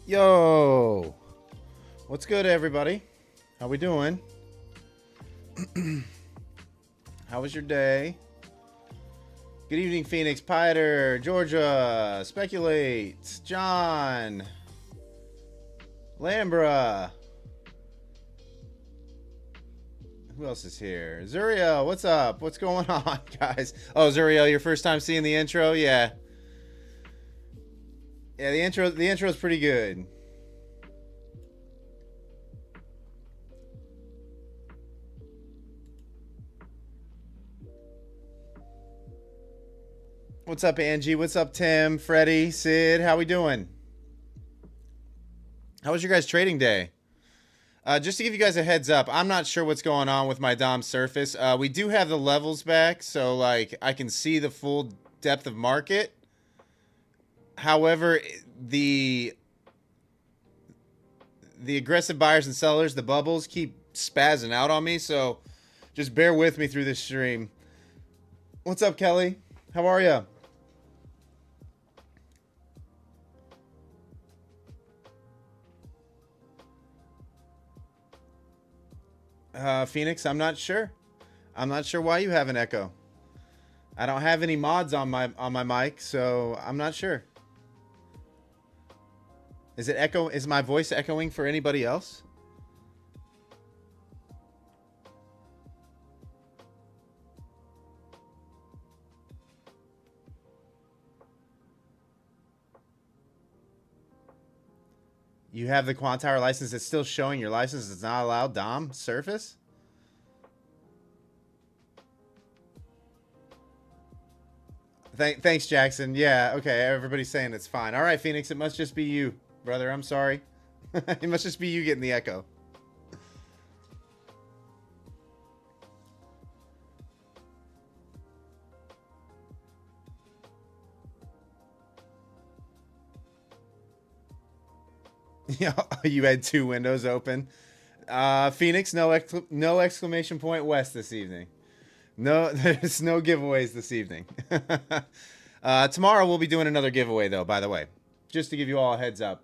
Yo, what's good, everybody? How we doing? How was your day? Good evening, Phoenix, Piter, Georgia, Speculate, John, Lambra. Who else is here? Zuriel, what's up? What's going on, guys? Oh, Zuriel, your first time seeing the intro? Yeah. Yeah, the intro is pretty good. What's up, Angie? What's up, Tim, Freddie, Sid? How we doing? How was your guys' trading day? Just to give you guys a heads up, I'm not sure what's going on with my DOM surface. We do have the levels back, so like I can see the full depth of market. However, the aggressive buyers and sellers, the bubbles keep spazzing out on me, so just bear with me through this stream. What's up, Kelly? How are you? Phoenix, I'm not sure. I'm not sure why you have an echo. I don't have any mods on my mic, so I'm not sure. Is it echo? Is my voice echoing for anybody else? You have the Quantower license. It's still showing your license is not allowed. Dom Surface. Thanks, Jackson. Yeah, okay. Everybody's saying it's fine. All right, Phoenix. It must just be you, brother. I'm sorry. It must just be you getting the echo. Yeah, you had two windows open. Phoenix, no exclamation point west this evening. No, there's no giveaways this evening. Tomorrow we'll be doing another giveaway, though, by the way. Just to give you all a heads up.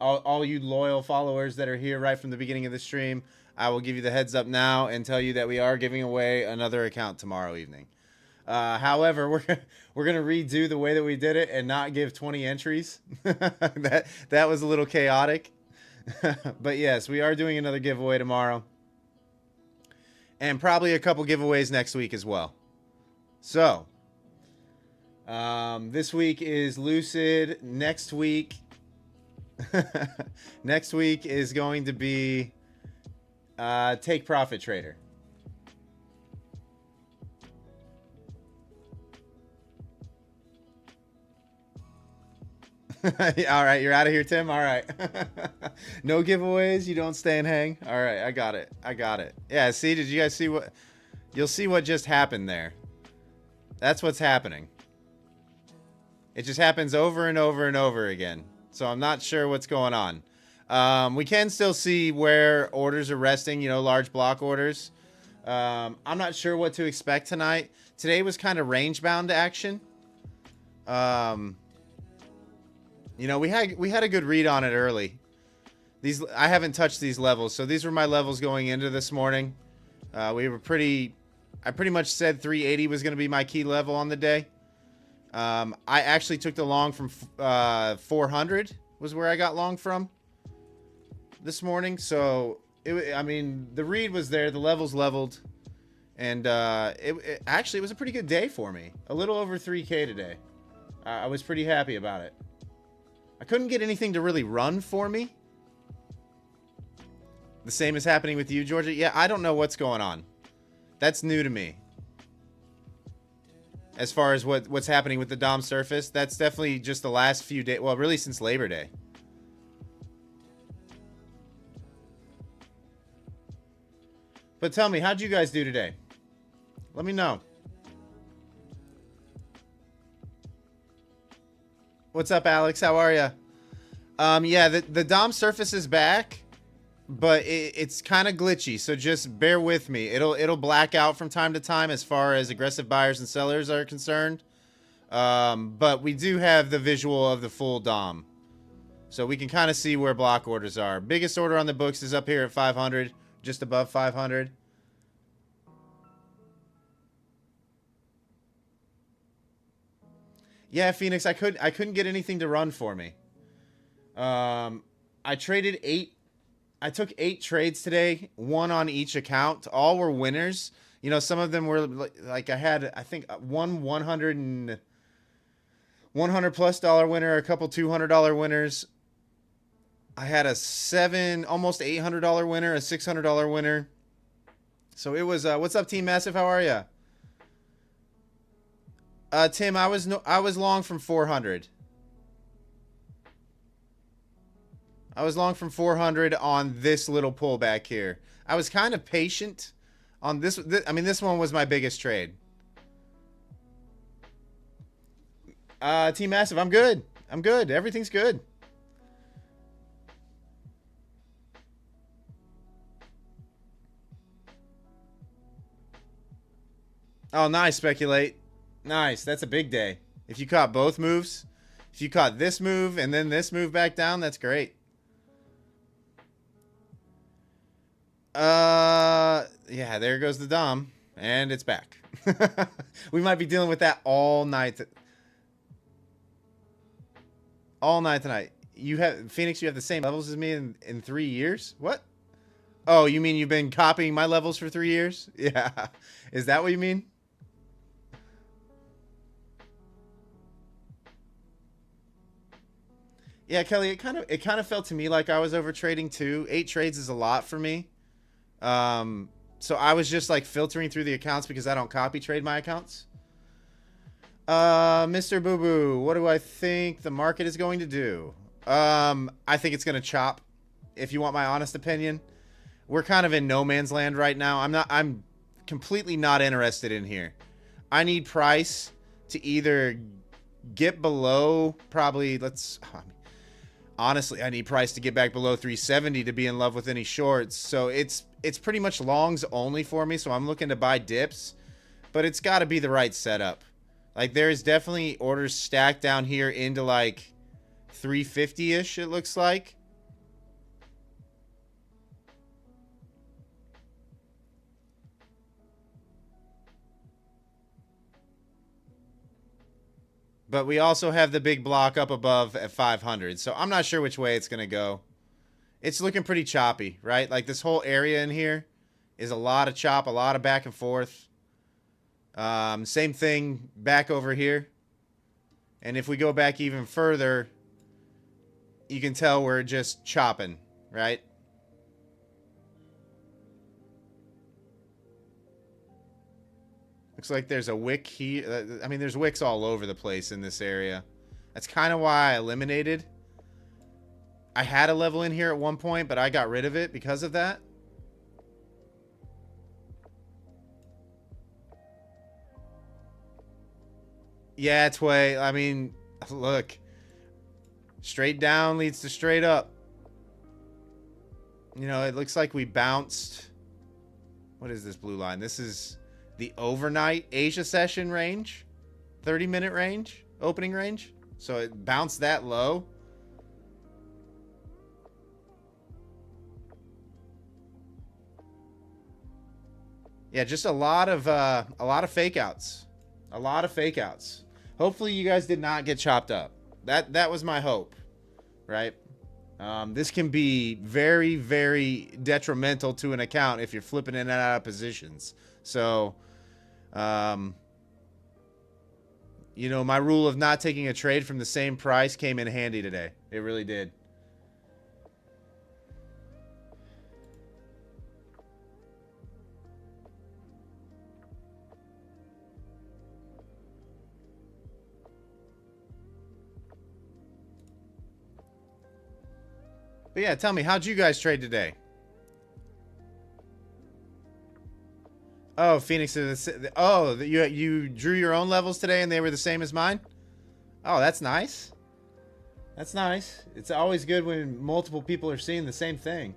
All you loyal followers that are here right from the beginning of the stream, I will give you the heads up now and tell you that we are giving away another account tomorrow evening. However, we're gonna redo the way that we did it and not give 20 entries. that was a little chaotic. But yes, we are doing another giveaway tomorrow. And probably a couple giveaways next week as well. So, this week is Lucid. Next week, next week is going to be Take Profit Trader. All right, you're out of here, Tim. All right. No giveaways. You don't stay and hang. All right, I got it. Yeah, see, did you guys see what? You'll see what just happened there. That's what's happening. It just happens over and over and over again. So I'm not sure what's going on. We can still see where orders are resting, you know, large block orders. I'm not sure what to expect tonight. Today was kind of range-bound action. You know, we had a good read on it early. I haven't touched these levels, so these were my levels going into this morning. I pretty much said 380 was going to be my key level on the day. I actually took the long from 400 was where I got long from this morning. So I mean, the read was there, the levels leveled, and it actually was a pretty good day for me. A little over 3K today. I was pretty happy about it. I couldn't get anything to really run for me. The same is happening with you, Georgia. Yeah, I don't know what's going on. That's new to me. As far as what's happening with the Dom Surface, that's definitely just the last few days. Well, really since Labor Day. But tell me, how'd you guys do today? Let me know. What's up, Alex? How are you? Yeah, the Dom Surface is back, but it's kind of glitchy, so just bear with me. It'll black out from time to time as far as aggressive buyers and sellers are concerned. But we do have the visual of the full Dom, so we can kind of see where block orders are. Biggest order on the books is up here at 500, just above 500. Yeah, Phoenix, I couldn't get anything to run for me. I traded 8. I took 8 trades today, 1 on each account. All were winners. You know, some of them were like I had, I think, one $100 plus winner, a couple $200 winners. I had a almost $800 winner, a $600 winner. So it was. What's up, Team Massive? How are you? Tim, I was long from 400. I was long from 400 on this little pullback here. I was kind of patient on this. I mean, this one was my biggest trade. Team Massive, I'm good. I'm good. Everything's good. Oh, nice, speculate. Nice. That's a big day. If you caught both moves, if you caught this move and then this move back down, that's great. Yeah, there goes the Dom. And it's back. We might be dealing with that all night. All night tonight. You have Phoenix, you have the same levels as me in 3 years? What? Oh, you mean you've been copying my levels for 3 years? Yeah. Is that what you mean? Yeah, Kelly, it kind of felt to me like I was over trading too. 8 trades is a lot for me. So I was just like filtering through the accounts because I don't copy trade my accounts. Mr. Boo Boo, what do I think the market is going to do? I think it's going to chop. If you want my honest opinion, we're kind of in no man's land right now. I'm completely not interested in here. I need price to either get below probably, honestly, I need price to get back below 370 to be in love with any shorts. So it's pretty much longs only for me. So I'm looking to buy dips, but it's got to be the right setup. Like there's definitely orders stacked down here into like 350-ish, it looks like. But we also have the big block up above at 500. So I'm not sure which way it's going to go. It's looking pretty choppy, right? Like this whole area in here is a lot of chop, a lot of back and forth. Same thing back over here. And if we go back even further, you can tell we're just chopping, right? Looks like there's a wick here. I mean, there's wicks all over the place in this area. That's kind of why I eliminated. I had a level in here at one point, but I got rid of it because of that. Yeah, it's way. I mean, look. Straight down leads to straight up. You know, it looks like we bounced. What is this blue line? This is the overnight Asia session range. 30-minute range. Opening range. So it bounced that low. Yeah, just a lot of fake outs. A lot of fake outs. Hopefully you guys did not get chopped up. That was my hope, right? This can be very, very detrimental to an account if you're flipping in and out of positions. So, you know, my rule of not taking a trade from the same price came in handy today. It really did. But yeah, tell me, how'd you guys trade today? Oh, Phoenix is oh, you drew your own levels today and they were the same as mine? Oh, that's nice. That's nice. It's always good when multiple people are seeing the same thing.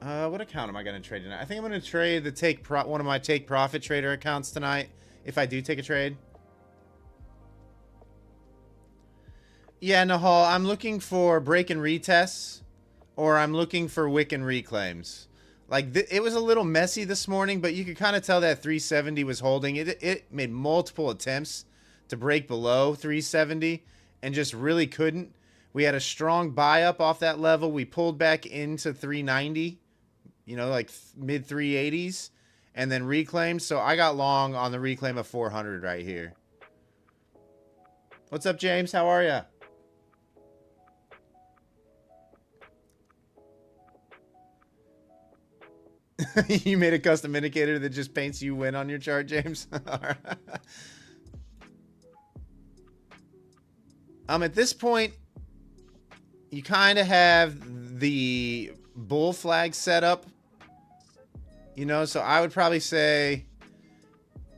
What account am I going to trade tonight? I think I'm going to trade the one of my take profit trader accounts tonight, if I do take a trade. Yeah, Nahal, I'm looking for break and retests, or I'm looking for wick and reclaims. Like, it was a little messy this morning, but you could kind of tell that 370 was holding. It made multiple attempts to break below 370 and just really couldn't. We had a strong buy up off that level. We pulled back into 390. You know, like mid 380s, and then reclaimed. So I got long on the reclaim of 400 right here. What's up, James? How are ya? You made a custom indicator that just paints you win on your chart, James? At this point, you kind of have the bull flag set up, you know, so I would probably say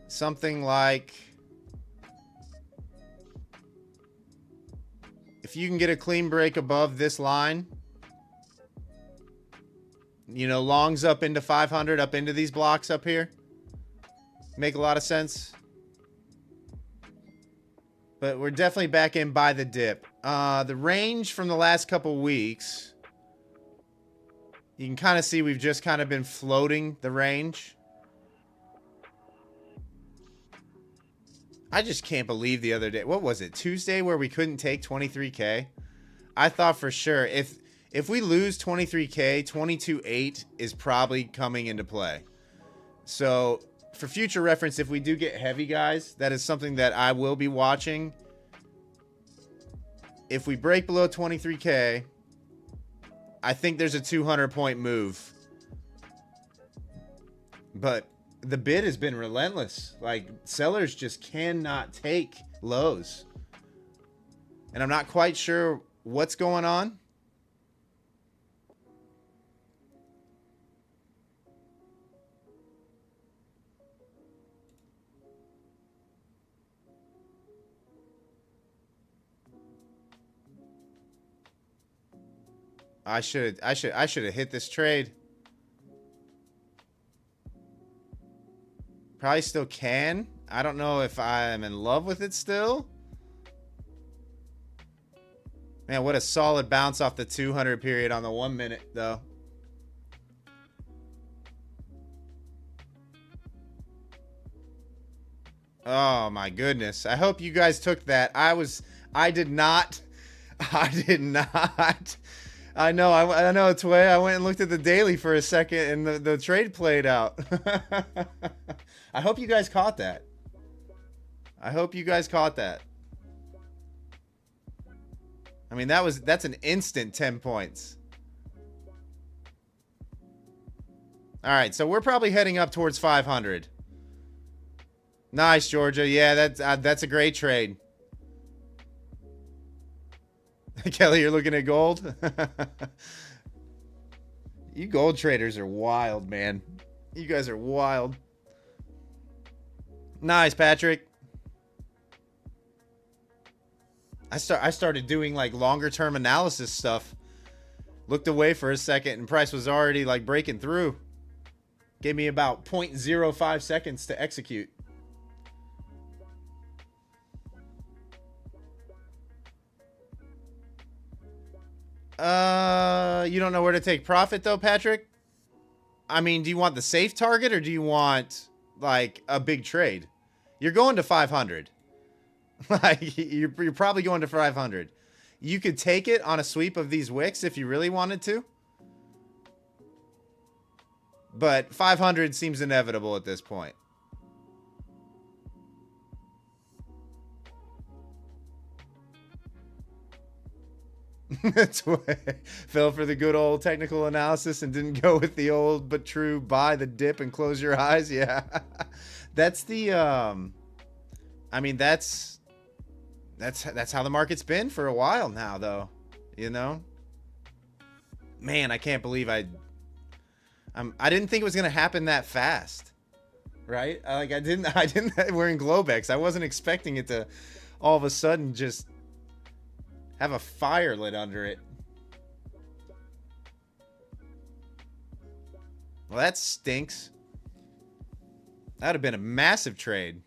something like, if you can get a clean break above this line, you know, longs up into 500, up into these blocks up here, make a lot of sense. But we're definitely back in by the dip. The range from the last couple weeks, you can kind of see we've just kind of been floating the range. I just can't believe the other day. What was it? Tuesday, where we couldn't take 23K? I thought for sure if we lose 23K, 22.8 is probably coming into play. So for future reference, if we do get heavy, guys, that is something that I will be watching. If we break below 23K, I think there's a 200-point move. But the bid has been relentless. Like, sellers just cannot take lows. And I'm not quite sure what's going on. I should have hit this trade. Probably still can. I don't know if I'm in love with it still. Man, what a solid bounce off the 200 period on the 1 minute, though. Oh, my goodness. I hope you guys took that. I did not. I did not. I know it's way. I went and looked at the daily for a second, and the trade played out. I hope you guys caught that. I hope you guys caught that. I mean, that's an instant 10 points. All right, so we're probably heading up towards 500. Nice, Georgia. Yeah, that's a great trade. Kelly, you're looking at gold? You gold traders are wild, man. You guys are wild. Nice, Patrick. I started doing like longer term analysis stuff. Looked away for a second and price was already like breaking through. Gave me about 0.05 seconds to execute. You don't know where to take profit though, Patrick? I mean, do you want the safe target or do you want like a big trade? You're going to 500. Like you're probably going to 500. You could take it on a sweep of these wicks if you really wanted to. But 500 seems inevitable at this point. Fell for the good old technical analysis and didn't go with the old but true buy the dip and close your eyes. Yeah. That's the I mean that's how the market's been for a while now though, you know? Man, I can't believe I didn't think it was going to happen that fast. Right? I didn't we're in globex. I wasn't expecting it to all of a sudden just have a fire lit under it. Well, that stinks. That would have been a massive trade.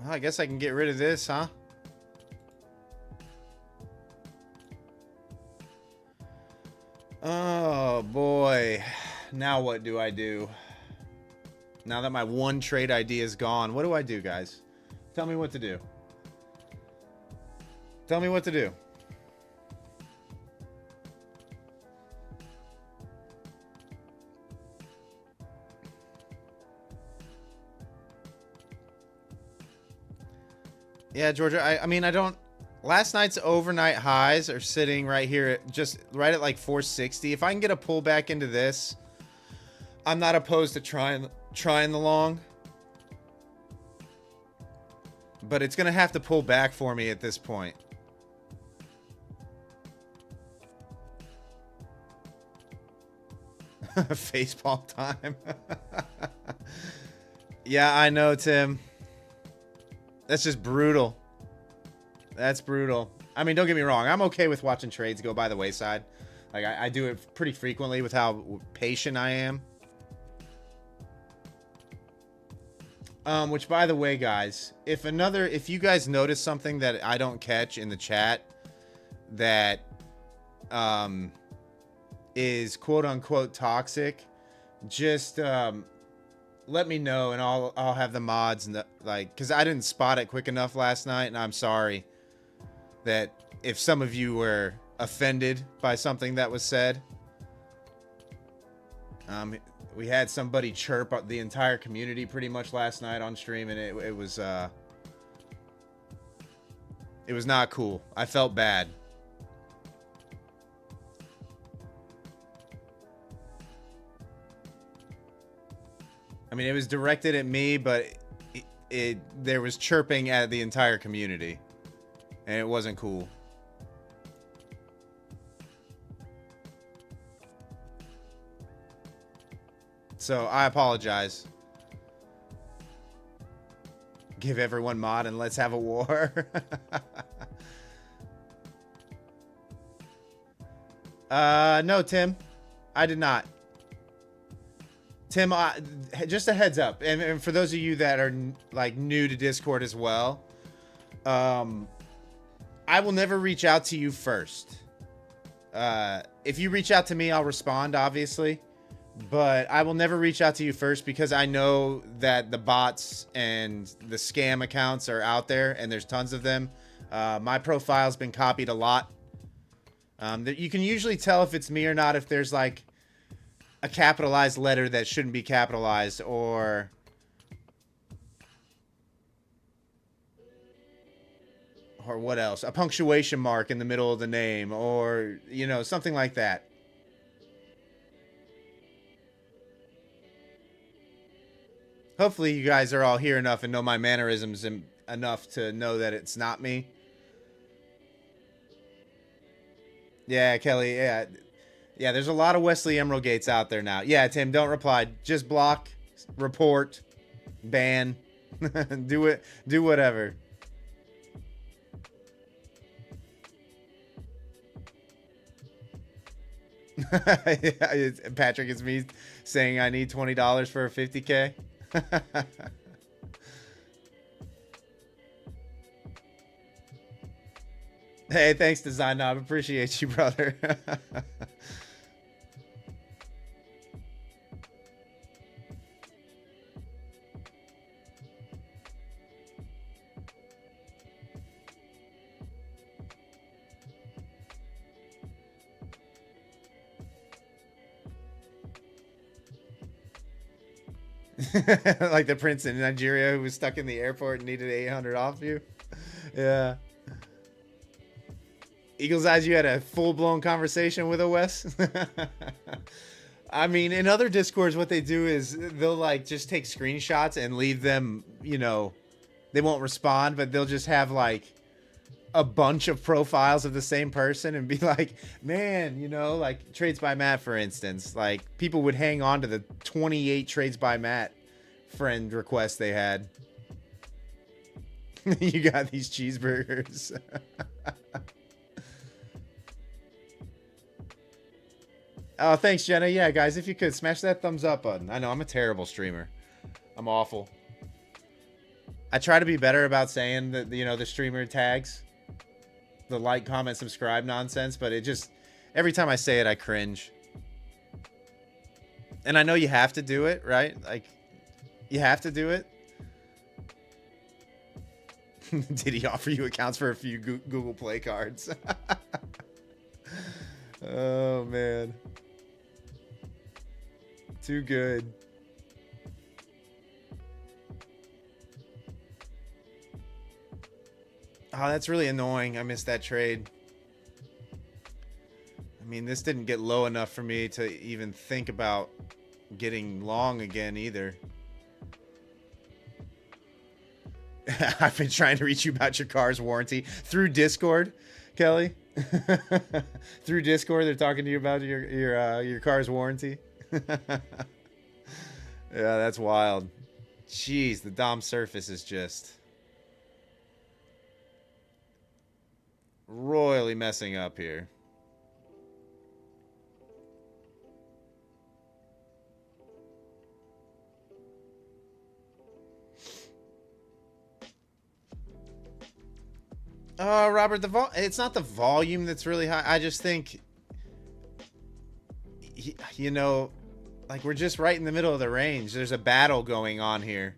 Well, I guess I can get rid of this, huh? Oh, boy. Now what do I do? Now that my one trade idea is gone, what do I do, guys? Tell me what to do. Tell me what to do. Yeah, Georgia, I mean, I don't Last night's overnight highs are sitting right here, just right at like 460. If I can get a pullback into this, I'm not opposed to trying the long. But it's going to have to pull back for me at this point. Facepalm time. Yeah, I know, Tim. That's just brutal. That's brutal. I mean, don't get me wrong. I'm okay with watching trades go by the wayside. Like, I do it pretty frequently with how patient I am. Which, by the way, guys, if you guys notice something that I don't catch in the chat that is quote unquote toxic, just let me know and I'll have the mods and because I didn't spot it quick enough last night, and I'm sorry that if some of you were offended by something that was said. We had somebody chirp the entire community pretty much last night on stream, and it was not cool. I felt bad. I mean, it was directed at me, but there was chirping at the entire community, and it wasn't cool. So I apologize. Give everyone mod and let's have a war. No, Tim. I did not. Tim, just a heads up. And for those of you that are like new to Discord as well, I will never reach out to you first. If you reach out to me, I'll respond, obviously. But I will never reach out to you first because I know that the bots and the scam accounts are out there, and there's tons of them. My profile's been copied a lot. You can usually tell if it's me or not if there's like a capitalized letter that shouldn't be capitalized, or what else? A punctuation mark in the middle of the name, or, you know, something like that. Hopefully you guys are all here enough and know my mannerisms enough to know that it's not me. Yeah, Kelly, yeah. Yeah, there's a lot of Wesley Emerald Gates out there now. Yeah, Tim, don't reply. Just block, report, ban. Do it. Do whatever. Patrick, it's me saying I need $20 for a 50K. Hey, thanks, Design Knob. Appreciate you, brother. Like the prince in Nigeria who was stuck in the airport and needed 800 off you. Yeah. Eagle's Eyes, you had a full-blown conversation with a Wes? I mean, in other Discords, what they do is they'll like just take screenshots and leave them, you know, they won't respond, but they'll just have like a bunch of profiles of the same person and be like, man, you know, like Trades by Matt, for instance, like people would hang on to the 28 Trades by Matt friend requests they had. You got these cheeseburgers. Oh, thanks, Jenna. Yeah, guys, if you could smash that thumbs up button. I know I'm a terrible streamer. I'm awful. I try to be better about saying that, you know, the streamer tags, the like, comment, subscribe nonsense, but it just, every time I say it, I cringe. And I know you have to do it, right? Like, you have to do it. Did he offer you accounts for a few Google Play cards? Oh, man. Too good. Oh, that's really annoying. I missed that trade. I mean, this didn't get low enough for me to even think about getting long again either. I've been trying to reach you about your car's warranty through Discord, Kelly. Through Discord, they're talking to you about your car's warranty. Yeah, that's wild. Jeez, the Dom surface is just royally messing up here. Robert, it's not the volume that's really high. I just think, you know, like we're just right in the middle of the range. There's a battle going on here.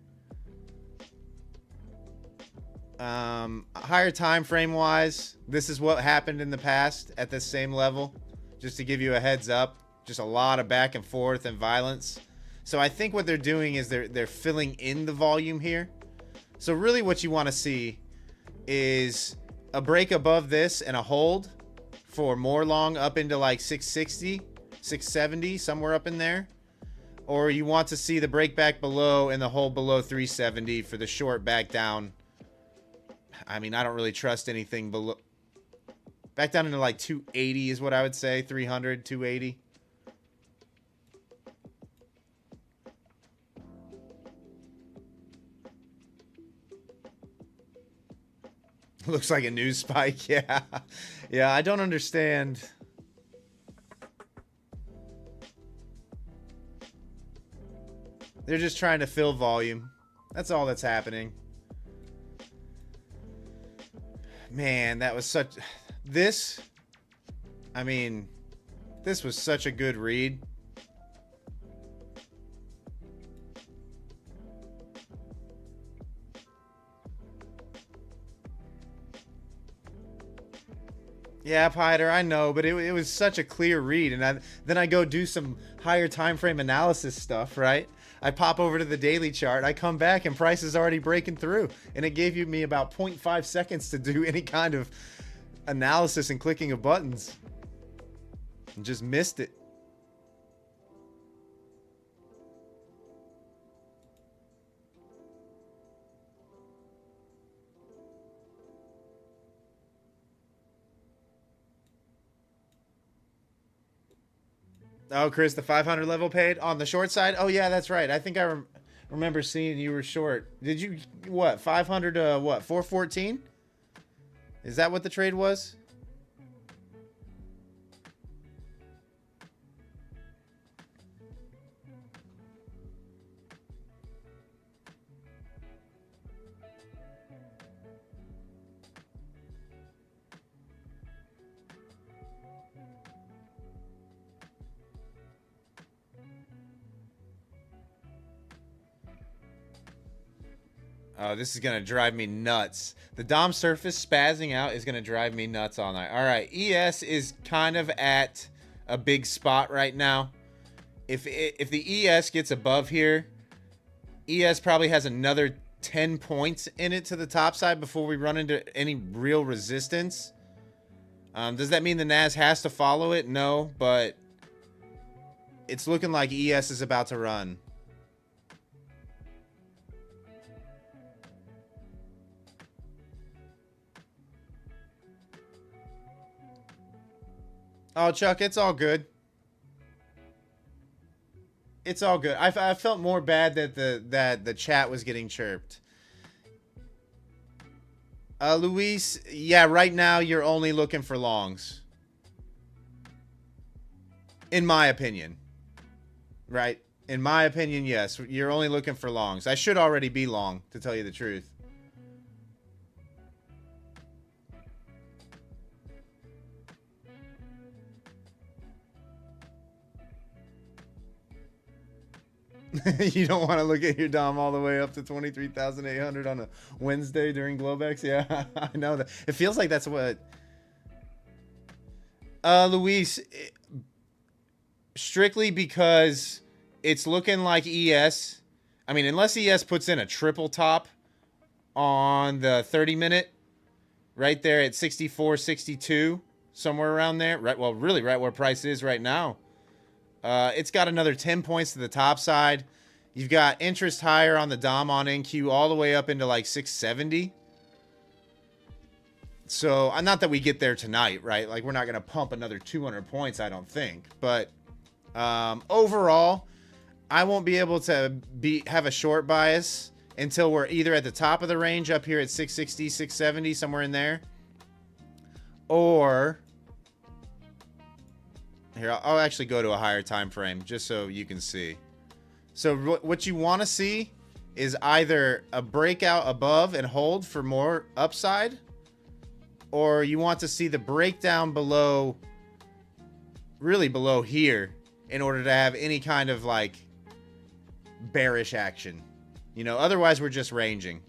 Higher time frame wise, this is what happened in the past at this same level. Just to give you a heads up, just a lot of back and forth and violence. So I think what they're doing is they're filling in the volume here. So really what you want to see is a break above this and a hold for more long up into like 660, 670, somewhere up in there. Or you want to see the break back below and the hold below 370 for the short back down. I mean, I don't really trust anything below. Back down into like 280 is what I would say. 300, 280. Looks like a news spike. Yeah. Yeah, I don't understand. They're just trying to fill volume. That's all that's happening. Man, that was such... This... I mean, this was such a good read. Yeah, Pider, I know, but it was such a clear read. And then I go do some higher time frame analysis stuff, right? I pop over to the daily chart. I come back and price is already breaking through. And it gave me about 0.5 seconds to do any kind of analysis and clicking of buttons. And just missed it. Oh, Chris, the 500 level paid on the short side? Oh, yeah, that's right. I think I remember seeing you were short. Did you, what, 500 to, what, 414? Is that what the trade was? Oh, this is going to drive me nuts. The Dom surface spazzing out is going to drive me nuts all night. All right, ES is kind of at a big spot right now. If the ES gets above here, ES probably has another 10 points in it to the top side before we run into any real resistance. Does that mean the NAS has to follow it? No, but it's looking like ES is about to run. Oh, Chuck, it's all good. It's all good. I felt more bad that the chat was getting chirped. Luis, yeah, right now you're only looking for longs. In my opinion. Right? In my opinion, yes. You're only looking for longs. I should already be long, to tell you the truth. You don't want to look at your Dom all the way up to 23,800 on a Wednesday during globex? Yeah, I know that. It feels like that's what... Luis, strictly because it's looking like ES. I mean, unless ES puts in a triple top on the 30-minute, right there at 64, 62, somewhere around there. Right, well, really right where price is right now. It's got another 10 points to the top side. You've got interest higher on the DOM on NQ all the way up into like 670. So, not that we get there tonight, right? Like, we're not going to pump another 200 points, I don't think. But overall, I won't be able to have a short bias until we're either at the top of the range up here at 660, 670, somewhere in there. Or, here, I'll actually go to a higher time frame just so you can see. So what you want to see is either a breakout above and hold for more upside, or you want to see the breakdown below, really below here, in order to have any kind of like bearish action. You know, otherwise we're just ranging.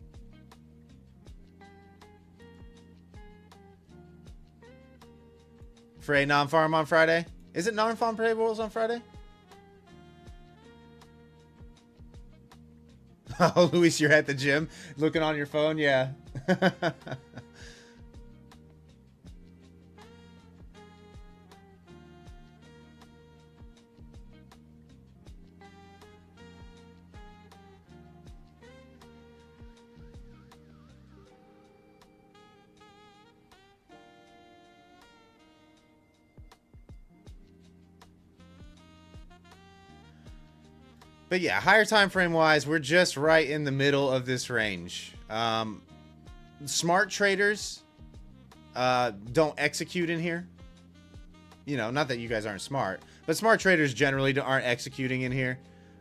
For a non-farm on Friday? Is it non-farm payrolls on Friday? Oh, Luis, you're at the gym looking on your phone? Yeah. But yeah, higher time frame wise, we're just right in the middle of this range. Smart traders don't execute in here. You know, not that you guys aren't smart, but smart traders generally aren't executing in here.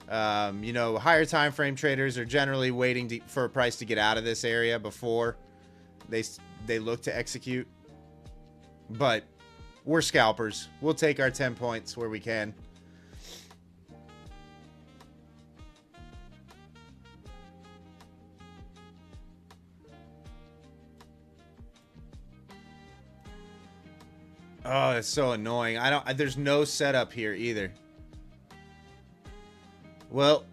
You know, higher time frame traders are generally waiting for a price to get out of this area before they look to execute. But we're scalpers. We'll take our 10 points where we can. Oh, it's so annoying. There's no setup here either. Well,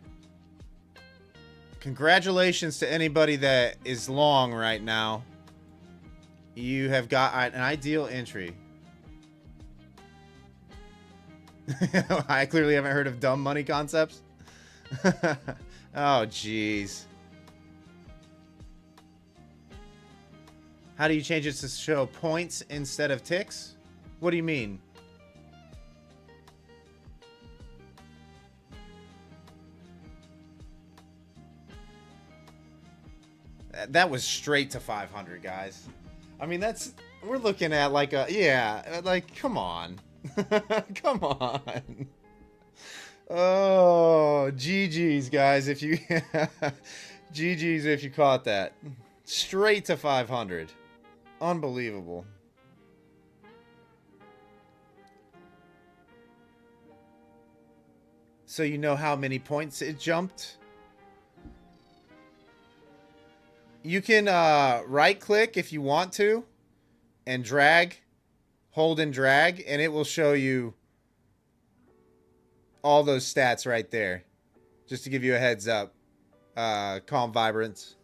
congratulations to anybody that is long right now. You have got an ideal entry. I clearly haven't heard of dumb money concepts. Oh, jeez. How do you change it to show points instead of ticks? What do you mean? That was straight to 500, guys. I mean, we're looking at like like, come on. Come on. Oh, GG's, guys, if you GG's if you caught that. Straight to 500. Unbelievable. So you know how many points it jumped? You can right click if you want to and drag, hold and drag, and it will show you all those stats right there. Just to give you a heads up. Calm Vibrance.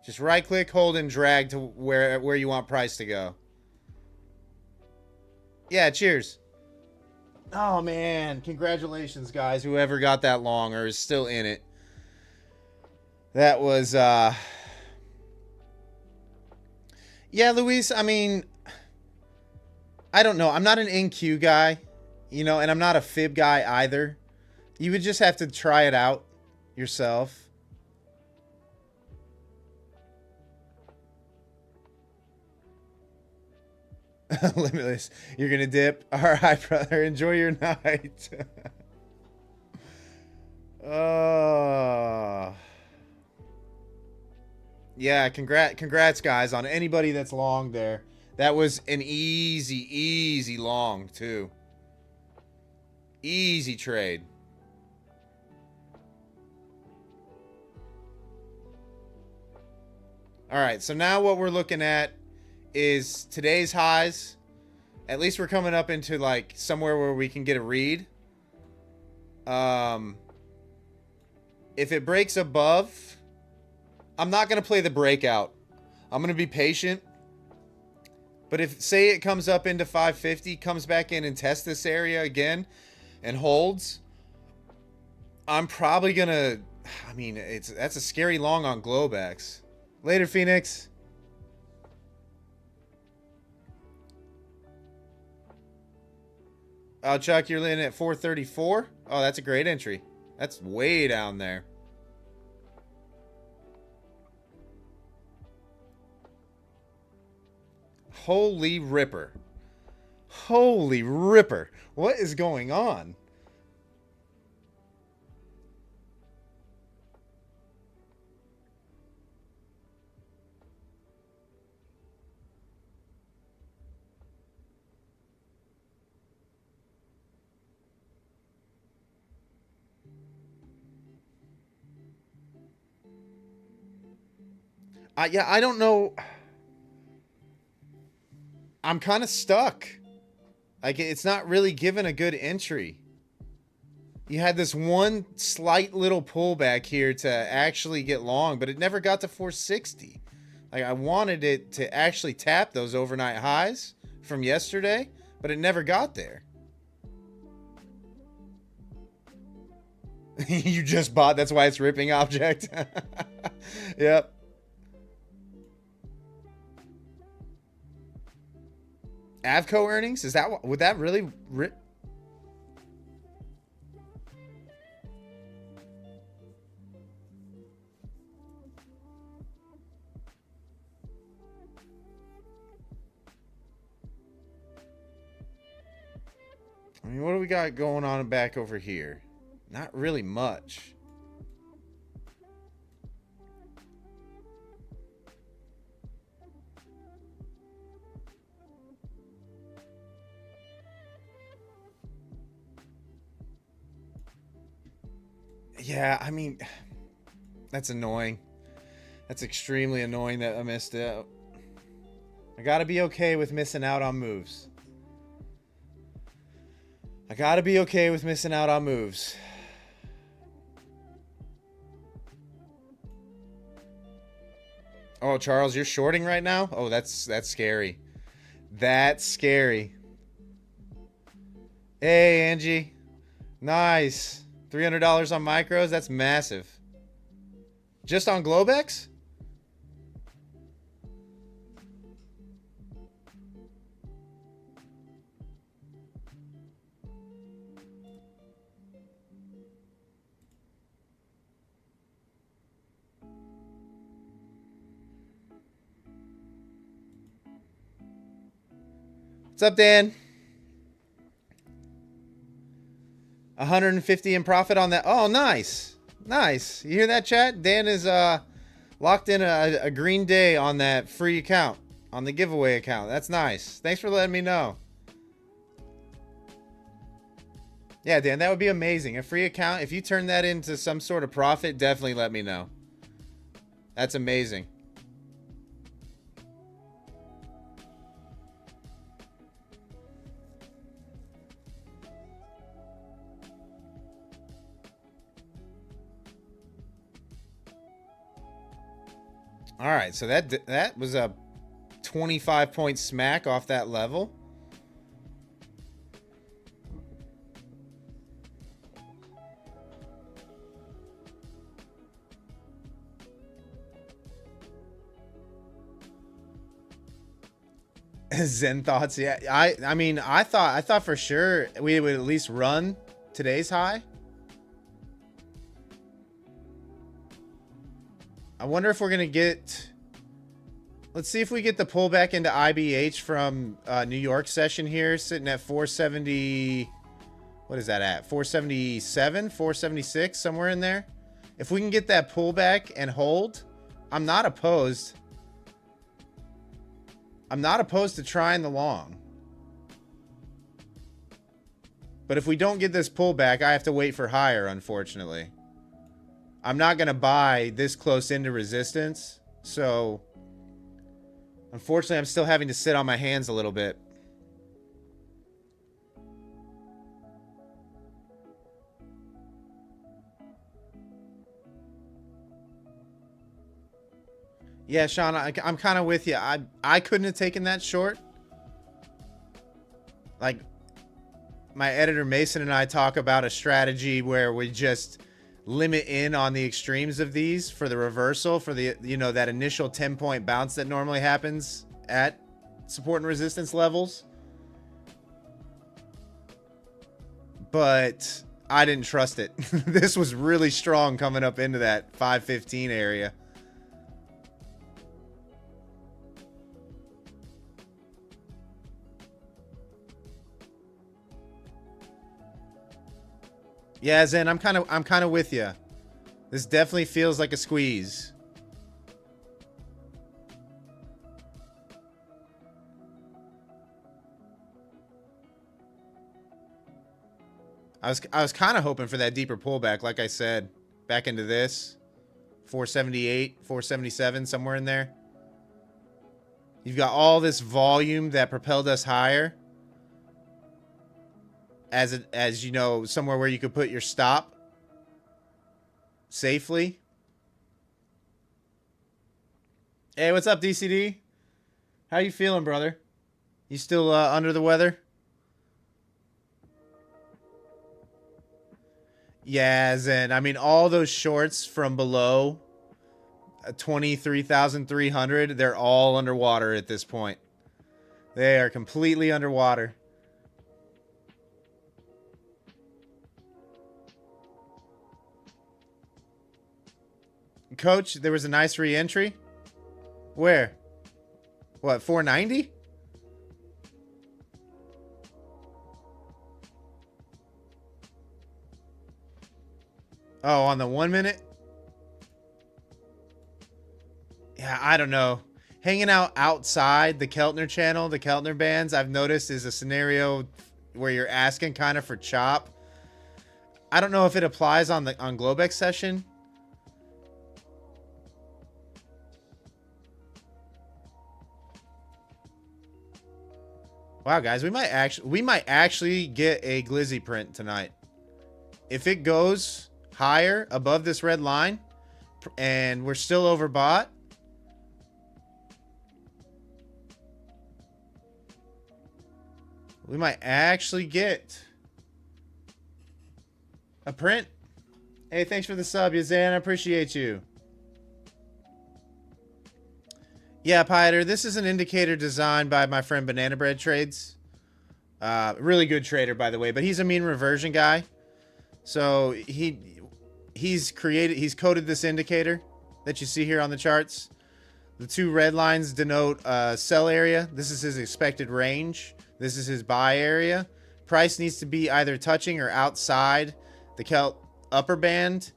Just right click, hold, and drag to where you want price to go. Yeah, cheers. Oh, man. Congratulations, guys. Whoever got that long or is still in it. That was, yeah, Luis, I mean, I don't know. I'm not an NQ guy, you know, and I'm not a fib guy either. You would just have to try it out yourself. Limitless. You're gonna dip. All right, brother. Enjoy your night. Yeah, congrats, guys, on anybody that's long there. That was an easy long, too. Easy trade. All right, so now what we're looking at is today's highs. At least we're coming up into like somewhere where we can get a read. If it breaks above, I'm not going to play the breakout. I'm going to be patient. But if, say it comes up into 550, comes back in and tests this area again and holds, I'm probably going to, I mean, that's a scary long on globex. Later, Phoenix. Chuck, you're in at 434. Oh, that's a great entry. That's way down there. Holy ripper. Holy ripper. What is going on? Yeah, I don't know. I'm kind of stuck. Like, it's not really given a good entry. You had this one slight little pullback here to actually get long, but it never got to 460. Like, I wanted it to actually tap those overnight highs from yesterday, but it never got there. You just bought, that's why it's ripping object. Yep. Avco earnings? Is that, would that really rip? I mean, what do we got going on back over here? Not really much. Yeah, I mean, that's annoying. That's extremely annoying that I missed out. I gotta be okay with missing out on moves. I gotta be okay with missing out on moves. Oh, Charles, you're shorting right now? Oh, that's scary. That's scary. Hey, Angie. Nice. $300 on micros? That's massive. Just on globex? What's up, Dan? 150 in profit on that. Oh, nice. Nice. You hear that, chat? Dan is locked in a green day on that free account, on the giveaway account. That's nice. Thanks for letting me know. Yeah, Dan, that would be amazing. A free account. If you turn that into some sort of profit, definitely let me know. That's amazing. All right, so that was a 25-point smack off that level. Zen thoughts, yeah. I mean, I thought for sure we would at least run today's high. I wonder if we're going to get... Let's see if we get the pullback into IBH from New York session here, sitting at 470... What is that at? 477? 476? Somewhere in there? If we can get that pullback and hold, I'm not opposed. I'm not opposed to trying the long. But if we don't get this pullback, I have to wait for higher, unfortunately. I'm not going to buy this close into resistance. So, unfortunately, I'm still having to sit on my hands a little bit. Yeah, Sean, I'm kind of with you. I couldn't have taken that short. Like, my editor Mason and I talk about a strategy where we just limit in on the extremes of these for the reversal, for the, you know, that initial 10-point bounce that normally happens at support and resistance levels. But I didn't trust it. This was really strong coming up into that 515 area. Yeah, Zen, I'm kind of with you. This definitely feels like a squeeze. I was kind of hoping for that deeper pullback, like I said, back into this 478, 477, somewhere in there. You've got all this volume that propelled us higher. As you know, somewhere where you could put your stop safely. Hey, what's up, DCD? How you feeling, brother? You still under the weather? Yeah, Zen. I mean, all those shorts from below 23,300, they're all underwater at this point. They are completely underwater. Coach, there was a nice re-entry. Where? What, 490? Oh, on the 1 minute? Yeah, I don't know. Hanging out outside the Keltner channel, the Keltner bands, I've noticed is a scenario where you're asking kind of for chop. I don't know if it applies on globex session. Wow, guys, we might actually get a glizzy print tonight. If it goes higher above this red line and we're still overbought, we might actually get a print. Hey, thanks for the sub, Yazan. I appreciate you. Yeah, Pieter, this is an indicator designed by my friend Banana Bread Trades. Really good trader, by the way, but he's a mean reversion guy. So he's coded this indicator that you see here on the charts. The two red lines denote sell area. This is his expected range. This is his buy area. Price needs to be either touching or outside the Kelt upper band,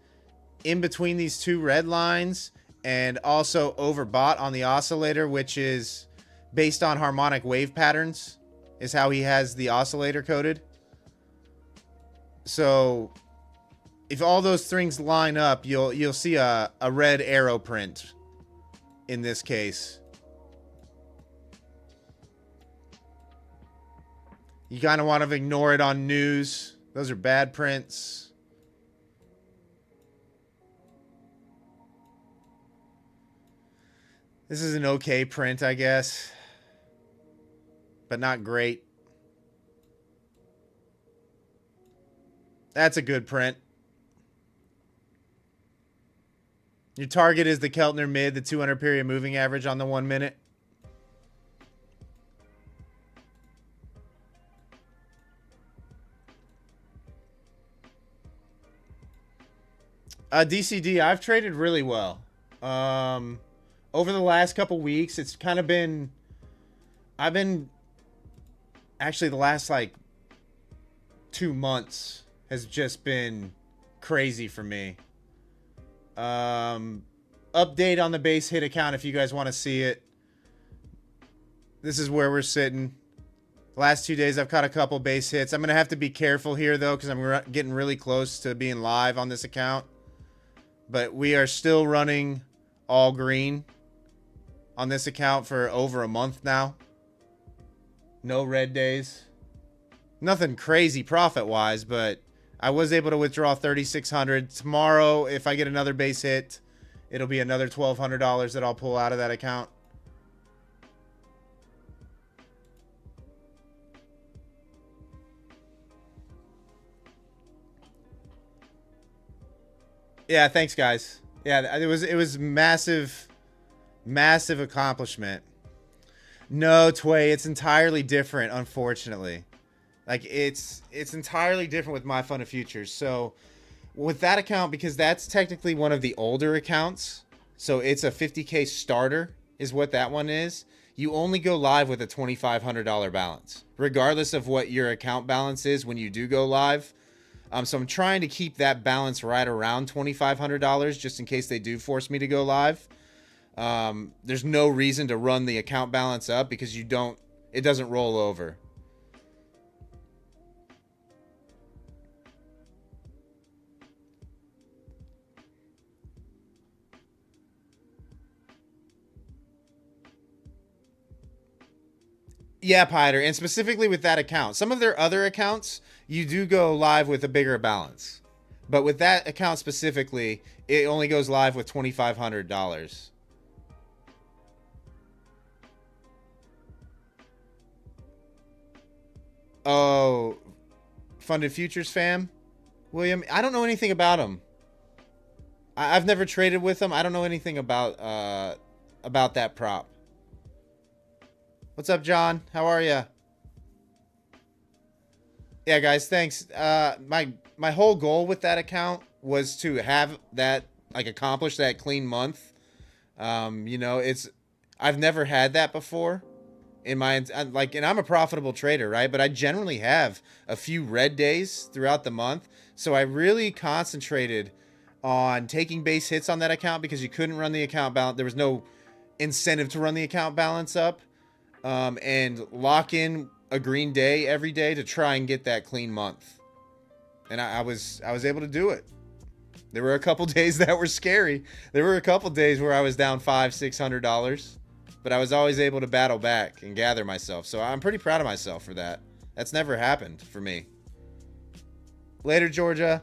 in between these two red lines, and also overbought on the oscillator, which is based on harmonic wave patterns, is how he has the oscillator coded. So if all those things line up, you'll see a red arrow print in this case. You kind of want to ignore it on news. Those are bad prints. This is an okay print, I guess, but not great. That's a good print. Your target is the Keltner mid, the 200 period moving average on the 1 minute. DCD, I've traded really well. Over the last couple weeks, it's kind of been... Actually, the last, 2 months has just been crazy for me. Update on the base hit account if you guys want to see it. This is where we're sitting. Last 2 days, I've caught a couple base hits. I'm going to have to be careful here, though, because I'm getting really close to being live on this account. But we are still running all green on this account for over a month now. No red days. Nothing crazy profit-wise, but I was able to withdraw 3,600. Tomorrow, if I get another base hit it'll be another $1,200 that I'll pull out of that account. Yeah, thanks guys. Yeah, it was massive accomplishment. No, Tway, it's entirely different, unfortunately. Like it's entirely different with My Fund of Futures. So with that account, because that's technically one of the older accounts, so it's a 50K starter is what that one is. You only go live with a $2,500 balance, regardless of what your account balance is when you do go live. So I'm trying to keep that balance right around $2,500 just in case they do force me to go live. There's no reason to run the account balance up because it doesn't roll over. Yeah, Piter, and specifically with that account. Some of their other accounts, you do go live with a bigger balance. But with that account specifically, it only goes live with $2,500. Oh, Funded Futures fam? William, I don't know anything about him. I've never traded with him. I don't know anything about that prop. What's up, John? How are you? Yeah, guys, thanks. My whole goal with that account was to have that, like, accomplish that clean month. You know, I've never had that before in my, like, and I'm a profitable trader, right? But I generally have a few red days throughout the month. So I really concentrated on taking base hits on that account because you couldn't run the account balance. There was no incentive to run the account balance up. And lock in a green day every day to try and get that clean month. And I was able to do it. There were a couple days that were scary. There were a couple days where I was down $500-600, but I was always able to battle back and gather myself. So I'm pretty proud of myself for that. That's never happened for me. Later, Georgia.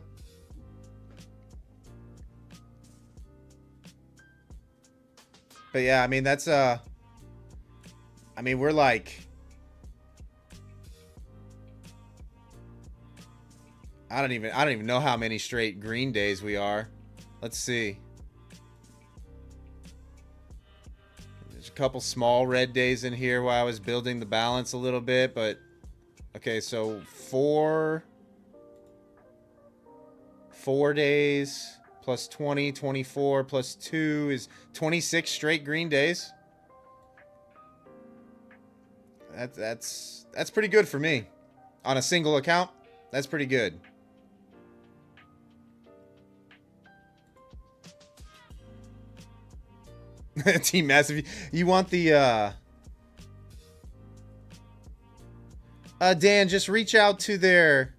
But yeah, I mean, that's I mean, we're like, I don't even know how many straight green days we are. Let's see. There's a couple small red days in here while I was building the balance a little bit, but okay, so 4 days plus 20, 24 plus 2 is 26 straight green days. That's pretty good for me. On a single account, that's pretty good. Team Massive. You want the Dan, just reach out to their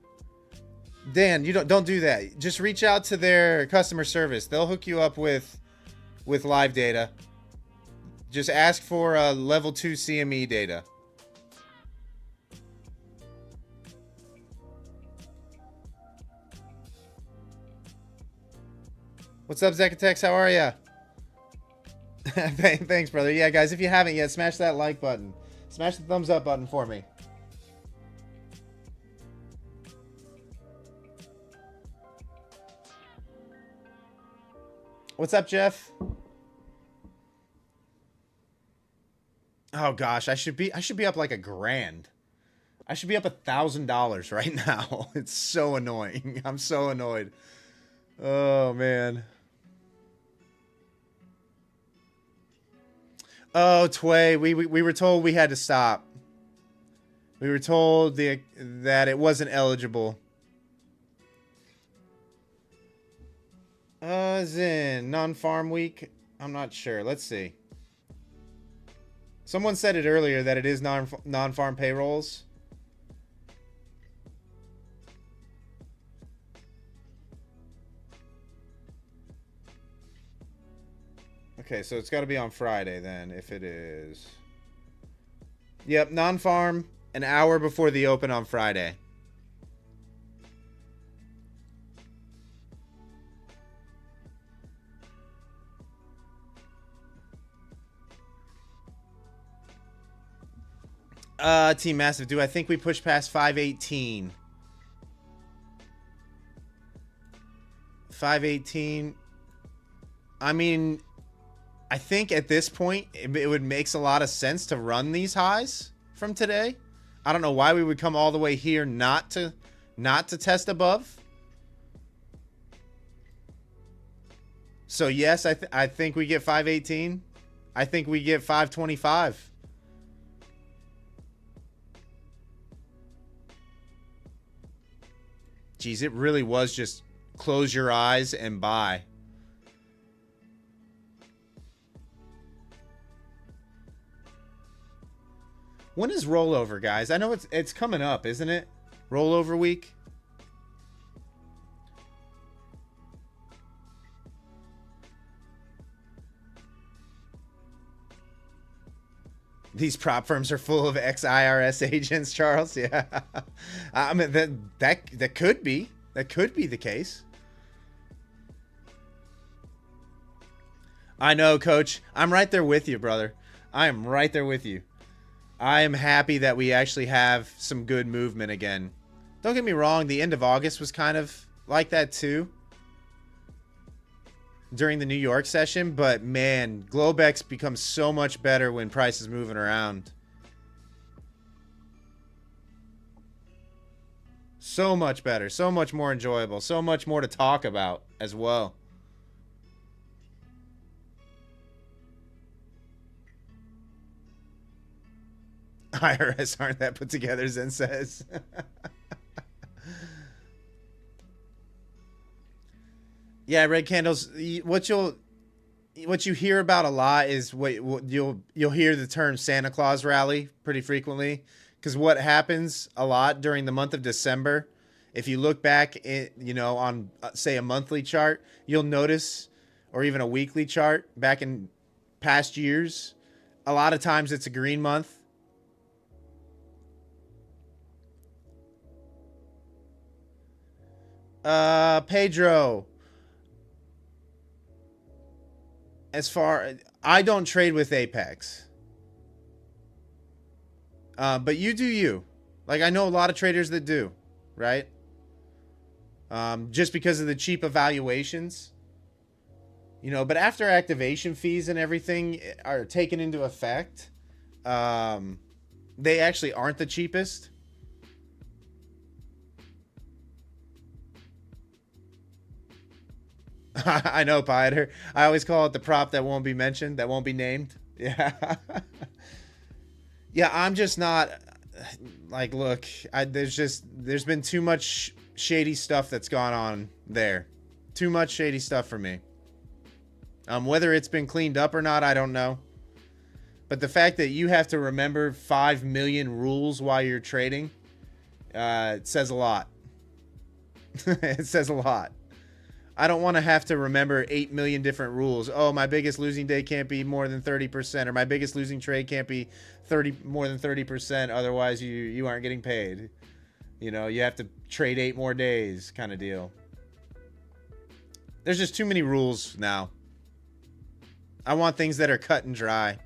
Dan, you don't do that. Just reach out to their customer service. They'll hook you up with live data. Just ask for level 2 CME data. What's up, Zecatex? How are ya? Thanks, brother. Yeah, guys, if you haven't yet, smash that like button. Smash the thumbs up button for me. What's up, Jeff? Oh gosh, I should be up like $1,000. I should be up $1,000 right now. It's so annoying. I'm so annoyed. Oh man. Oh, Tway, we were told we had to stop. We were told that it wasn't eligible. Is in non-farm week? I'm not sure. Let's see. Someone said it earlier that it is non-farm payrolls. Okay, so it's got to be on Friday then, if it is. Yep, non-farm, an hour before the open on Friday. Team Massive, do I think we push past 518? 518. I mean, I think at this point it would makes a lot of sense to run these highs from today. I don't know why we would come all the way here not to test above. So yes, I think we get 518. I think we get 525. Geez, it really was just close your eyes and buy. When is rollover, guys? I know it's coming up, isn't it? Rollover week. These prop firms are full of ex-IRS agents, Charles. Yeah, I mean that could be the case. I know, Coach. I'm right there with you, brother. I am right there with you. I am happy that we actually have some good movement again. Don't get me wrong. The end of August was kind of like that too during the New York session, but man, globex becomes so much better when price is moving around. So much better, so much more enjoyable, so much more to talk about as well. IRS aren't that put together, Zen says. Yeah, red candles. What you hear about a lot is what you'll hear the term Santa Claus rally pretty frequently, because what happens a lot during the month of December, if you look back on say a monthly chart, you'll notice, or even a weekly chart back in past years, a lot of times it's a green month. Pedro, I don't trade with Apex. But you do you. Like, I know a lot of traders that do, right? Just because of the cheap evaluations. But after activation fees and everything are taken into effect, they actually aren't the cheapest. I know, Pieter. I always call it the prop that won't be mentioned, that won't be named. Yeah. Yeah, I'm just not like, look, there's been too much shady stuff that's gone on there. Too much shady stuff for me. Whether it's been cleaned up or not, I don't know. But the fact that you have to remember 5 million rules while you're trading, it says a lot. It says a lot. I don't want to have to remember 8 million different rules. Oh, my biggest losing day can't be more than 30%, or my biggest losing trade can't be more than 30%. Otherwise, you aren't getting paid. You have to trade 8 more days, kind of deal. There's just too many rules now. I want things that are cut and dry.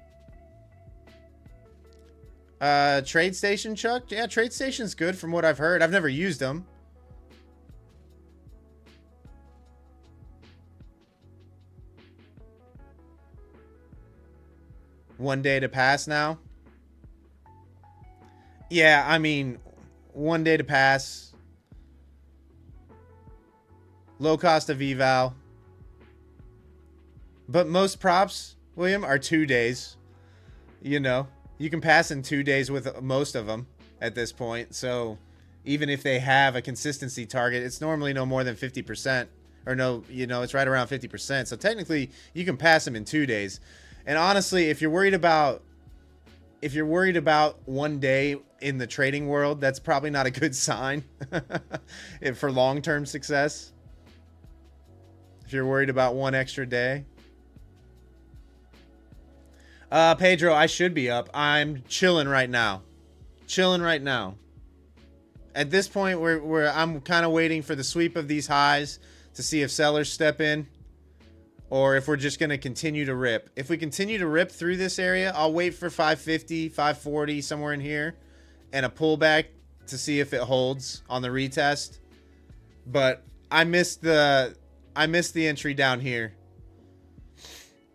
Trade Station, Chuck? Yeah, Trade Station's good from what I've heard. I've never used them. One day to pass now. Yeah, I mean, 1 day to pass. Low cost of eval. But most props, William, are 2 days. You can pass in 2 days with most of them at this point. So even if they have a consistency target, it's normally no more than 50%. Or no, it's right around 50%. So technically, you can pass them in 2 days. And honestly, if you're worried about 1 day in the trading world, that's probably not a good sign for long-term success. If you're worried about 1 extra day. Pedro, I should be up. I'm chilling right now. At this point, I'm kind of waiting for the sweep of these highs to see if sellers step in, or if we're just going to continue to rip. If we continue to rip through this area, I'll wait for 550, 540, somewhere in here. and a pullback to see if it holds on the retest. But I missed the entry down here,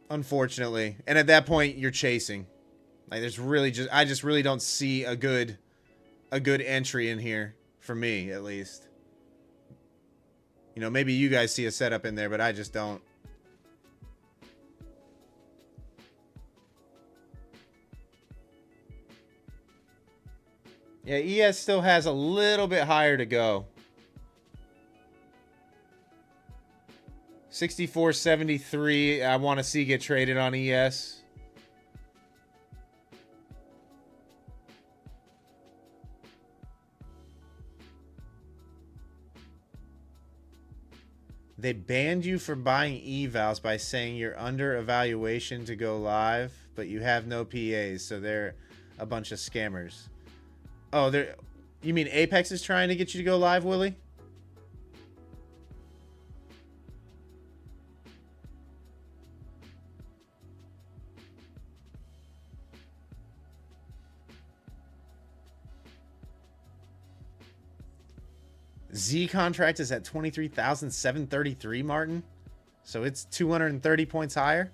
unfortunately. And at that point, you're chasing. Like there's really I just really don't see a good entry in here for me, at least. You know, maybe you guys see a setup in there, but I just don't. Yeah, ES still has a little bit higher to go. 64.73 I want to see get traded on ES. They banned you for buying evals by saying you're under evaluation to go live, but you have no PAs, so they're a bunch of scammers. Oh, you mean Apex is trying to get you to go live, Willie? Z contract is at 23,733, Martin. So it's 230 points higher.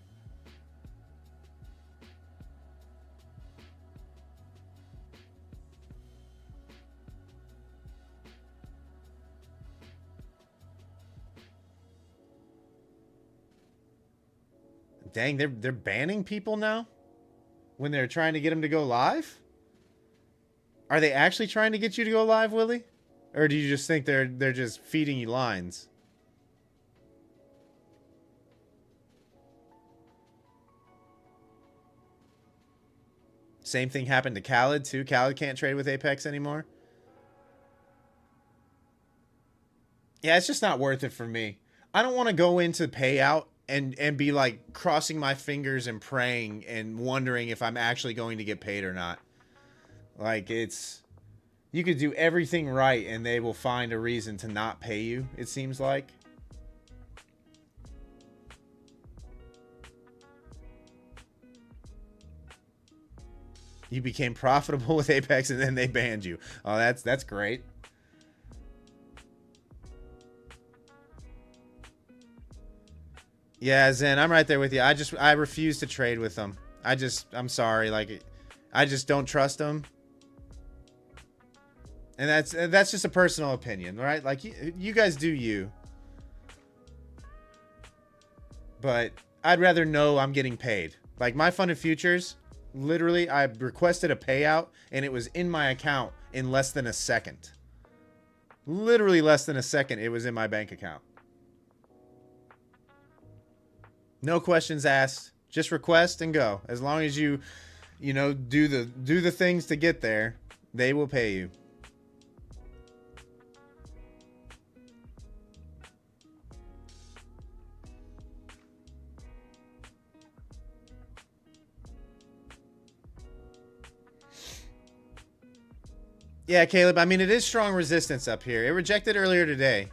Dang, they're banning people now when they're trying to get them to go live? Are they actually trying to get you to go live, Willie? Or do you just think they're just feeding you lines? Same thing happened to Khaled too. Khaled can't trade with Apex anymore. Yeah, it's just not worth it for me. I don't want to go into payout and be like crossing my fingers and praying and wondering if I'm actually going to get paid or not. Like it's... You could do everything right and they will find a reason to not pay you, it seems like. You became profitable with Apex and then they banned you. Oh, that's great. Yeah, Zen, I'm right there with you. I refuse to trade with them. I'm sorry. Like, I just don't trust them. And that's just a personal opinion, right? Like, you guys do you. But I'd rather know I'm getting paid. Like, my funded futures, literally, I requested a payout, and it was in my account in less than a second. Literally less than a second, it was in my bank account. No questions asked. Just request and go. As long as you know, do the things to get there, they will pay you. Yeah, Caleb, I mean, it is strong resistance up here. It rejected earlier today,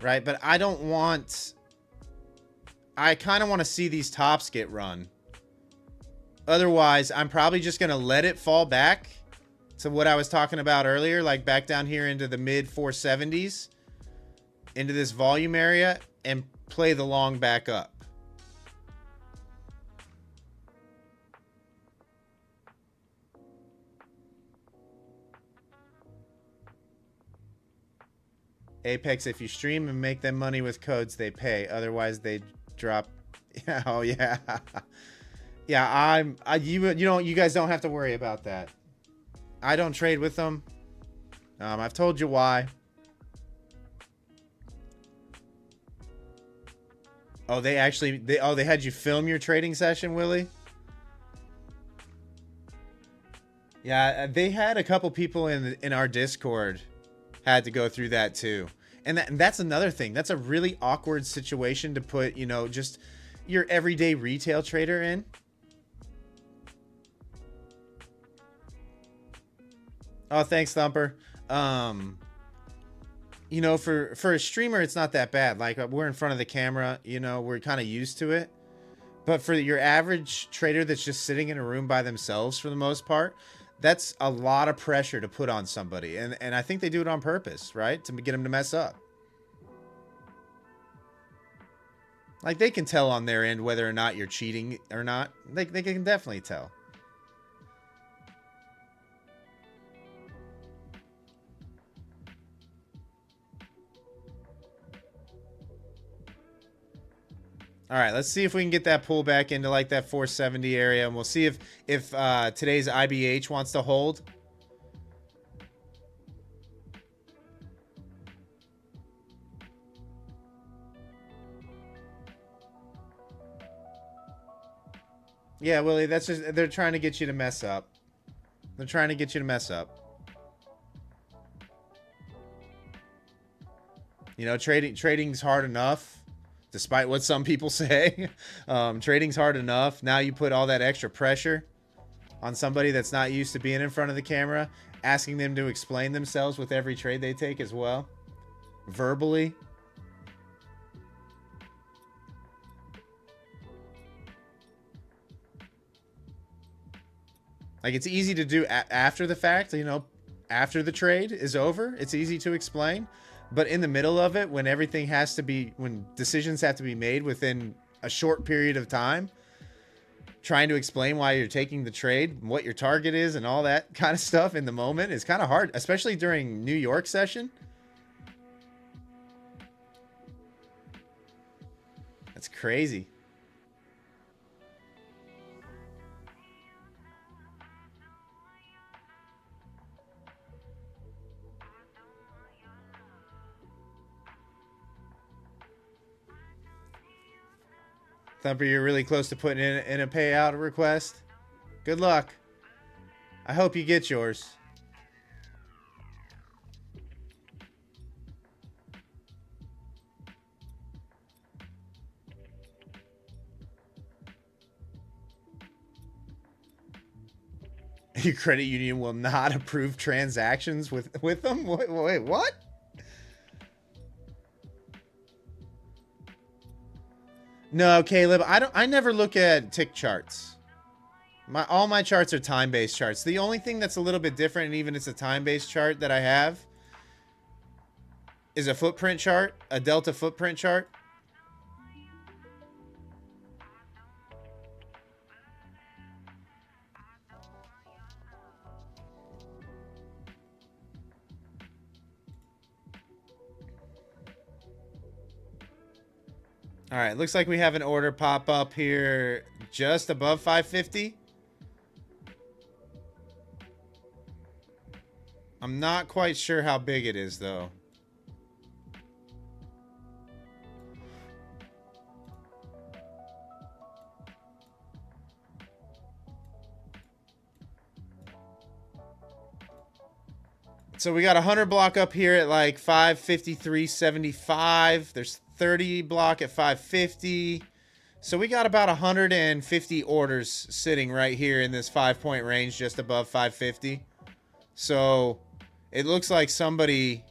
right? But I don't want... I kind of want to see these tops get run. Otherwise, I'm probably just going to let it fall back to what I was talking about earlier, like back down here into the mid 470s, into this volume area, and play the long back up. Apex, if you stream and make them money with codes, they pay. Otherwise, they drop. Yeah, oh yeah, yeah. You guys don't have to worry about that. I don't trade with them. I've told you why. Oh, they had you film your trading session, Willie? Yeah, they had a couple people in our Discord had to go through that too. And that's another thing. That's a really awkward situation to put, you know, just your everyday retail trader in. Oh, thanks, Thumper. You know, for a streamer, it's not that bad. Like, we're in front of the camera, you know, we're kind of used to it. But for your average trader that's just sitting in a room by themselves for the most part, That's a lot of pressure to put on somebody. And I think they do it on purpose, right? To get them to mess up. Like, they can tell on their end whether or not you're cheating or not. They can definitely tell. All right, let's see if we can get that pullback into like that 470 area, and we'll see if today's IBH wants to hold. Yeah, Willie, that's just, they're trying to get you to mess up. They're trying to get you to mess up. You know, trading's hard enough. Despite what some people say, trading's hard enough. Now you put all that extra pressure on somebody that's not used to being in front of the camera, asking them to explain themselves with every trade they take as well, verbally. Like, it's easy to do after the fact, you know, after the trade is over. It's easy to explain. But in the middle of it, when everything has to be, when decisions have to be made within a short period of time, trying to explain why you're taking the trade, what your target is, and all that kind of stuff in the moment is kind of hard, especially during New York session. That's crazy. Thumper, you're really close to putting in a payout request. Good luck. I hope you get yours. Your credit union will not approve transactions with them? Wait, what? No, Caleb, I never look at tick charts. All my charts are time-based charts. The only thing that's a little bit different, and even it's a time-based chart that I have, is a footprint chart, a delta footprint chart. All right, looks like we have an order pop up here just above 550. I'm not quite sure how big it is, though. So we got a 100 block up here at like 553.75. There's 30 block at 550. So we got about 150 orders sitting right here in this 5-point range just above 550. So it looks like somebody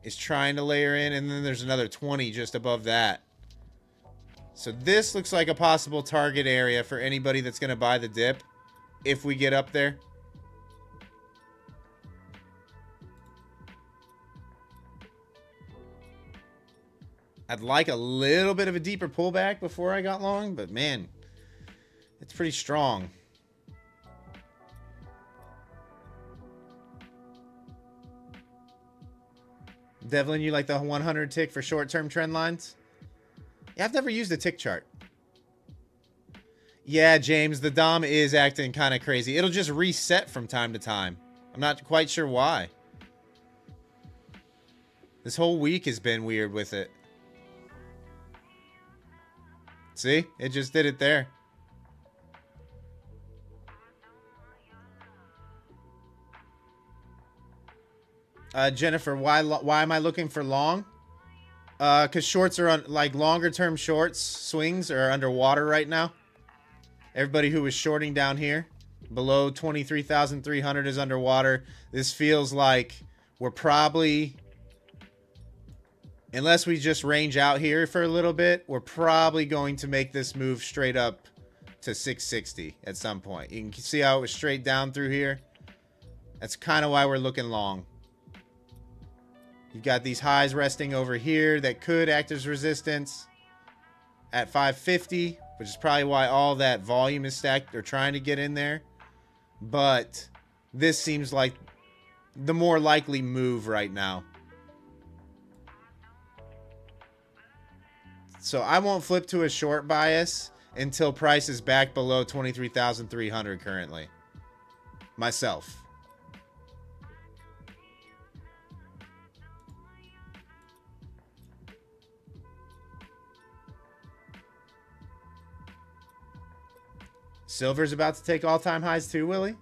is trying to layer in, and then there's another 20 just above that. So this looks like a possible target area for anybody that's going to buy the dip if we get up there. I'd like a little bit of a deeper pullback before I got long, but man, it's pretty strong. Devlin, you like the 100 tick for short-term trend lines? Yeah, I've never used a tick chart. Yeah, James, the DOM is acting kind of crazy. It'll just reset from time to time. I'm not quite sure why. This whole week has been weird with it. See? It just did it there. Jennifer, why am I looking for long? Because shorts are on, like, longer term shorts, swings are underwater right now. Everybody who was shorting down here below 23,300 is underwater. This feels like we're probably, unless we just range out here for a little bit, we're probably going to make this move straight up to 660 at some point. You can see how it was straight down through here. That's kind of why we're looking long. You've got these highs resting over here that could act as resistance at 550, which is probably why all that volume is stacked or trying to get in there. But this seems like the more likely move right now. So I won't flip to a short bias until price is back below 23,300 currently. Myself. Silver's about to take all-time highs too, Willie.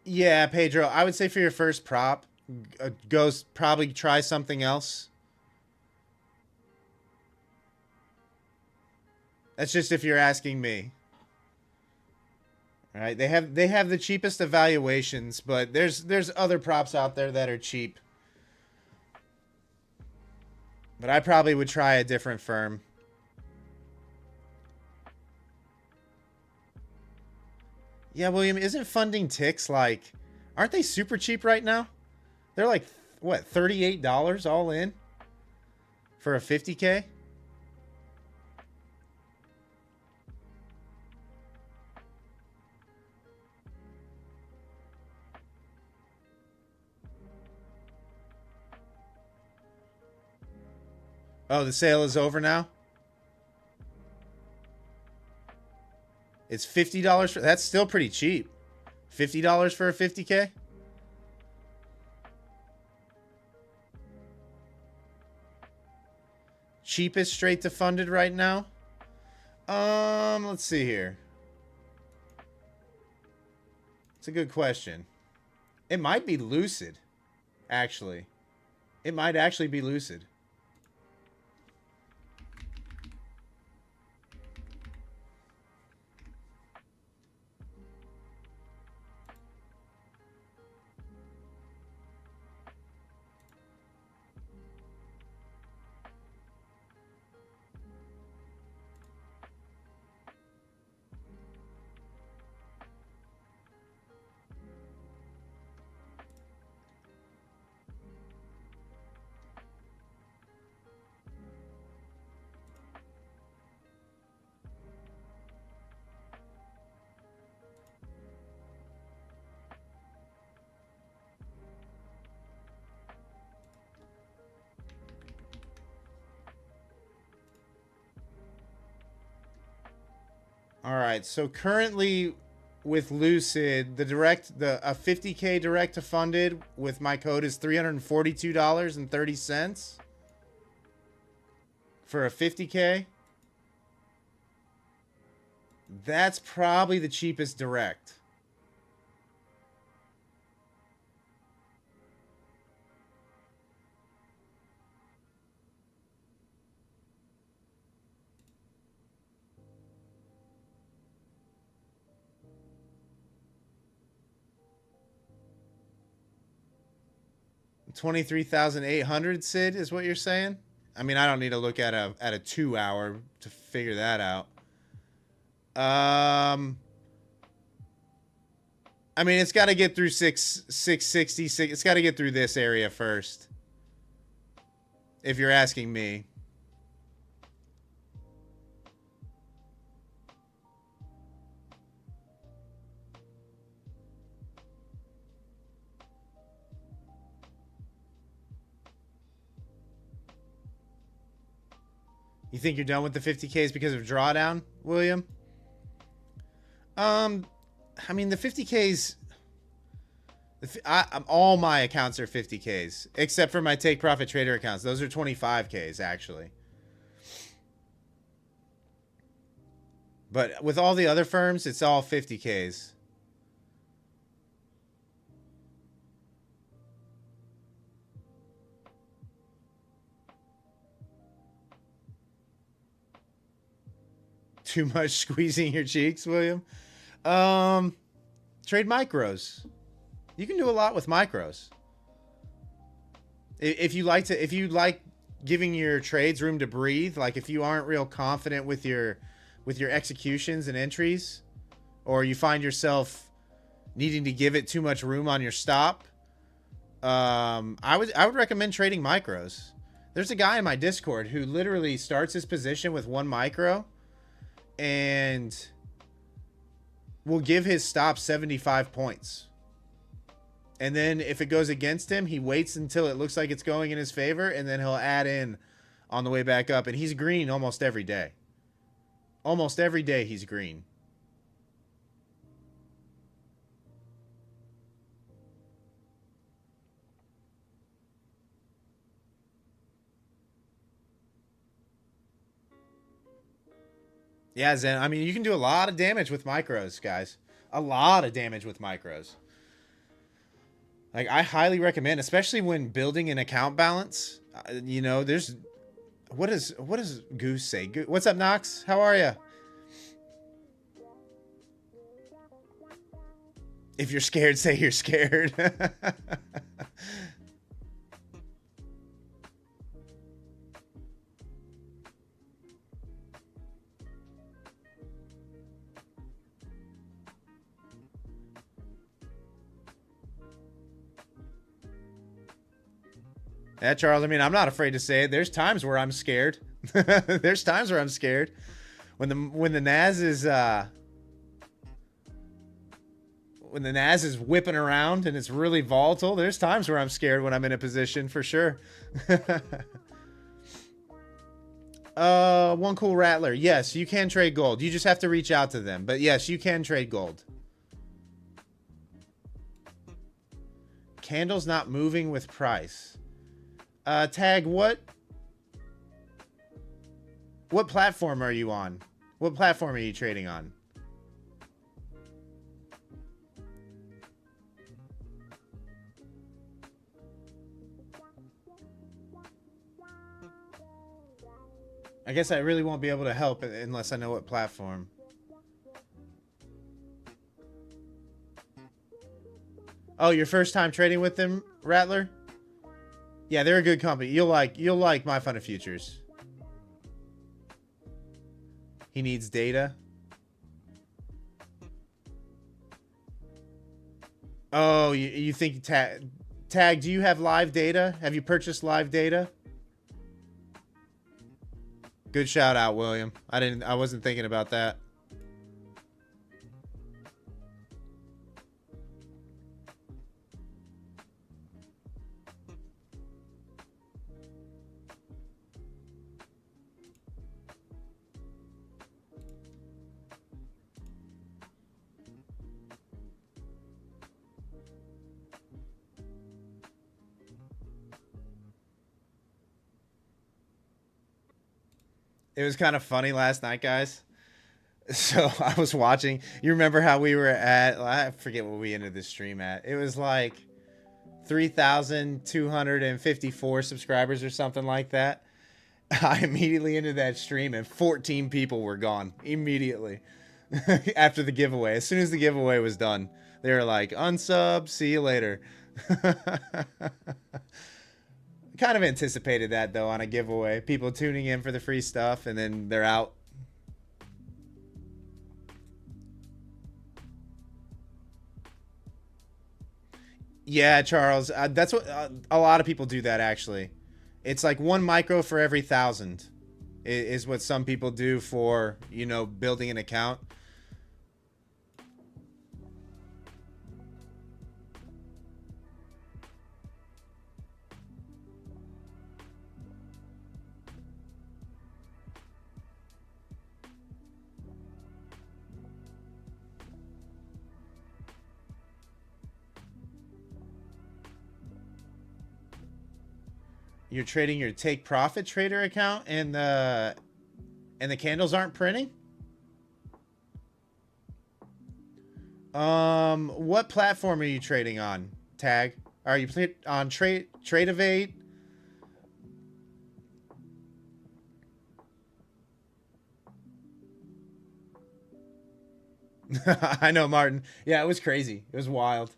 Yeah, Pedro, I would say for your first prop, probably try something else. That's just if you're asking me. All right, they have the cheapest evaluations, but there's other props out there that are cheap. But I probably would try a different firm. Yeah, William, isn't funding ticks like, aren't they super cheap right now? They're like, what, $38 all in for a 50K? Oh, the sale is over now? It's $50 for, that's still pretty cheap. $50 for a 50K? Cheapest straight to funded right now? Let's see here. It's a good question. It might be Lucid, actually. It might actually be Lucid. All right, so currently with Lucid, a 50K direct to funded with my code is $342.30 for a 50K. That's probably the cheapest direct. $23,800, Sid, is what you're saying? I mean, I don't need to look at a 2 hour to figure that out. I mean, it's got to get through 660. It's got to get through this area first. If you're asking me. You think you're done with the 50Ks because of drawdown, William? I mean, the 50Ks... all my accounts are 50Ks, except for my take profit trader accounts. Those are 25Ks, actually. But with all the other firms, it's all 50Ks. Too much squeezing your cheeks, William. Trade micros. You can do a lot with micros. If you like giving your trades room to breathe, like if you aren't real confident with your executions and entries, or you find yourself needing to give it too much room on your stop, I would recommend trading micros. There's a guy in my Discord who literally starts his position with one micro and will give his stop 75 points. And then if it goes against him, he waits until it looks like it's going in his favor, and then he'll add in on the way back up. And he's green almost every day. Almost every day he's green. Yeah, Zen. I mean, you can do a lot of damage with micros, guys. A lot of damage with micros. Like, I highly recommend, especially when building an account balance. You know, there's... What does Goose say? What's up, Knox? How are you? If you're scared, say you're scared. Yeah, Charles, I mean, I'm not afraid to say it. There's times where I'm scared. There's times where I'm scared. When the NAS is whipping around and it's really volatile, there's times where I'm scared when I'm in a position, for sure. One cool rattler. Yes, you can trade gold. You just have to reach out to them. But yes, you can trade gold. Candles not moving with price. Tag, what platform are you on? What platform are you trading on? I guess I really won't be able to help unless I know what platform. Oh, your first time trading with them, Rattler? Yeah, they're a good company. You'll like My Fun of Futures. He needs data. Oh, you think Tag, do you have live data? Have you purchased live data? Good shout out, William. I wasn't thinking about that. It was kind of funny last night, guys. So I was watching. You remember how we were at... I forget what we ended the stream at. It was like 3,254 subscribers or something like that. I immediately ended that stream and 14 people were gone immediately after the giveaway. As soon as the giveaway was done, they were like, unsub, see you later. Kind of anticipated that, though, on a giveaway. People tuning in for the free stuff, and then they're out. Yeah, Charles. That's what a lot of people do that, actually. It's like 1 micro for every 1,000 is what some people do for, you know, building an account. You're trading your take profit trader account and the candles aren't printing? What platform are you trading on? Tag? Are you on Trade Evade? I know, Martin. Yeah, it was crazy. It was wild.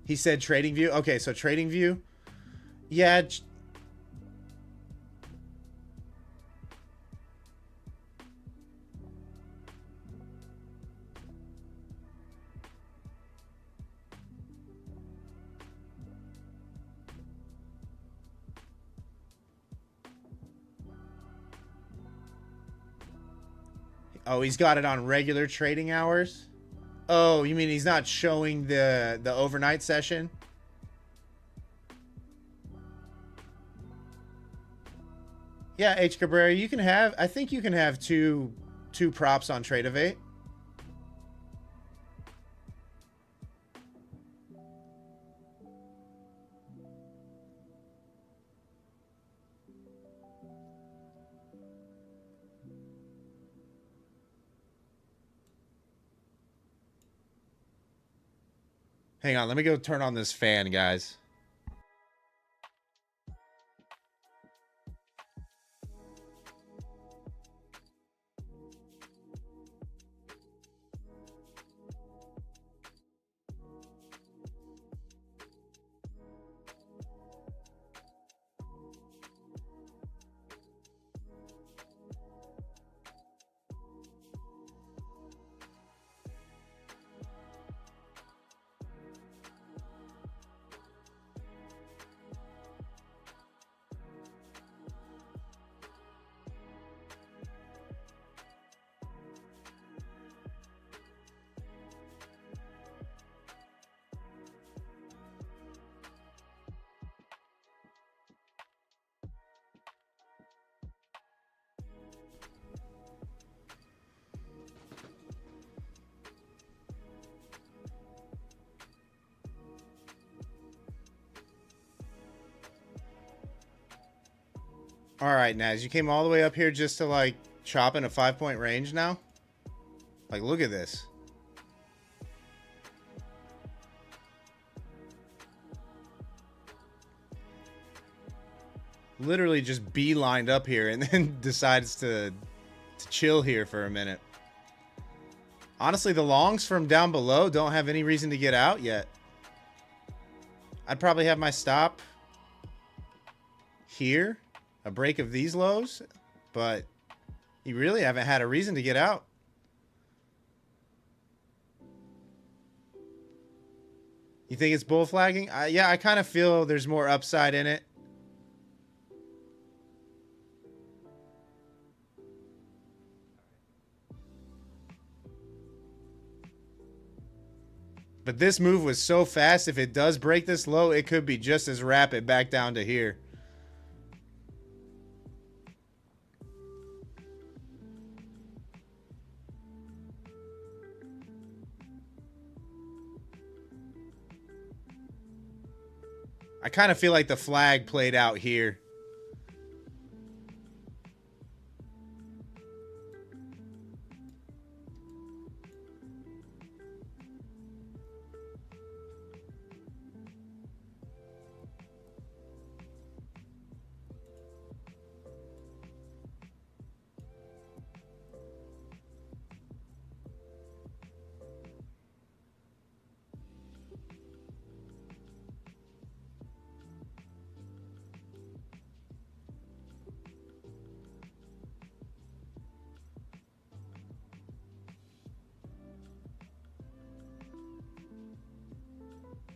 He said Trading View. Okay, so Trading View. Yeah. Oh, he's got it on regular trading hours. Oh, you mean he's not showing the overnight session? Yeah, H Cabrera, you can have. I think you can have two props on Trade of 8. Hang on, let me go turn on this fan, guys. All right, Naz, you came all the way up here just to like chop in a 5-point range now? Like, look at this. Literally just beelined up here and then decides to chill here for a minute. Honestly, the longs from down below don't have any reason to get out yet. I'd probably have my stop here. A break of these lows, but you really haven't had a reason to get out. You think it's bull flagging? Yeah, I kind of feel there's more upside in it. But this move was so fast, if it does break this low, it could be just as rapid back down to here. I kind of feel like the flag played out here.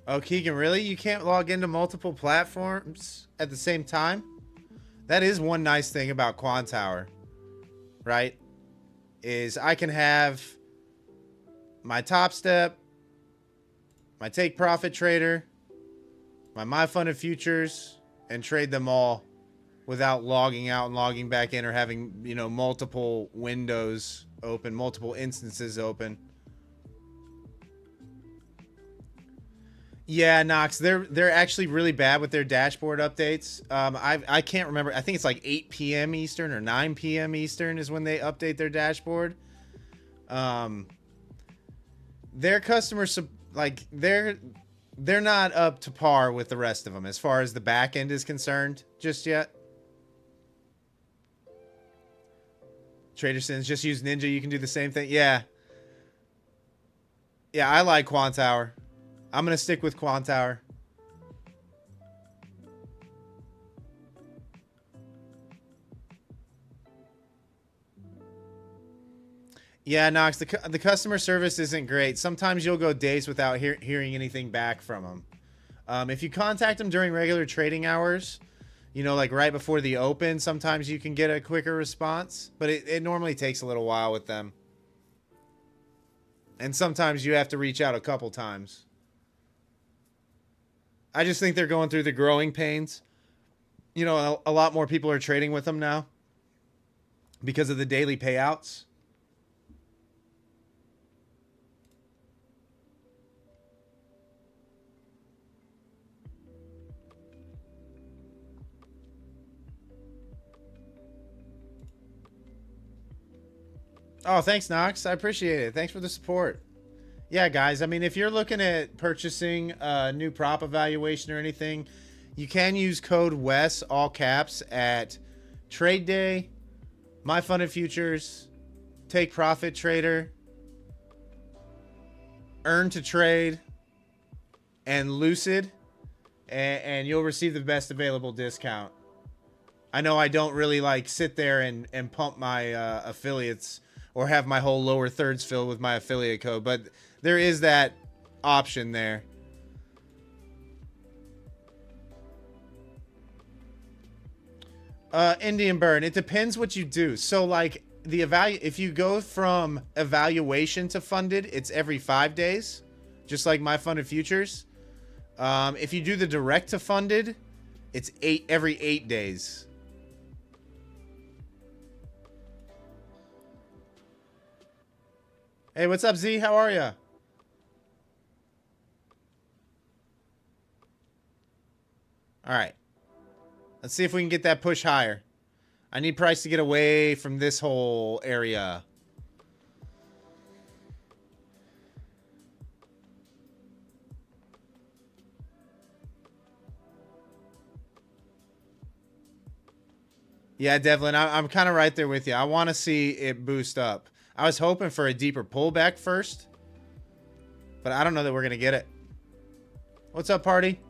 Oh, Keegan, really? You can't log into multiple platforms at the same time? That is one nice thing about Quantower, right? Is I can have my Top Step, my Take Profit Trader, my Funded Futures, and trade them all without logging out and logging back in or having, you know, multiple windows open, multiple instances open. Yeah, Knox, they're actually really bad with their dashboard updates. I can't remember. I think it's like 8 p.m. Eastern or 9 p.m. Eastern is when they update their dashboard. Their customers, like, they're not up to par with the rest of them as far as the back end is concerned just yet. Tradersons, just use Ninja. You can do the same thing. Yeah. Yeah, I like Quantower. I'm going to stick with Quantower. Yeah, Knox, the customer service isn't great. Sometimes you'll go days without hearing anything back from them. If you contact them during regular trading hours, you know, like right before the open, sometimes you can get a quicker response. But it normally takes a little while with them. And sometimes you have to reach out a couple times. I just think they're going through the growing pains. You know, a lot more people are trading with them now because of the daily payouts. Oh, thanks, Knox. I appreciate it. Thanks for the support. Yeah, guys. I mean, if you're looking at purchasing a new prop evaluation or anything, you can use code WES, all caps, at Trade Day, My Funded Futures, Take Profit Trader, Earn to Trade, and Lucid, and you'll receive the best available discount. I know I don't really like sit there and pump my affiliates or have my whole lower thirds filled with my affiliate code, but there is that option there. Indian Burn, it depends what you do. So like if you go from evaluation to funded, it's every 5 days, just like My Funded Futures. If you do the direct to funded, it's every 8 days. Hey, what's up, Z? How are ya? All right. Let's see if we can get that push higher. I need price to get away from this whole area. Yeah, Devlin, I'm kind of right there with you. I want to see it boost up. I was hoping for a deeper pullback first, but I don't know that we're going to get it. What's up, party?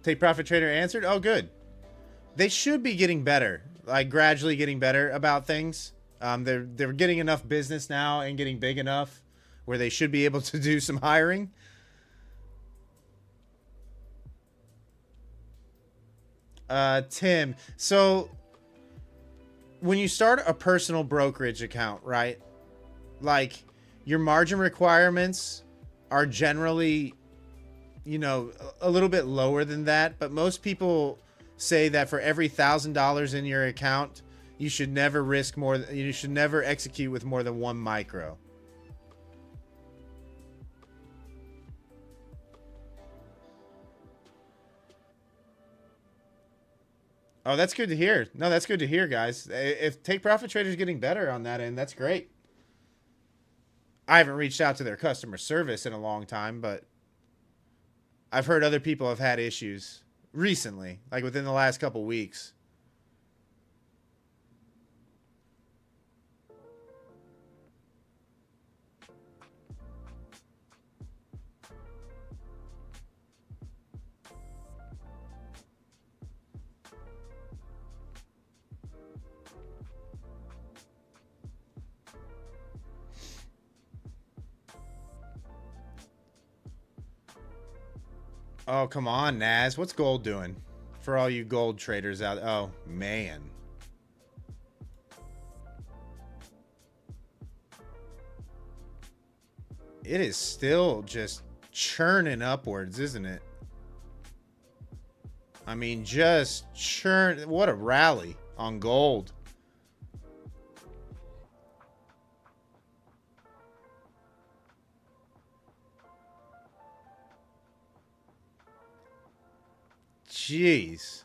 Take Profit Trader answered? Oh, good. They should be getting better, like gradually getting better about things. They're getting enough business now and getting big enough where they should be able to do some hiring. Tim, so when you start a personal brokerage account, right? Like your margin requirements are generally, you know, a little bit lower than that, but most people say that for every $1,000 in your account, you should never risk more. You should never execute with more than 1 micro. Oh, that's good to hear. No, that's good to hear, guys. If Take Profit Trader is getting better on that end, that's great. I haven't reached out to their customer service in a long time, but I've heard other people have had issues recently, like within the last couple weeks. Oh, come on, Naz. What's gold doing? For all you gold traders out there. Oh, man. It is still just churning upwards, isn't it? I mean, just churn. What a rally on gold. Jeez.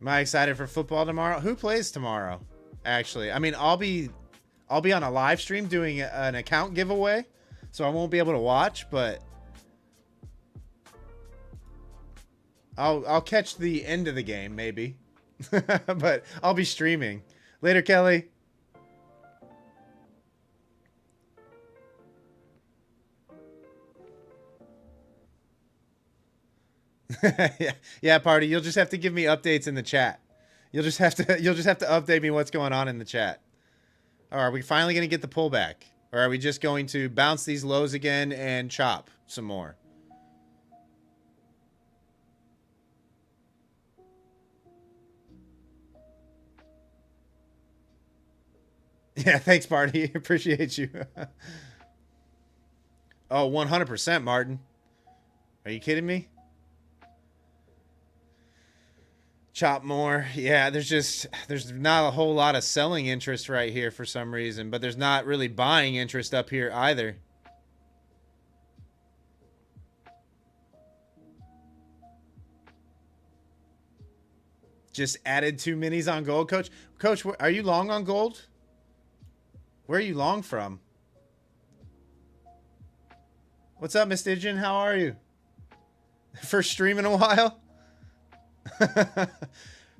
Am I excited for football tomorrow? Who plays tomorrow? Actually, I mean, I'll be on a live stream doing an account giveaway, so I won't be able to watch, but I'll catch the end of the game maybe. But I'll be streaming. Later, Kelly. Yeah, party. You'll just have to give me updates in the chat. You'll just have to update me what's going on in the chat. All right, are we finally going to get the pullback? Or are we just going to bounce these lows again and chop some more? Yeah, thanks, Marty. Appreciate you. Oh, 100%, Martin. Are you kidding me? Chop more. Yeah, there's not a whole lot of selling interest right here for some reason, but there's not really buying interest up here either. Just added 2 minis on gold, Coach. Coach, are you long on gold? Where are you long from? What's up, Miss Digen? How are you? First stream in a while?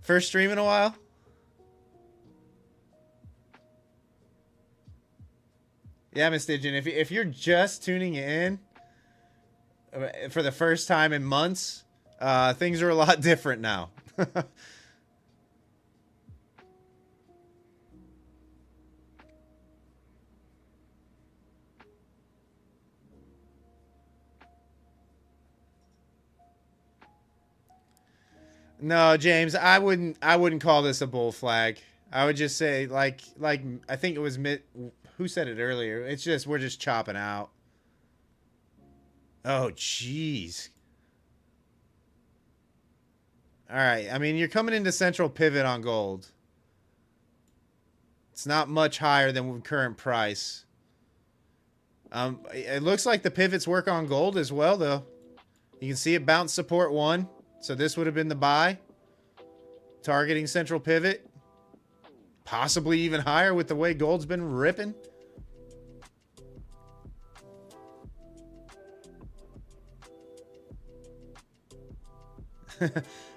First stream in a while? Yeah, Miss Digen, if you're just tuning in for the first time in months, things are a lot different now. No, James, I wouldn't call this a bull flag. I would just say like I think it was who said it earlier. It's just we're just chopping out. Oh, jeez. All right. I mean, you're coming into central pivot on gold. It's not much higher than current price. It looks like the pivots work on gold as well, though. You can see it bounce support 1. So this would have been the buy. Targeting central pivot. Possibly even higher with the way gold's been ripping.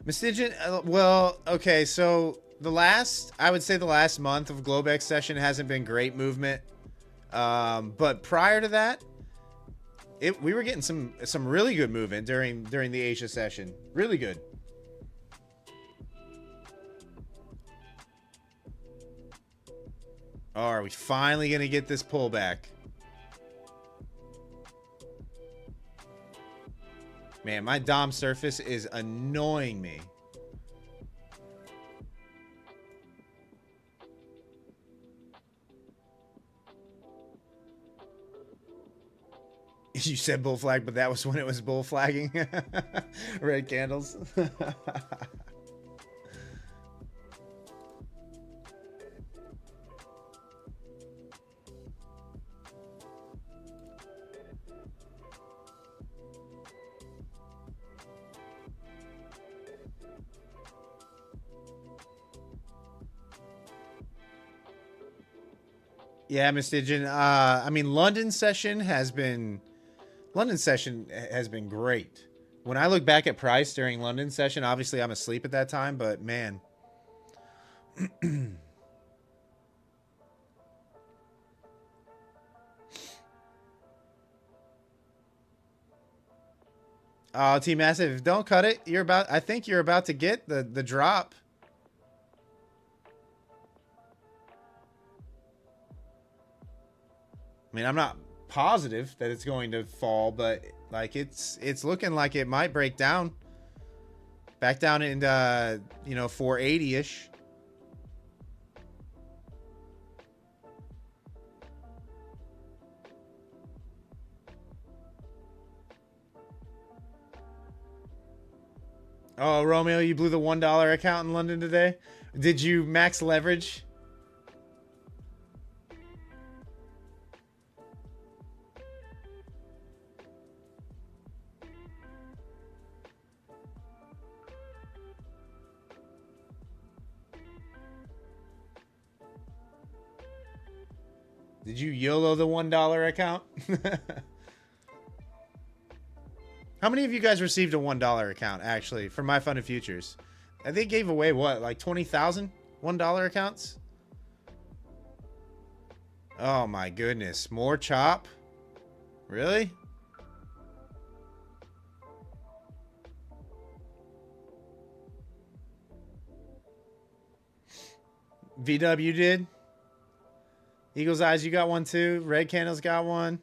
Mystigian, well, okay, so I would say the last month of globex session hasn't been great movement. But prior to that, we were getting some really good movement during the Asia session. Really good. Oh, are we finally going to get this pullback? Man, my Dom surface is annoying me. You said bull flag, but that was when it was bull flagging. Red candles. Yeah, Mr. Jin. I mean, London session has been great. When I look back at price during London session, obviously I'm asleep at that time, but man. Oh, T Massive, don't cut it. I think you're about to get the drop. I mean, I'm not positive that it's going to fall, but like it's looking like it might break down back down into 480-ish. Oh, Romeo, you blew the $1 account in London today. Did you max leverage? Did you YOLO the $1 account? How many of you guys received a $1 account, actually, for My Fun and Futures? And they gave away, what, like 20,000 $1 accounts? Oh, my goodness. More chop? Really? VW did? Eagle's Eyes, you got one too? Red Candle's got one.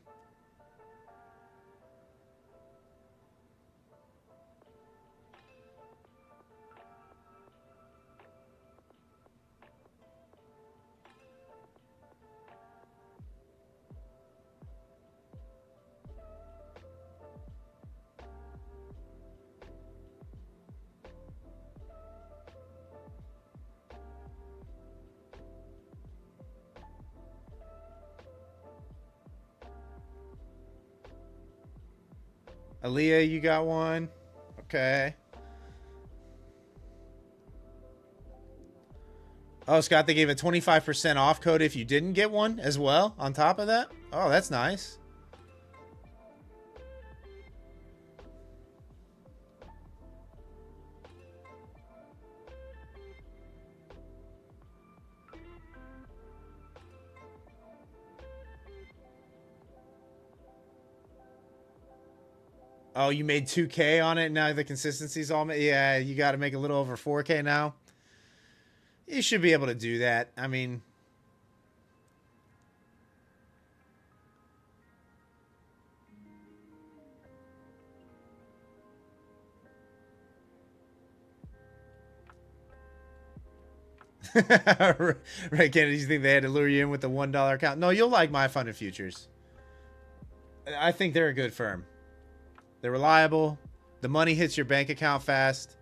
Aaliyah, you got one? Okay. Oh, Scott, they gave a 25% off code if you didn't get one as well on top of that? Oh, that's nice. Oh, you made 2K on it. Now the consistency's all... Yeah, you got to make a little over 4K now. You should be able to do that. I mean... Right, Kennedy, you think they had to lure you in with the $1 account? No, you'll like My Fun and Futures. I think they're a good firm. They're reliable. The money hits your bank account fast.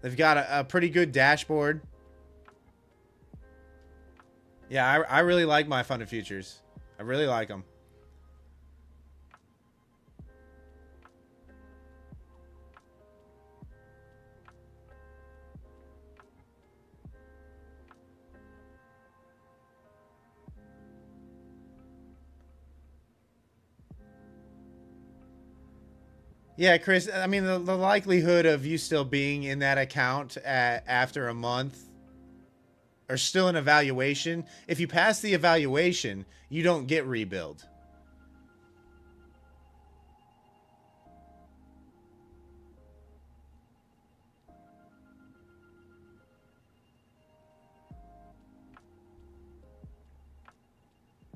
They've got a pretty good dashboard. Yeah, I really like My Fun and Futures. I really like them. Yeah, Chris, I mean, the likelihood of you still being in that account after a month or still an evaluation, if you pass the evaluation, you don't get rebuild.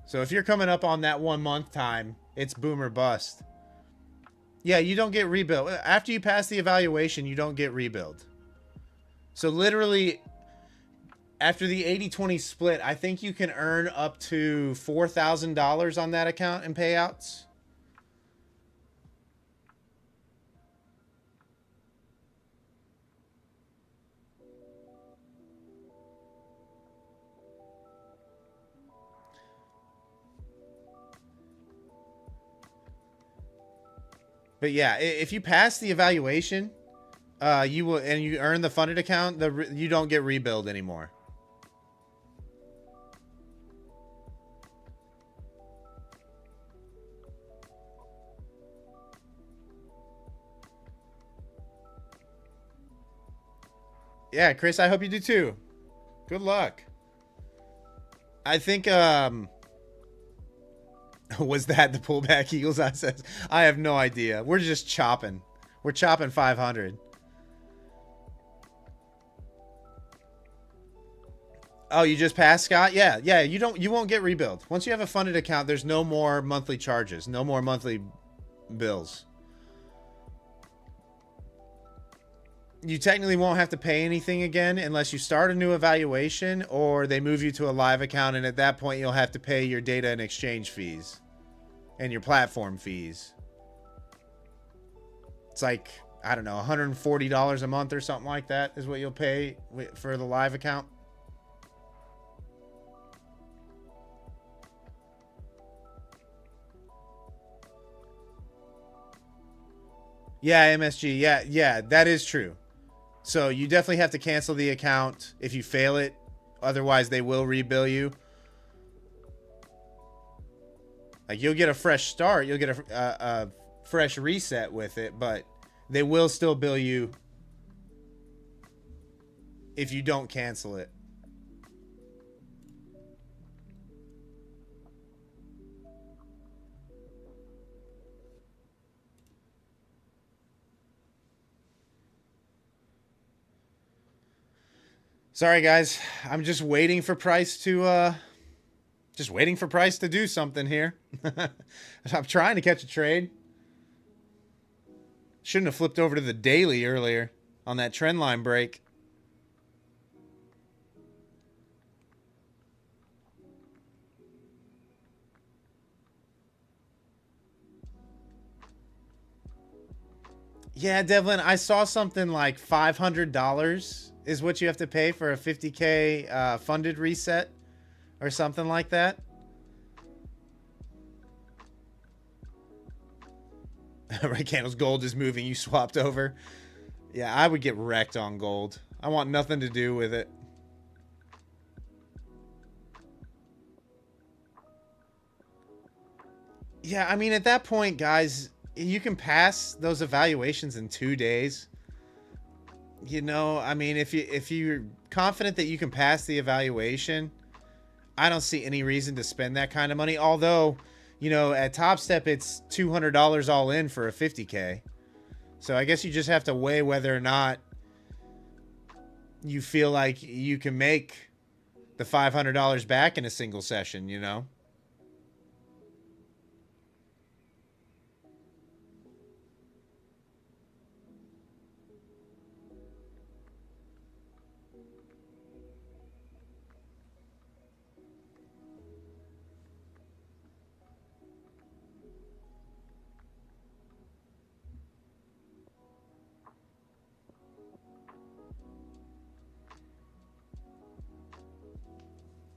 So if you're coming up on that 1 month time, it's boom or bust. Yeah, you don't get rebuild. After you pass the evaluation, you don't get rebuild. So literally, after the 80-20 split, I think you can earn up to $4,000 on that account in payouts. But yeah, if you pass the evaluation, you will, and you earn the funded account, you don't get rebuild anymore. Yeah, Chris, I hope you do too. Good luck. I think was that the pullback Eagles Eye says? I have no idea. We're just chopping. We're chopping 500. Oh, you just passed, Scott? Yeah, yeah. You won't get rebuild. Once you have a funded account, there's no more monthly charges, no more monthly bills. You technically won't have to pay anything again unless you start a new evaluation or they move you to a live account, and at that point you'll have to pay your data and exchange fees and your platform fees. It's like, I don't know, $140 a month or something like that is what you'll pay for the live account. Yeah, MSG. Yeah, that is true. So you definitely have to cancel the account if you fail it. Otherwise, they will rebill you. Like, you'll get a fresh start. You'll get a fresh reset with it, but they will still bill you if you don't cancel it. Sorry, guys. I'm just waiting for Price to do something here. I'm trying to catch a trade. Shouldn't have flipped over to the daily earlier on that trend line break. Yeah, Devlin, I saw something like $500 is what you have to pay for a 50K funded reset or something like that. Right, Candles, gold is moving. You swapped over. Yeah, I would get wrecked on gold. I want nothing to do with it. Yeah, I mean, at that point, guys, you can pass those evaluations in 2 days. You know, I mean, if you're confident that you can pass the evaluation, I don't see any reason to spend that kind of money. Although, you know, at Top Step, it's $200 all in for a 50K. So I guess you just have to weigh whether or not you feel like you can make the $500 back in a single session, you know?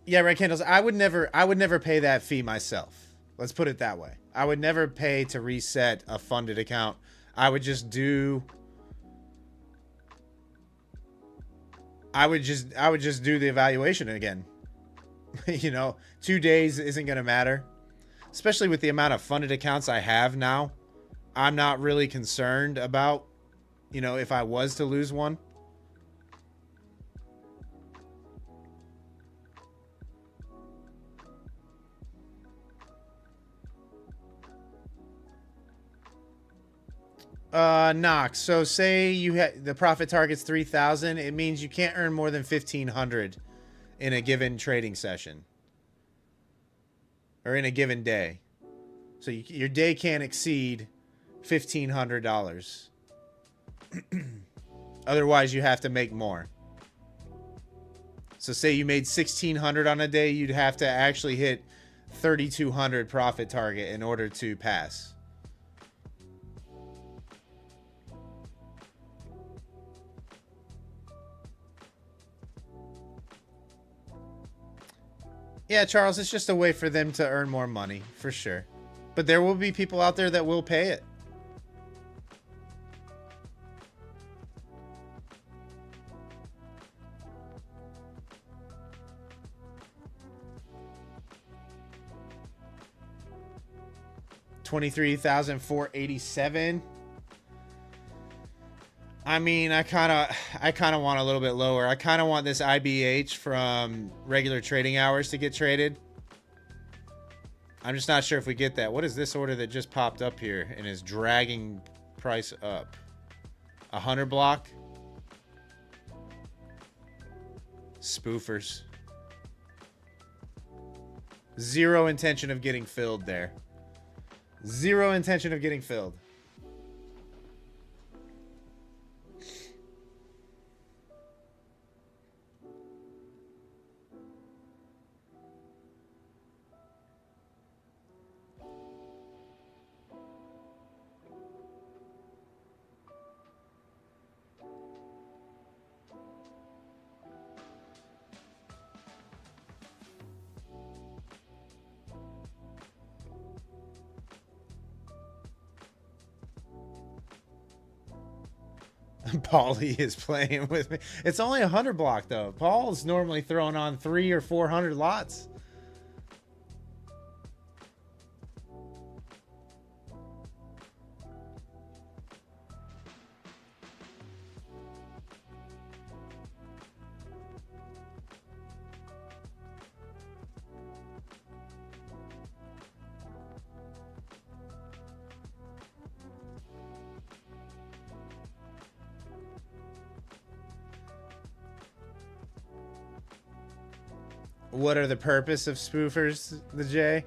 Yeah, Red Candles, I would never pay that fee myself. Let's put it that way. I would never pay to reset a funded account. I would just do the evaluation again. You know, 2 days isn't going to matter. Especially with the amount of funded accounts I have now. I'm not really concerned about, you know, if I was to lose one. Knox. So say you had the profit target's 3,000. It means you can't earn more than 1,500 in a given trading session or in a given day. So your day can't exceed $1,500. Otherwise, you have to make more. So say you made 1,600 on a day, you'd have to actually hit 3,200 profit target in order to pass. Yeah, Charles, it's just a way for them to earn more money, for sure. But there will be people out there that will pay it. $23,487. I mean, I kind of want a little bit lower. I kind of want this IBH from regular trading hours to get traded. I'm just not sure if we get that. What is this order that just popped up here and is dragging price up? 100 block? Spoofers. Zero intention of getting filled there. Zero intention of getting filled. Paulie is playing with me. It's only 100 block though. Paul's normally throwing on 300 or 400 lots. What are the purpose of spoofers, the J?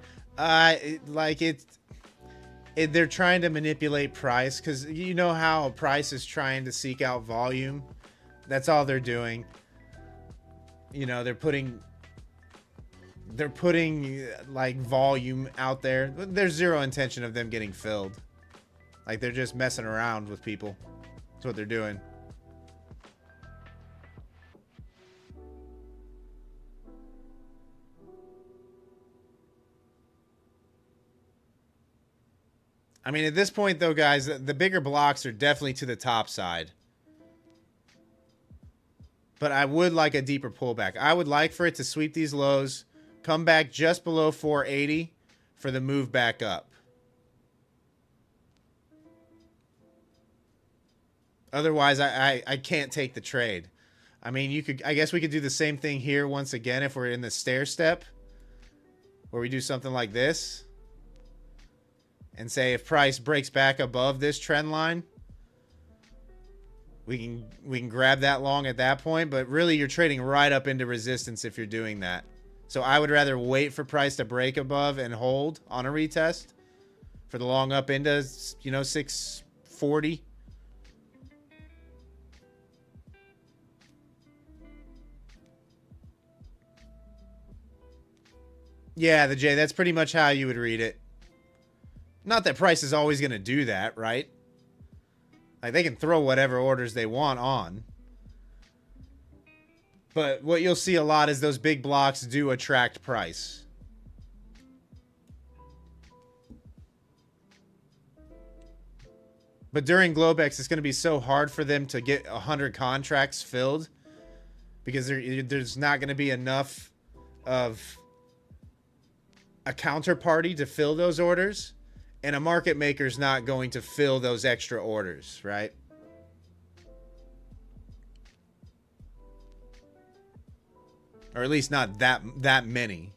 They're trying to manipulate price, because you know how price is trying to seek out volume. That's all they're doing. You know, they're putting like volume out there. There's zero intention of them getting filled. Like, they're just messing around with people. That's what they're doing. I mean, at this point, though, guys, the bigger blocks are definitely to the top side. But I would like a deeper pullback. I would like for it to sweep these lows, come back just below 480 for the move back up. Otherwise, I can't take the trade. I mean, I guess we could do the same thing here once again if we're in the stair step, where we do something like this. And say if price breaks back above this trend line, we can grab that long at that point. But really, you're trading right up into resistance if you're doing that. So I would rather wait for price to break above and hold on a retest for the long up into, you know, 640. Yeah, the J, that's pretty much how you would read it. Not that price is always going to do that, right? Like, they can throw whatever orders they want on. But what you'll see a lot is those big blocks do attract price. But during globex, it's going to be so hard for them to get 100 contracts filled, because there's not going to be enough of a counterparty to fill those orders. And a market maker's not going to fill those extra orders, right? Or at least not that many.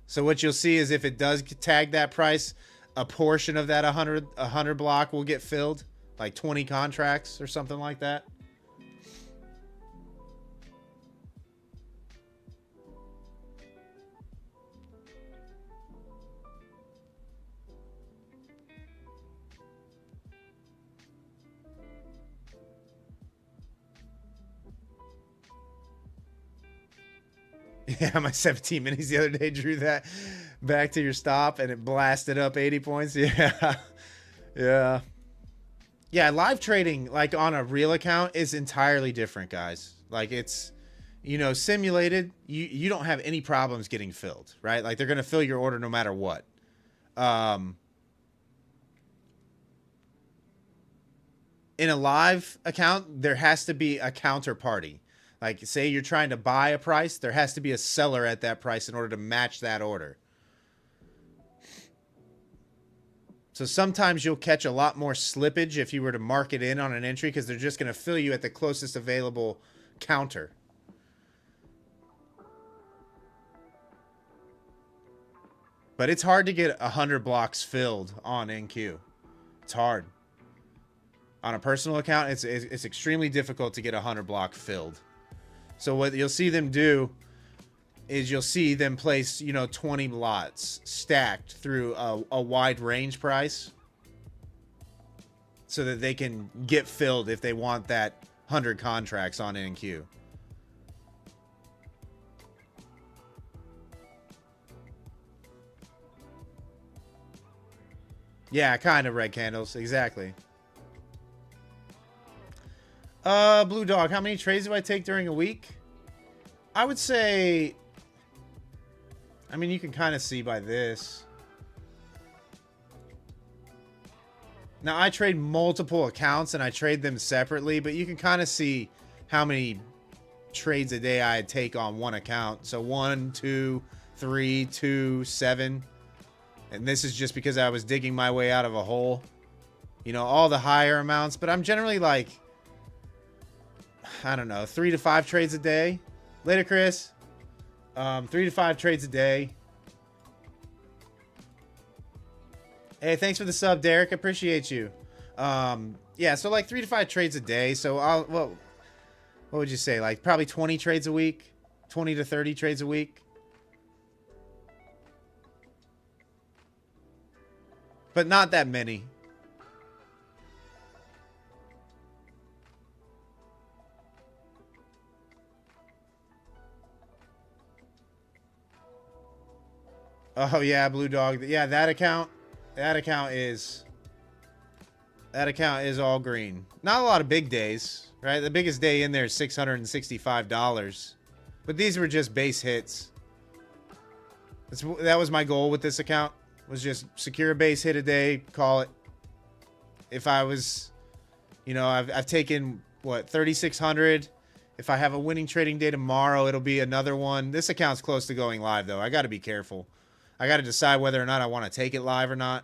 So what you'll see is if it does tag that price, a portion of that 100 block will get filled, like 20 contracts or something like that. Yeah, my 17 minis the other day drew that back to your stop and it blasted up 80 points. Yeah. Yeah. Yeah, live trading, like on a real account, is entirely different, guys. Like, it's, you know, simulated. You don't have any problems getting filled, right? Like, they're going to fill your order no matter what. In a live account, there has to be a counterparty. Like, say you're trying to buy a price, there has to be a seller at that price in order to match that order. So sometimes you'll catch a lot more slippage if you were to mark it in on an entry, because they're just going to fill you at the closest available counter. But it's hard to get 100 blocks filled on NQ. It's hard. On a personal account, it's extremely difficult to get 100 block filled. So what you'll see them do is you'll see them place, you know, 20 lots stacked through a wide range price so that they can get filled if they want that 100 contracts on NQ. Yeah, kind of red candles. Exactly. Blue Dog, how many trades do I take during a week? I would say, I mean, you can kind of see by this. Now, I trade multiple accounts and I trade them separately, but you can kind of see how many trades a day I take on one account. So 1, 2, 3, 2, 7. And this is just because I was digging my way out of a hole. You know, all the higher amounts. But I'm generally like, I don't know, 3 to 5 trades a day. Later, Chris. 3 to 5 trades a day. Hey, thanks for the sub, Derek. Appreciate you. Yeah, so like 3 to 5 trades a day. So what would you say? Like probably 20 trades a week, 20 to 30 trades a week. But not that many. Oh yeah, Blue Dog. Yeah, that account is all green. Not a lot of big days, right? The biggest day in there is $665. But these were just base hits. That was my goal with this account. Was just secure a base hit a day, call it. If I was, you know, I've taken what, 3,600. If I have a winning trading day tomorrow, it'll be another one. This account's close to going live though. I got to be careful. I got to decide whether or not I want to take it live or not.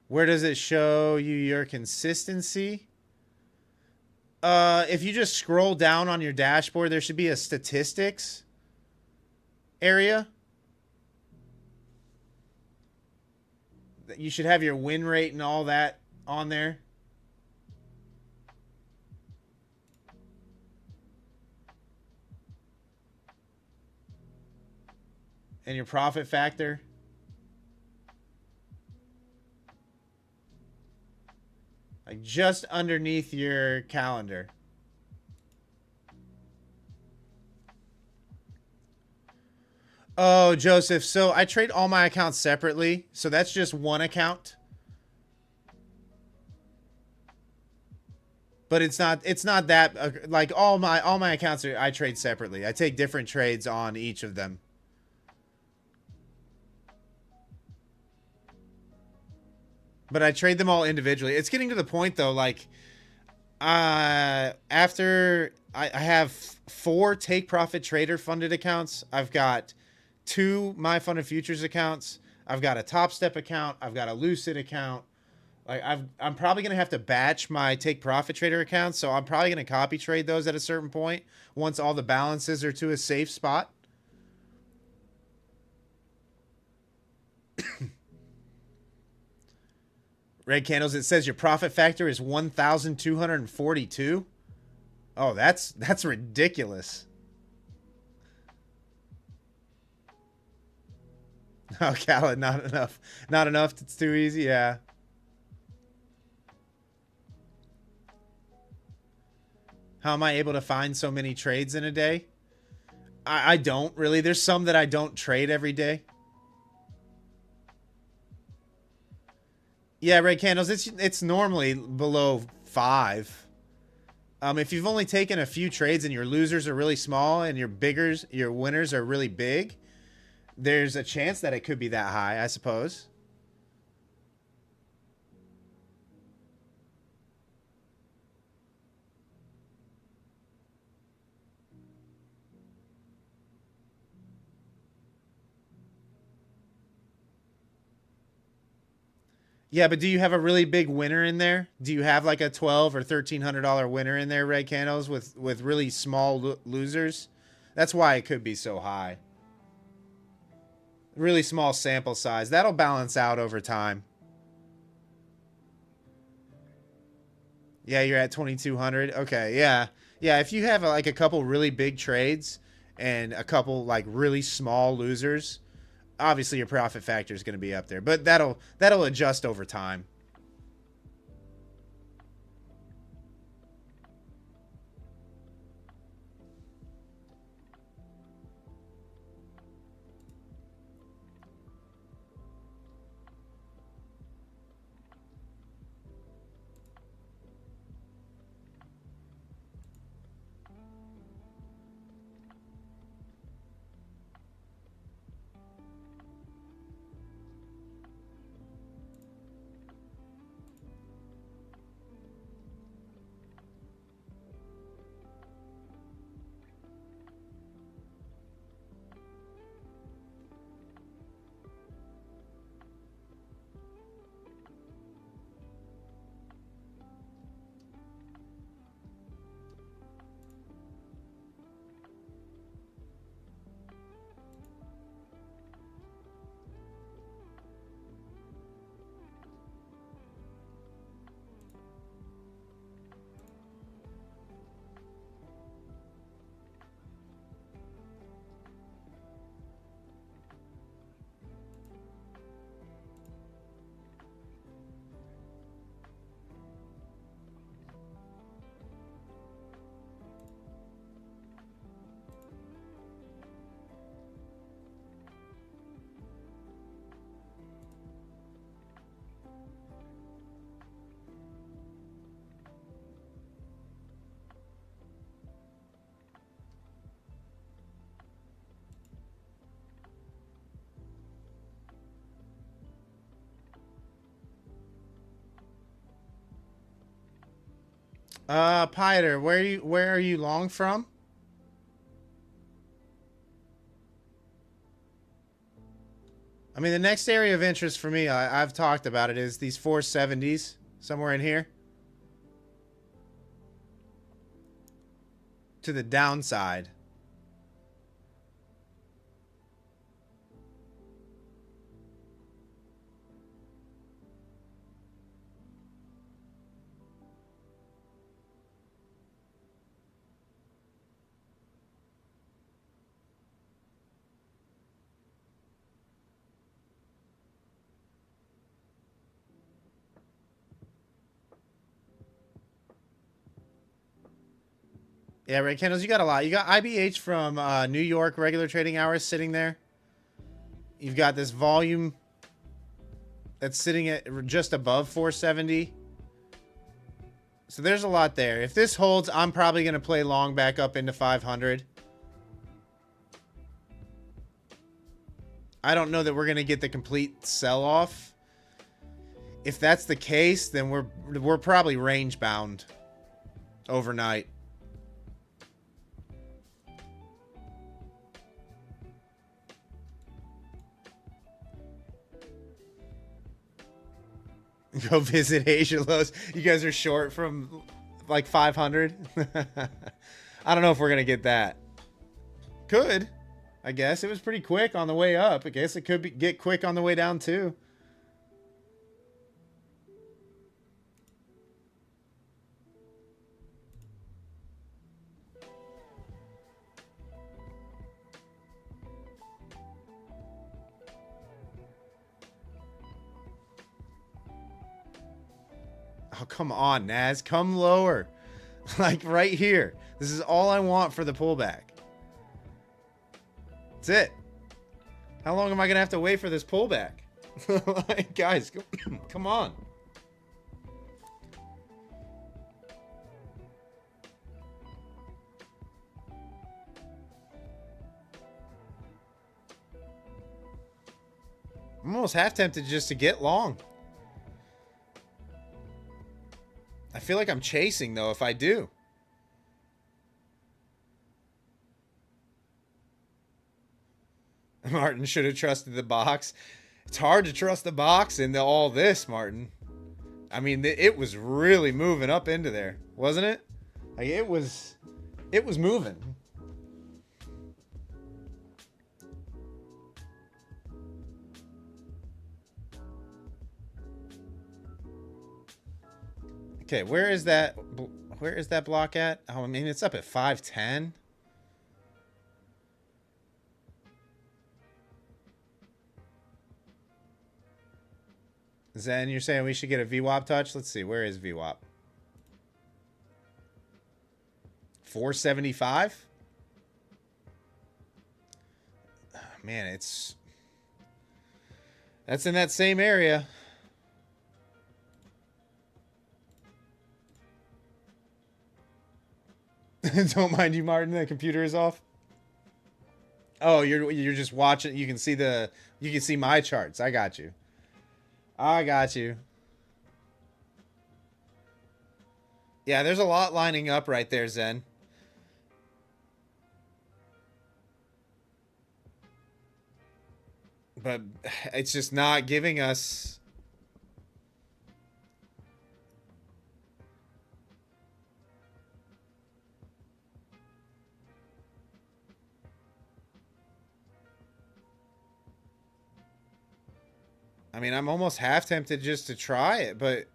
Where does it show you your consistency? If you just scroll down on your dashboard, there should be a statistics area. You should have your win rate and all that on there. And your profit factor. Like just underneath your calendar. Oh, Joseph. So I trade all my accounts separately. So that's just one account. But it's not that like all my accounts I trade separately. I take different trades on each of them. But I trade them all individually. It's getting to the point though, like after I have 4 take profit trader funded accounts. I've got 2 my funded futures accounts. I've got a Top Step account. I've got a Lucid account. Like I'm probably gonna have to batch my take profit trader accounts, so I'm probably gonna copy trade those at a certain point once all the balances are to a safe spot. Red candles. It says your profit factor is 1,242. Oh, that's ridiculous. Oh, Khaled, not enough. Not enough. It's too easy. Yeah. How am I able to find so many trades in a day? I don't really. There's some that I don't trade every day. Yeah, red candles. It's normally below 5. If you've only taken a few trades and your losers are really small and your winners are really big, there's a chance that it could be that high, I suppose. Yeah, but do you have a really big winner in there? Do you have like a $1,200 or $1,300 winner in there, red candles, with really small losers? That's why it could be so high. Really small sample size. That'll balance out over time. Yeah, you're at 2,200. Okay, yeah. Yeah, if you have like a couple really big trades and a couple like really small losers, obviously your profit factor is going to be up there, but that'll adjust over time. Piter, where are you long from? I mean, the next area of interest for me, I've talked about it, is these 470s somewhere in here to the downside. Yeah, Ray Kendalls, you got a lot. You got IBH from New York regular trading hours sitting there. You've got this volume that's sitting at just above 470. So there's a lot there. If this holds, I'm probably going to play long back up into 500. I don't know that we're going to get the complete sell-off. If that's the case, then we're probably range bound overnight. Go visit Asia lows. You guys are short from like 500. I don't know if we're going to get that. Could. I guess it was pretty quick on the way up. I guess it could get quick on the way down too. Oh, come on, Naz. Come lower. Like right here. This is all I want for the pullback. That's it. How long am I going to have to wait for this pullback? Like, guys, come on. I'm almost half tempted just to get long. I feel like I'm chasing, though, if I do. Martin should have trusted the box. It's hard to trust the box into all this, Martin. I mean, it was really moving up into there, wasn't it? Like, it was moving. Okay, where is that block at? Oh, I mean, it's up at 510. Zen, you're saying we should get a VWAP touch? Let's see, where is VWAP? 475? Man, that's in that same area. Don't mind you, Martin. The computer is off. Oh, you're just watching. You can see my charts. I got you. I got you. Yeah, there's a lot lining up right there, Zen. But it's just not giving us. I mean, I'm almost half tempted just to try it, but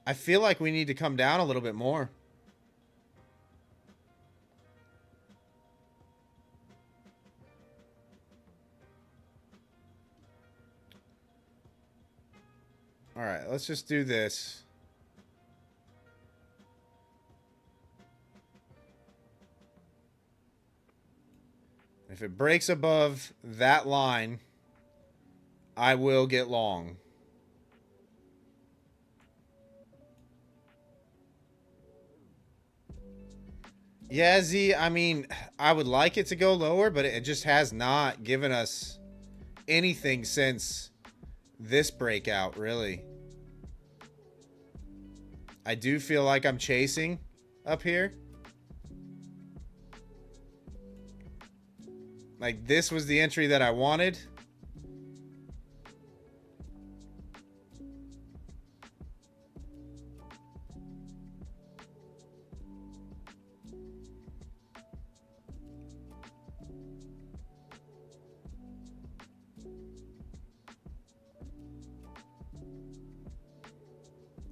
I feel like we need to come down a little bit more. All right, let's just do this. If it breaks above that line, I will get long. Yeah, Z, I mean, I would like it to go lower, but it just has not given us anything since this breakout, really. I do feel like I'm chasing up here. Like, this was the entry that I wanted.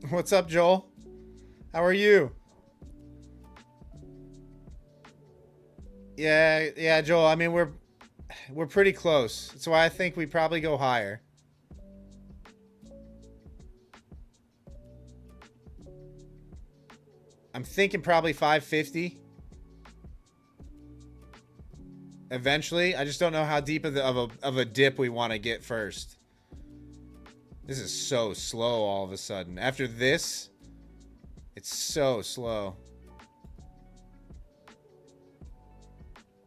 What's up, Joel? How are you? Yeah, Joel. I mean, we're pretty close. That's why I think we probably go higher. I'm thinking probably 550. Eventually, I just don't know how deep of a dip we want to get first. This is so slow all of a sudden. After this, it's so slow.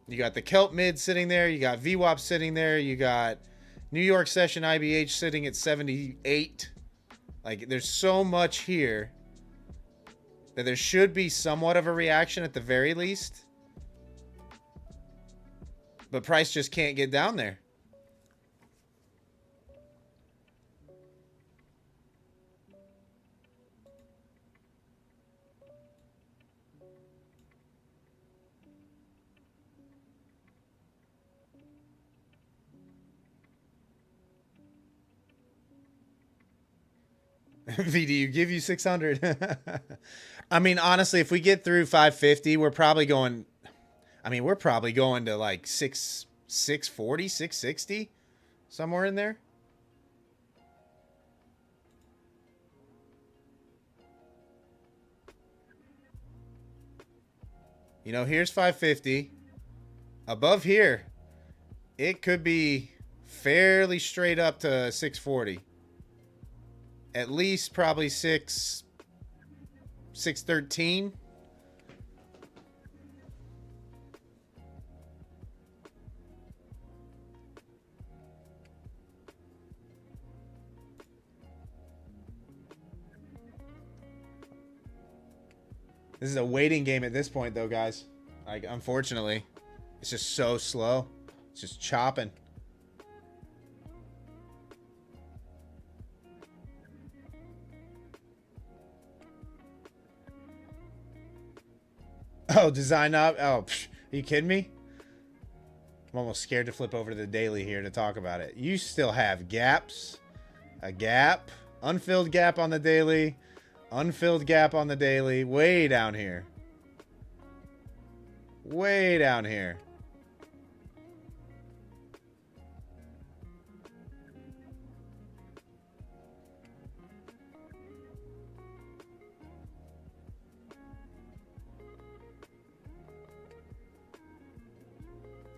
You got the Kelp mid sitting there. You got VWAP sitting there. You got New York session IBH sitting at 78. Like, there's so much here that there should be somewhat of a reaction at the very least. But price just can't get down there. VDU give you 600. I mean, honestly, if we get through 550, we're probably going. I mean, we're probably going to like 640, 660, somewhere in there. You know, here's 550. Above here, it could be fairly straight up to 640. At least probably 613. This is a waiting game at this point, though, guys. Like, unfortunately, it's just so slow. It's just chopping. Oh, design up. Oh, psh, are you kidding me? I'm almost scared to flip over to the daily here to talk about it. You still have gaps. A gap. Unfilled gap on the daily. Unfilled gap on the daily. Way down here. Way down here.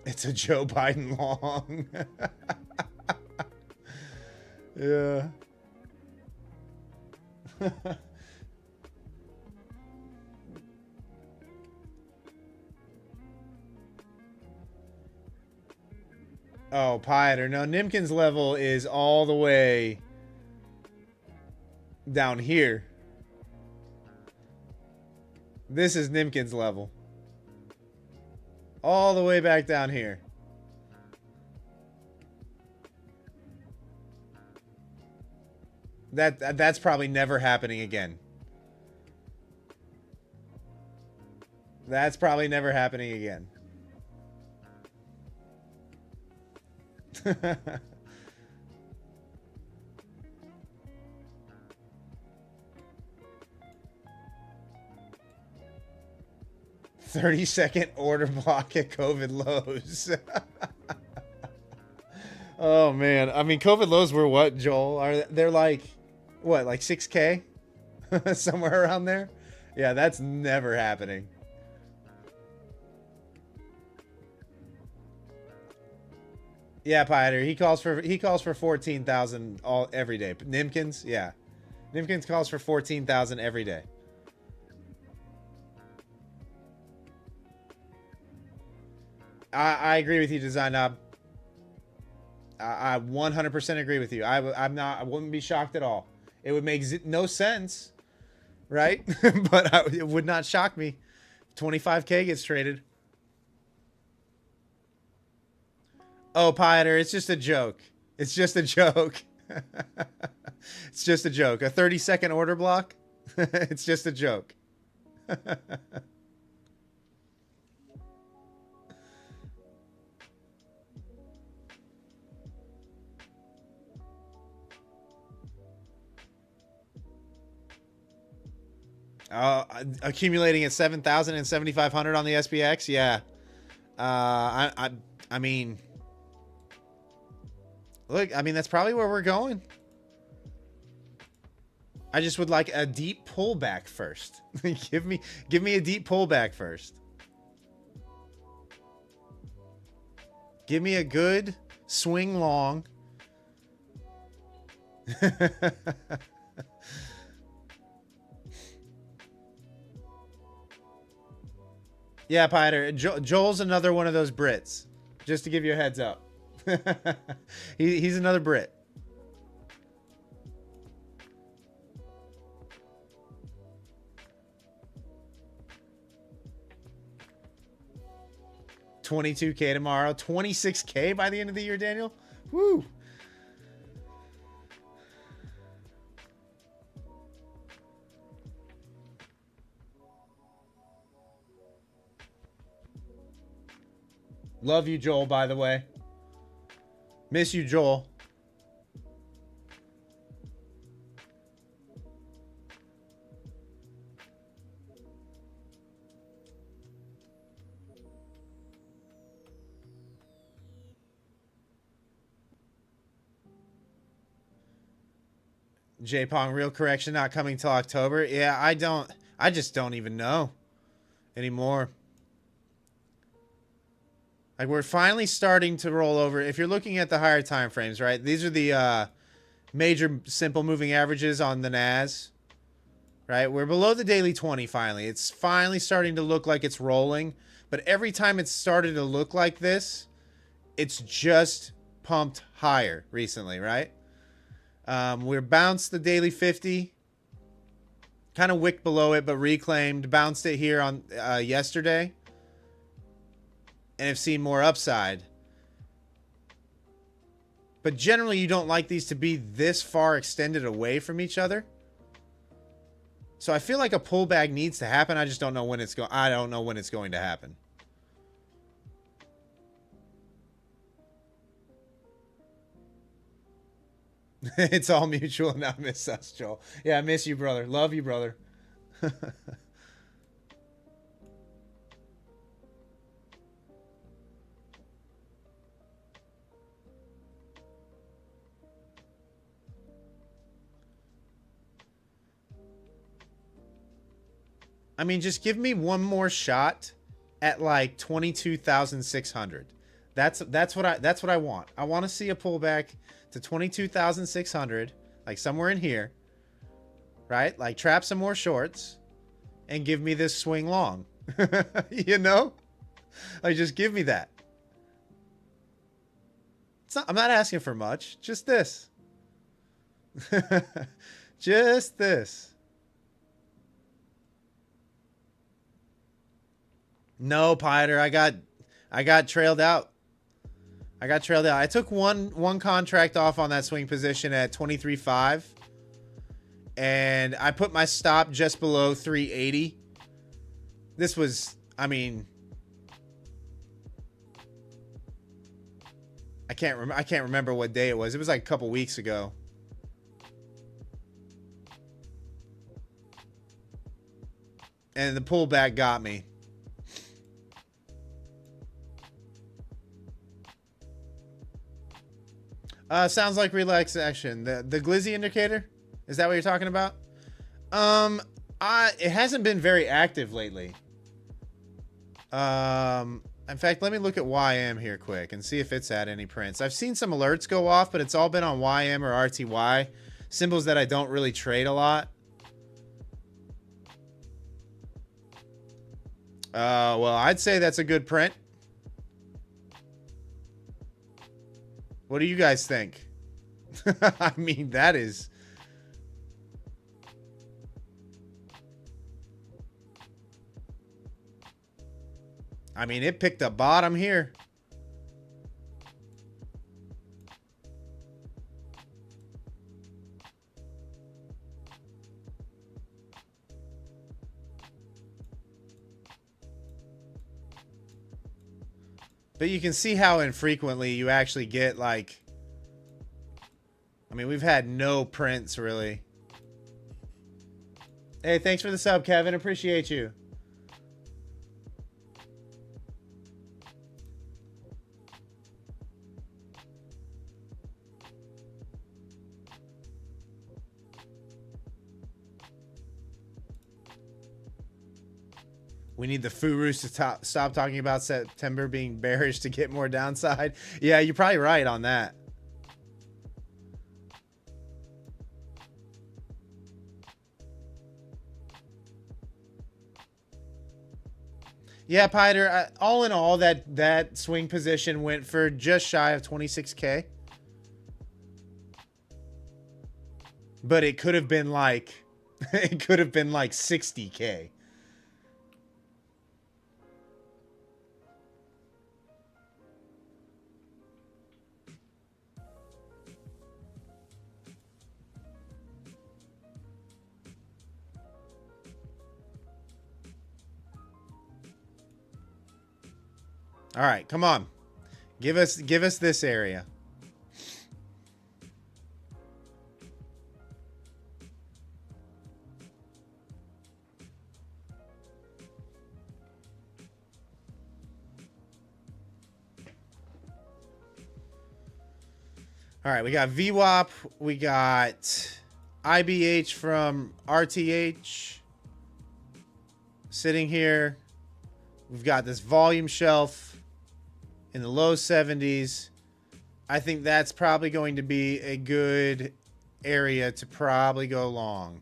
It's a Joe Biden long. Yeah. Oh, Pieter. No, Nimkin's level is all the way down here. This is Nimkin's level. All the way back down here. That's probably never happening again. That's probably never happening again. 30-second order block at COVID lows. Oh man, I mean, COVID lows were what, Joel? They're like, what, like 6K? Somewhere around there? Yeah, that's never happening. Yeah, Pioneer. He calls for 14,000 every day. Nimkins, yeah. Nimkins calls for 14,000 every day. I agree with you, Design Knob. I 100% agree with you. I wouldn't be shocked at all. It would make no sense, right? But it would not shock me. 25K gets traded. Oh, Pioneer, it's just a joke. It's just a joke. It's just a joke. A 30-second order block? It's just a joke. Accumulating at 7,000 and 7,500 on the SPX? Yeah. I mean... Look, I mean, that's probably where we're going. I just would like a deep pullback first. give me a deep pullback first. Give me a good swing long. Yeah, Piter. Joel's another one of those Brits. Just to give you a heads up. He's another Brit. $22K tomorrow. 26K by the end of the year, Daniel. Woo. Love you, Joel, by the way. Miss you, Joel. J-Pong, real correction, not coming till October. Yeah, I just don't even know anymore. Like, we're finally starting to roll over. If you're looking at the higher time frames, right? These are the major simple moving averages on the NAS. Right? We're below the daily 20 finally. It's finally starting to look like it's rolling. But every time it's started to look like this, it's just pumped higher recently, right? We're bounced the daily 50. Kind of wicked below it, but reclaimed. Bounced it here on yesterday. And have seen more upside. But generally, you don't like these to be this far extended away from each other. So I feel like a pullback needs to happen. I just don't know when it's going. I don't know when it's going to happen. It's all mutual, and I miss us, Joel. Yeah, I miss you, brother. Love you, brother. I mean, just give me one more shot at like 22,600. That's what I want. I want to see a pullback to 22,600, like somewhere in here, right? Like trap some more shorts and give me this swing long. You know? Like, just give me that. I'm not asking for much. Just this. Just this. No, Piter, I got trailed out. I took one contract off on that swing position at 23.5. And I put my stop just below 380. This was, I mean, I can't remember what day it was. It was like a couple weeks ago. And the pullback got me. Sounds like relaxed action. The glizzy indicator? Is that what you're talking about? It hasn't been very active lately. In fact, let me look at YM here quick and see if it's at any prints. I've seen some alerts go off, but it's all been on YM or RTY. Symbols that I don't really trade a lot. Well, I'd say that's a good print. What do you guys think? I mean, that is... I mean, it picked a bottom here. But you can see how infrequently you actually get, like... I mean, we've had no prints, really. Hey, thanks for the sub, Kevin. Appreciate you. We need the Furus to stop talking about September being bearish to get more downside. Yeah, you're probably right on that. Yeah, Piter, all in all, that swing position went for just shy of 26K. But it could have been like, it could have been like 60K. All right, come on. Give us this area. All right, we got VWAP, we got IBH from RTH sitting here. We've got this volume shelf in the low 70s. I think that's probably going to be a good area to probably go long.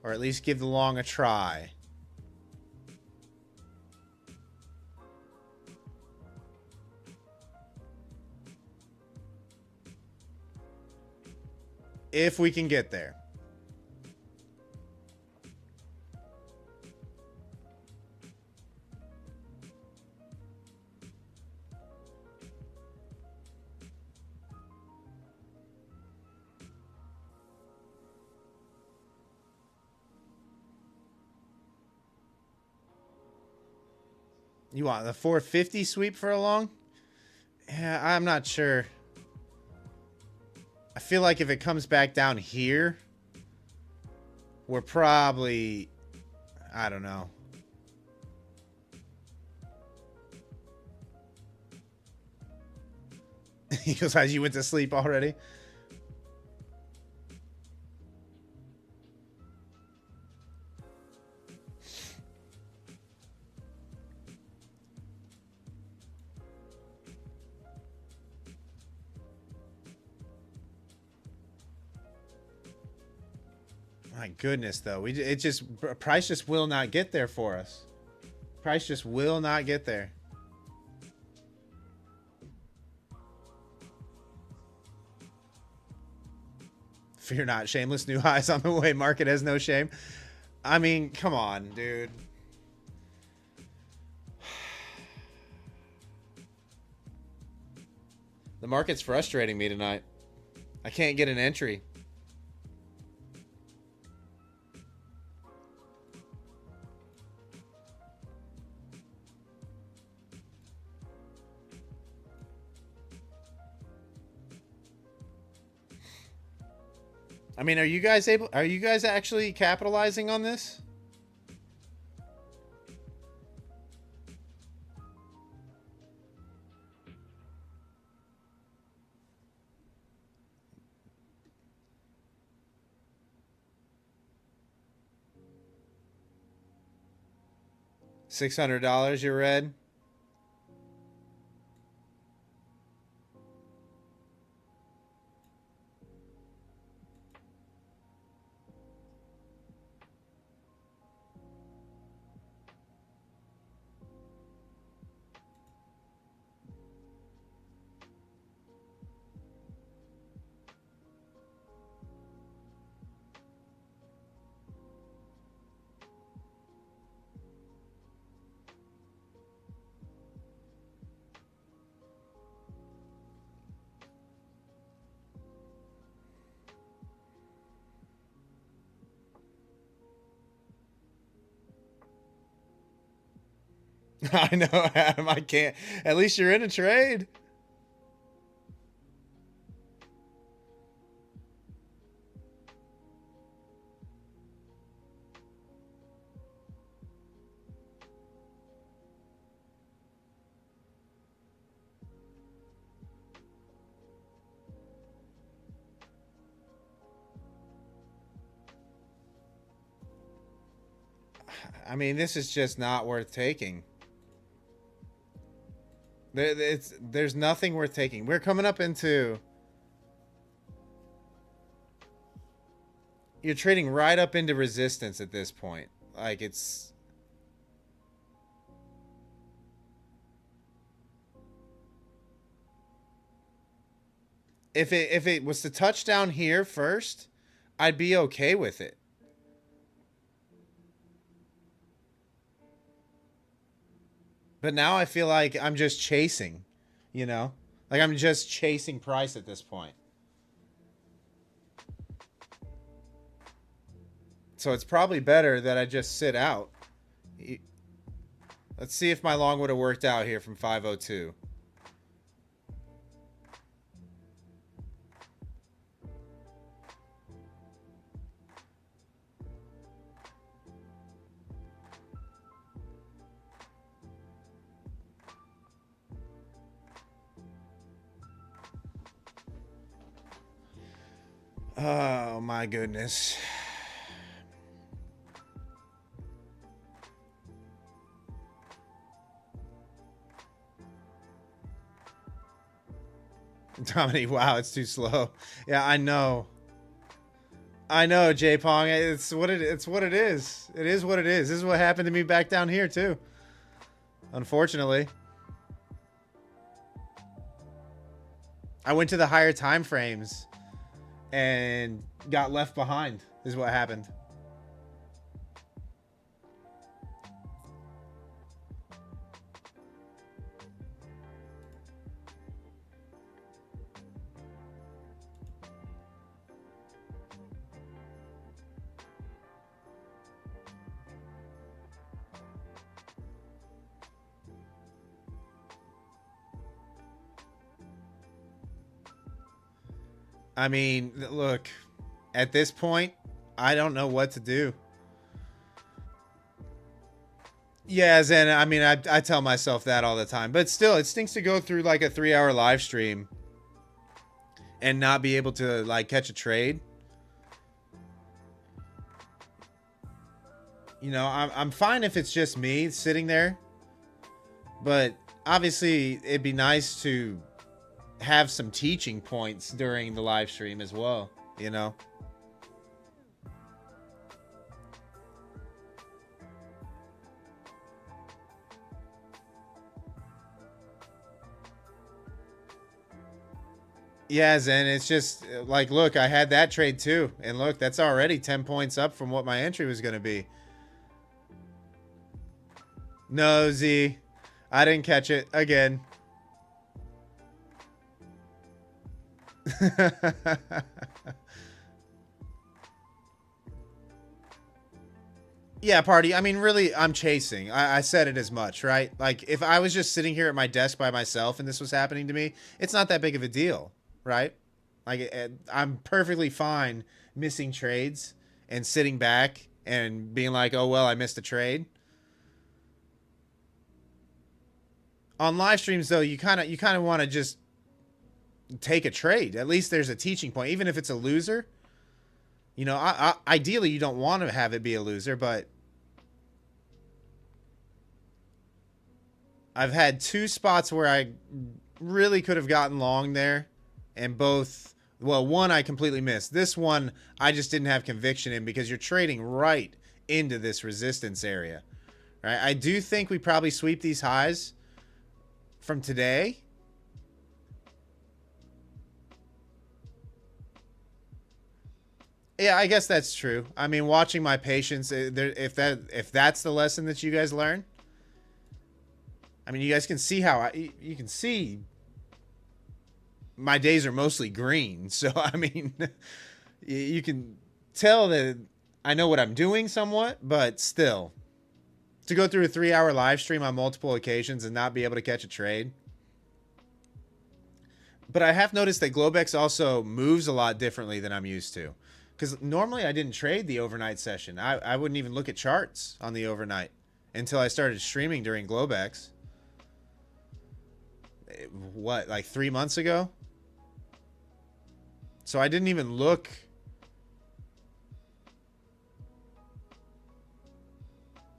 Or at least give the long a try. If we can get there. You want the 450 sweep for a long? Yeah, I'm not sure. I feel like if it comes back down here, we're probably... I don't know. He goes, as you went to sleep already? My goodness, though. Price just will not get there for us. Price just will not get there. Fear not, shameless new highs on the way. Market has no shame. I mean, come on, dude. The market's frustrating me tonight. I can't get an entry. I mean, are you guys actually capitalizing on this? $600 you read? I know, Adam. I can't. At least you're in a trade. I mean, this is just not worth taking. There's nothing worth taking. We're coming up into... You're trading right up into resistance at this point. Like, it's... If it was to touch down here first, I'd be okay with it. But now I feel like I'm just chasing, you know? Like I'm just chasing price at this point. So it's probably better that I just sit out. Let's see if my long would have worked out here from 502. Oh my goodness. Dominique, wow, it's too slow. Yeah, I know. I know, J Pong. It's what it is. It is what it is. This is what happened to me back down here too. Unfortunately. I went to the higher time frames and got left behind is what happened. I mean, look, at this point, I don't know what to do. Yeah, Zen, I mean, I tell myself that all the time. But still, it stinks to go through like a 3-hour live stream and not be able to like catch a trade. You know, I'm fine if it's just me sitting there. But obviously, it'd be nice to have some teaching points during the live stream as well, you know? Yeah, Zen, it's just like, look, I had that trade too. And look, that's already 10 points up from what my entry was going to be. No, Z. I didn't catch it again. Yeah, party. I mean, really, I'm chasing. I said it as much, right? Like, if I was just sitting here at my desk by myself and this was happening to me, it's not that big of a deal, right? Like, I'm perfectly fine missing trades and sitting back and being like, oh, well, I missed a trade. On live streams, though, you kind of want to just take a trade. At least there's a teaching point, even if it's a loser. You know, ideally you don't want to have it be a loser, but I've had 2 spots where I really could have gotten long there, and both, well, one I completely missed. This one I just didn't have conviction in because you're trading right into this resistance area, right? I do think we probably sweep these highs from today. Yeah, I guess that's true. I mean, watching my patience, if that's the lesson that you guys learn, I mean, you guys can see how you can see my days are mostly green. So, I mean, you can tell that I know what I'm doing somewhat, but still. To go through a 3-hour live stream on multiple occasions and not be able to catch a trade. But I have noticed that globex also moves a lot differently than I'm used to. Because normally I didn't trade the overnight session. I wouldn't even look at charts on the overnight until I started streaming during globex. What, like 3 months ago? So I didn't even look.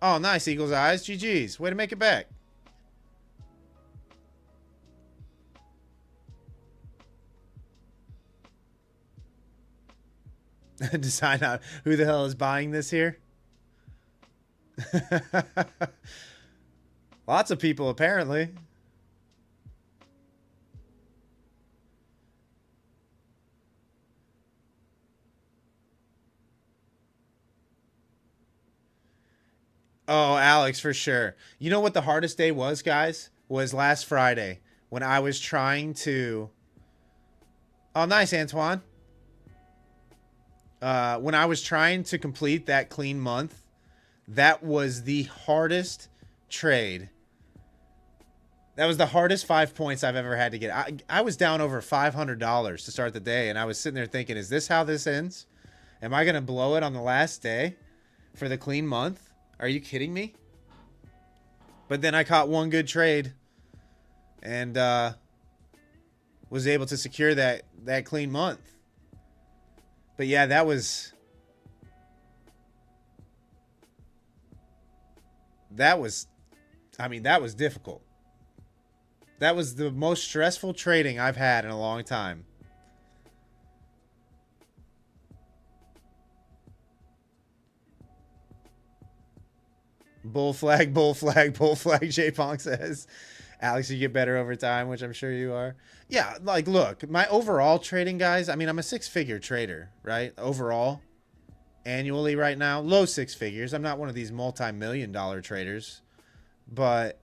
Oh, nice, Eagle's Eyes. GG's. Way to make it back. Decide out who the hell is buying this here. Lots of people, apparently. Oh, Alex, for sure. You know what the hardest day was, guys? Was last Friday when I was trying to... Oh, nice, Antoine. When I was trying to complete that clean month, that was the hardest trade. That was the hardest 5 points I've ever had to get. I was down over $500 to start the day, and I was sitting there thinking, is this how this ends? Am I going to blow it on the last day for the clean month? Are you kidding me? But then I caught one good trade and was able to secure that clean month. But yeah, that was I mean, that was difficult. That was the most stressful trading I've had in a long time. Bull flag, bull flag, bull flag, J-Pong says. Alex, you get better over time, which I'm sure you are. Yeah, like, look, my overall trading, guys, I mean, I'm a 6-figure trader, right? Overall, annually right now, low 6 figures. I'm not one of these multi-million-dollar traders. But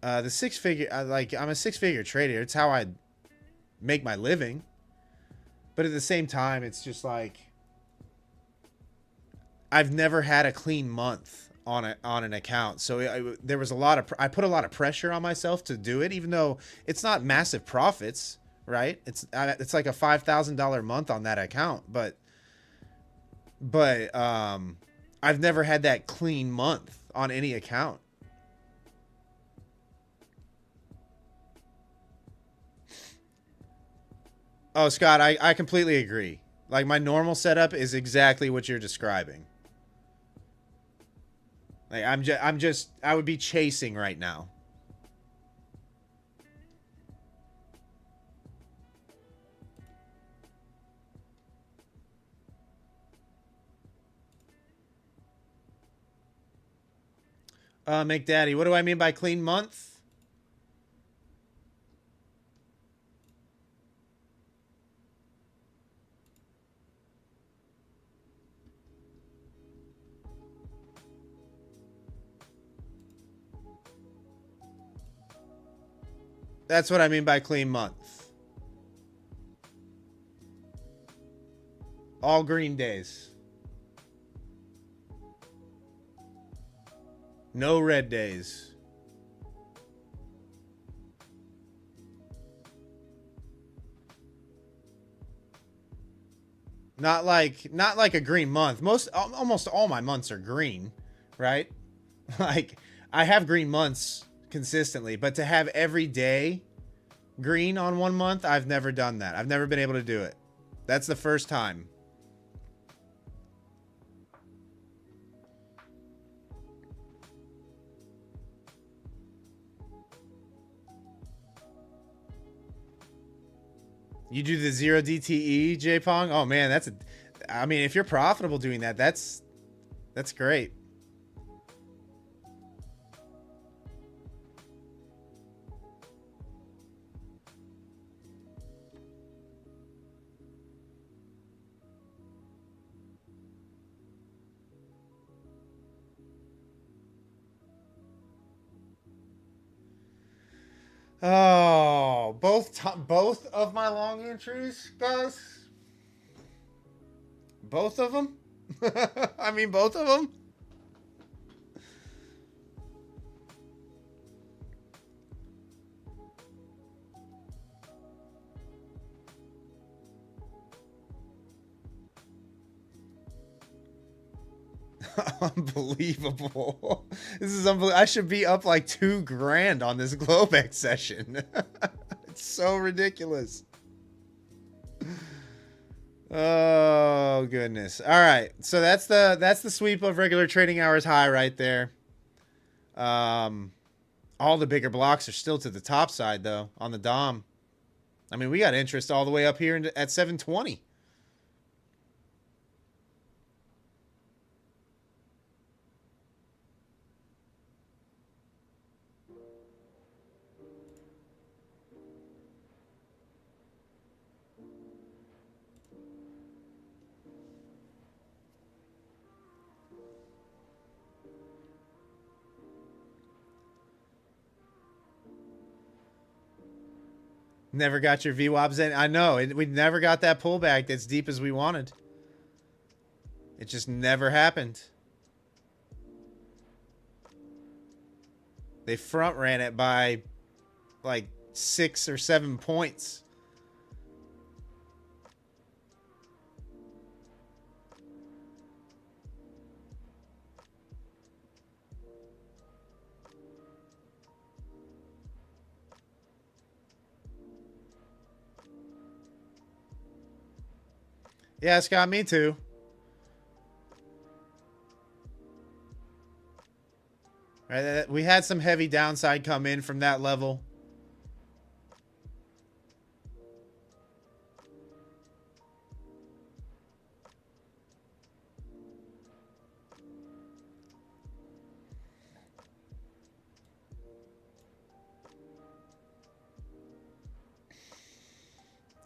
the 6-figure, like, I'm a 6-figure trader. It's how I make my living. But at the same time, it's just like, I've never had a clean month on an account, so there was I put a lot of pressure on myself to do it, even though it's not massive profits, right? It's like a $5,000 month on that account, but I've never had that clean month on any account. Oh, Scott, I completely agree. Like, my normal setup is exactly what you're describing. Like, I would be chasing right now. McDaddy, what do I mean by clean month? That's what I mean by clean month. All green days. No red days. Not like a green month. Almost all my months are green, right? Like, I have green months consistently, but to have every day green on one month, I've never done that. I've never been able to do it. That's the first time. You do the 0 DTE, J-Pong? Oh man, I mean, if you're profitable doing that, that's great. Oh, both of my long entries, guys. Both of them. I mean, both of them. Unbelievable. This is unbelievable. I should be up like $2,000 on this globex session. It's so ridiculous. Oh goodness. All right. So that's the sweep of regular trading hours high right there. All the bigger blocks are still to the top side though on the DOM. I mean, we got interest all the way up here at 720. Never got your VWAPs in. I know. We never got that pullback as deep as we wanted. It just never happened. They front ran it by like 6 or 7 points. Yeah, Scott, me too. Right, we had some heavy downside come in from that level.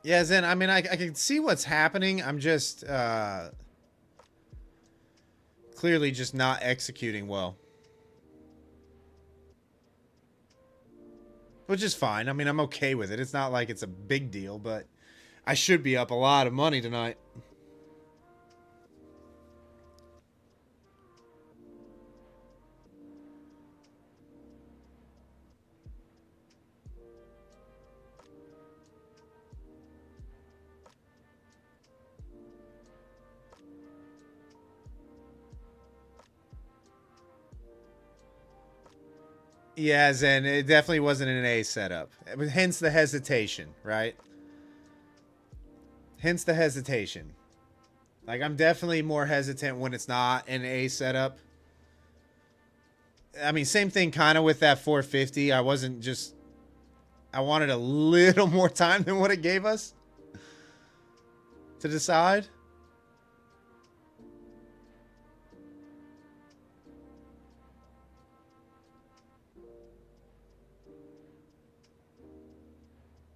Yeah, Zen, I mean, I can see what's happening. I'm just clearly just not executing well. Which is fine. I mean, I'm okay with it. It's not like it's a big deal, but I should be up a lot of money tonight. Yeah, Zen, it definitely wasn't an A setup. Hence the hesitation, right? Hence the hesitation. Like, I'm definitely more hesitant when it's not an A setup. I mean, same thing kind of with that 450. I wanted a little more time than what it gave us to decide.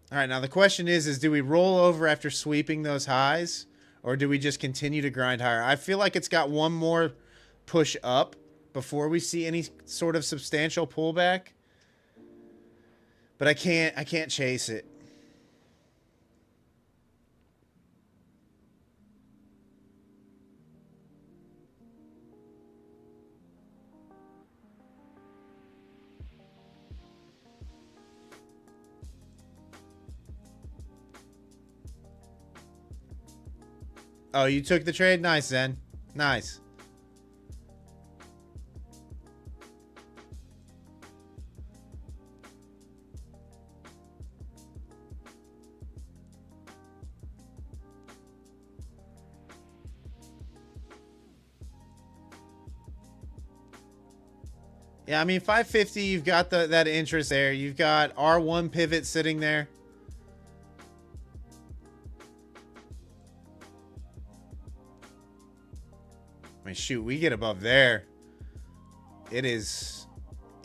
All right, now the question is do we roll over after sweeping those highs, or do we just continue to grind higher? I feel like it's got one more push up before we see any sort of substantial pullback. But I can't chase it. Oh, you took the trade? Nice, Zen. Nice. Yeah, I mean, 550, you've got that interest there. You've got R1 pivot sitting there. I mean, shoot, we get above there. It is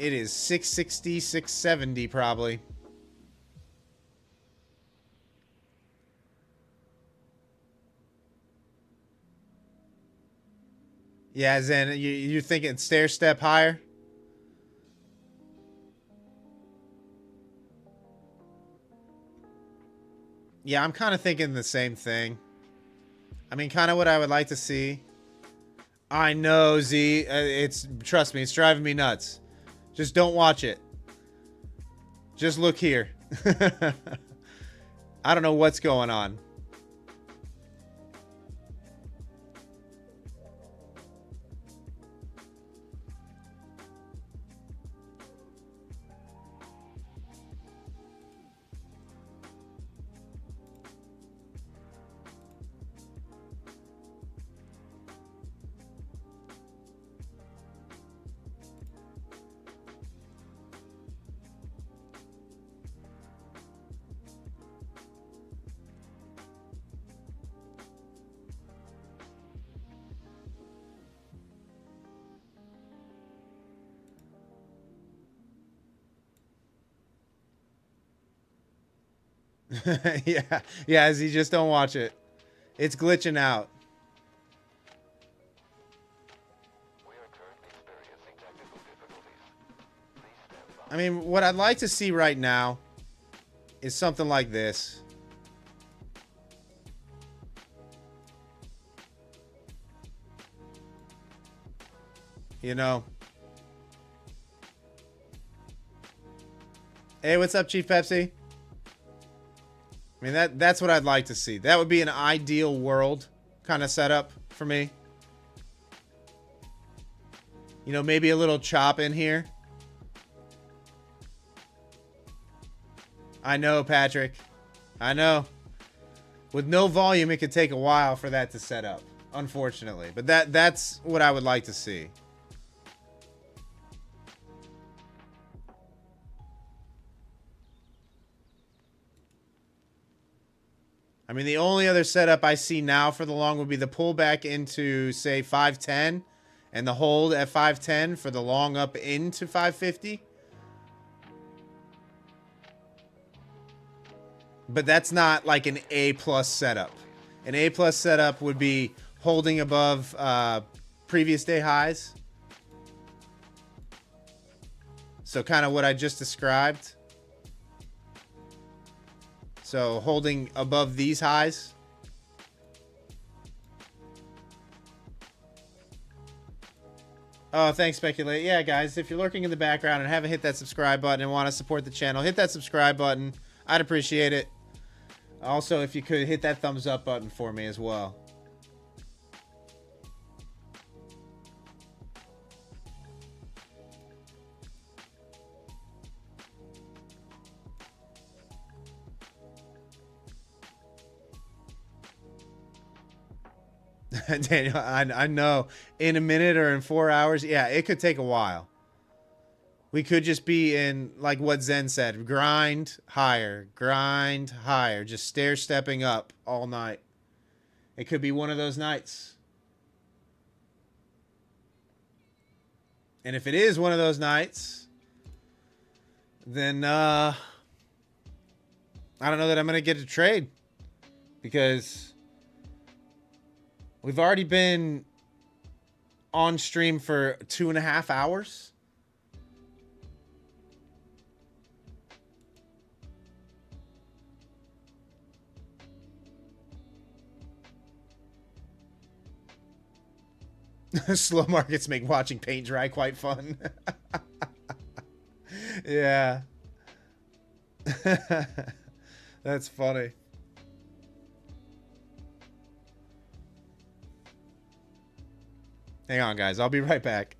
660, 670 probably. Yeah, Zen, you're thinking stair step higher? Yeah, I'm kind of thinking the same thing. I mean, kind of what I would like to see. I know, Z. Trust me, it's driving me nuts. Just don't watch it. Just look here. I don't know what's going on. Yeah, yeah, as you just don't watch it. It's glitching out. I mean, what I'd like to see right now is something like this. You know. Hey, what's up, Chief Pepsi? I mean, that's what I'd like to see. That would be an ideal world kind of setup for me. You know, maybe a little chop in here. I know, Patrick. I know. With no volume, it could take a while for that to set up, unfortunately. But that's what I would like to see. I mean, the only other setup I see now for the long would be the pullback into, say, 510 and the hold at 510 for the long up into 550. But that's not like an A+ setup. An A+ setup would be holding above previous day highs. So kind of what I just described. So holding above these highs. Oh, thanks, Speculate. Yeah, guys, if you're lurking in the background and haven't hit that subscribe button and want to support the channel, hit that subscribe button. I'd appreciate it. Also, if you could hit that thumbs up button for me as well. Daniel, I know. In a minute or in 4 hours, yeah, it could take a while. We could just be in, like what Zen said, grind higher, just stair-stepping up all night. It could be one of those nights. And if it is one of those nights, then I don't know that I'm going to get a trade. Because we've already been on stream for 2.5 hours. Slow markets make watching paint dry quite fun. Yeah. That's funny. Hang on, guys. I'll be right back.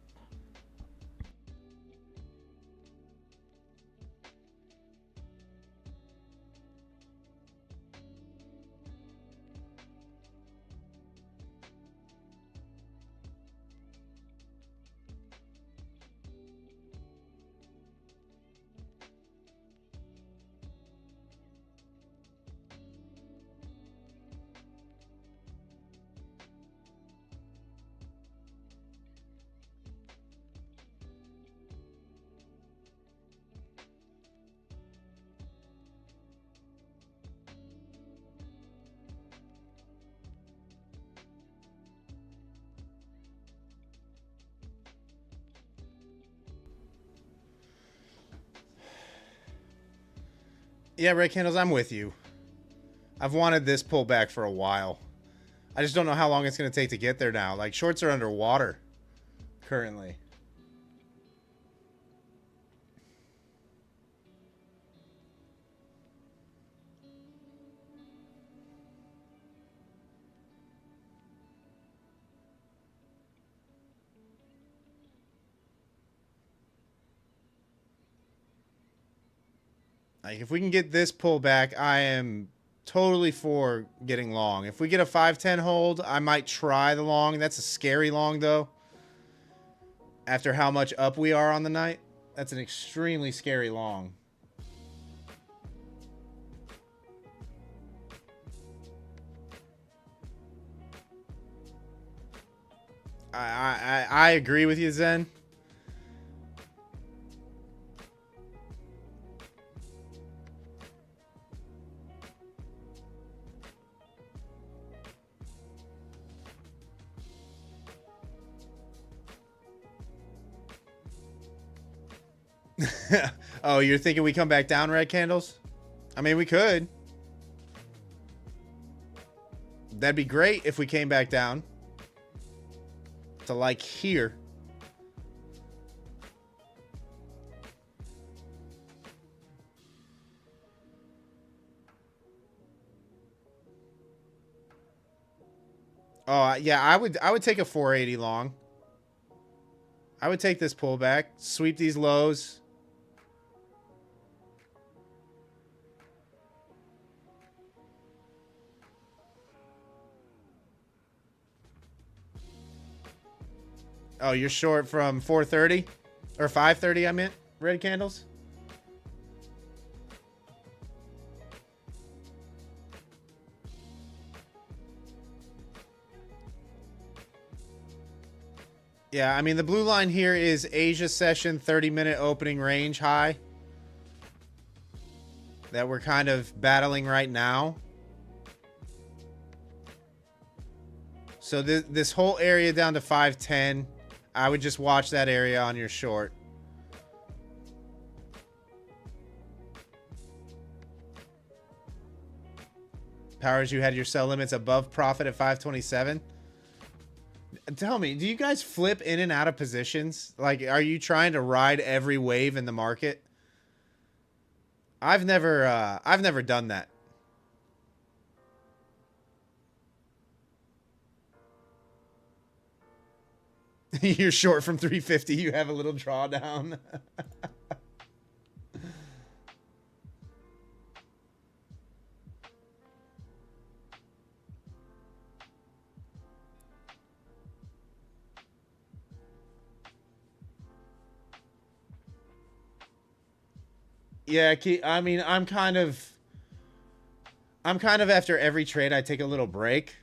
Yeah, Red Candles, I'm with you. I've wanted this pullback for a while. I just don't know how long it's going to take to get there now. Like, shorts are underwater currently. Like, if we can get this pullback, I am totally for getting long. If we get a 510 hold, I might try the long. That's a scary long, though. After how much up we are on the night, that's an extremely scary long. I agree with you, Zen. Oh, you're thinking we come back down, red candles? I mean, we could. That'd be great if we came back down to like here. Oh, yeah, I would take a 480 long. I would take this pullback, sweep these lows. Oh, you're short from 430 or 530, I meant, red candles. Yeah, I mean, the blue line here is Asia session 30-minute opening range high that we're kind of battling right now. So this whole area down to 510, I would just watch that area on your short. Powers, you had your sell limits above profit at 527. Tell me, do you guys flip in and out of positions? Like, are you trying to ride every wave in the market? I've never done that. You're short from 350. You have a little drawdown. Yeah, I mean, I'm kind of after every trade I take a little break.